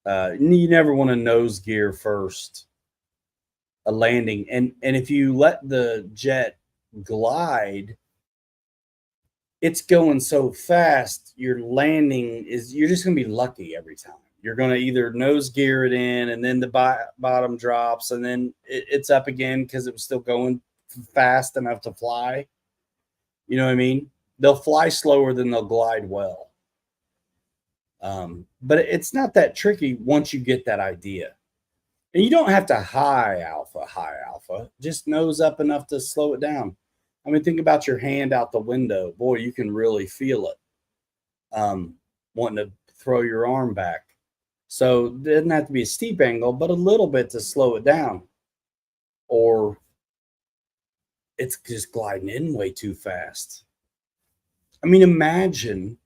you never want to nose gear first a landing. And if you let the jet glide, it's going so fast, your landing you're just going to be lucky every time. You're going to either nose gear it in and then the bottom drops and then it's up again because it was still going fast enough to fly. You know what I mean? They'll fly slower than they'll glide well. But it's not that tricky once you get that idea. And you don't have to high alpha, just nose up enough to slow it down. I mean, think about your hand out the window. Boy, you can really feel it. Wanting to throw your arm back. So it doesn't have to be a steep angle, but a little bit to slow it down. Or it's just gliding in way too fast. I mean, imagine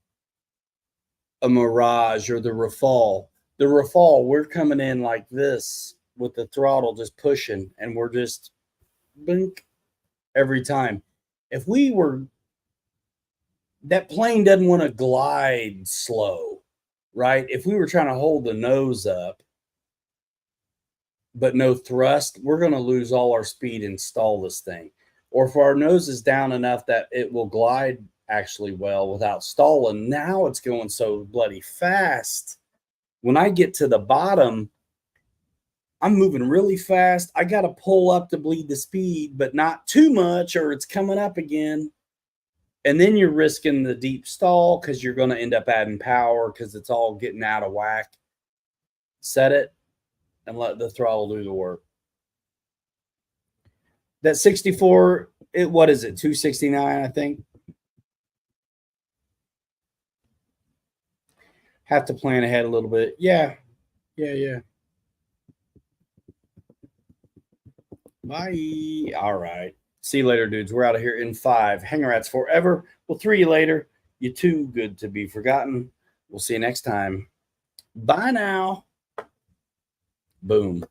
a Mirage or the Rafale. The Rafale, we're coming in like this with the throttle just pushing, and we're just blink every time. If we were, that plane doesn't want to glide slow, right? If we were trying to hold the nose up, but no thrust, we're going to lose all our speed and stall this thing. Or if our nose is down enough that it will glide actually well without stalling, now it's going so bloody fast. When I get to the bottom, I'm moving really fast. I got to pull up to bleed the speed, but not too much or it's coming up again. And then you're risking the deep stall because you're going to end up adding power because it's all getting out of whack. Set it and let the throttle do the work. That 64, what is it? 269, I think. Have to plan ahead a little bit. Yeah. Bye. All right. See you later, dudes. We're out of here in 5. Hanger rats forever. We'll 3 you later. You're too good to be forgotten. We'll see you next time. Bye now. Boom.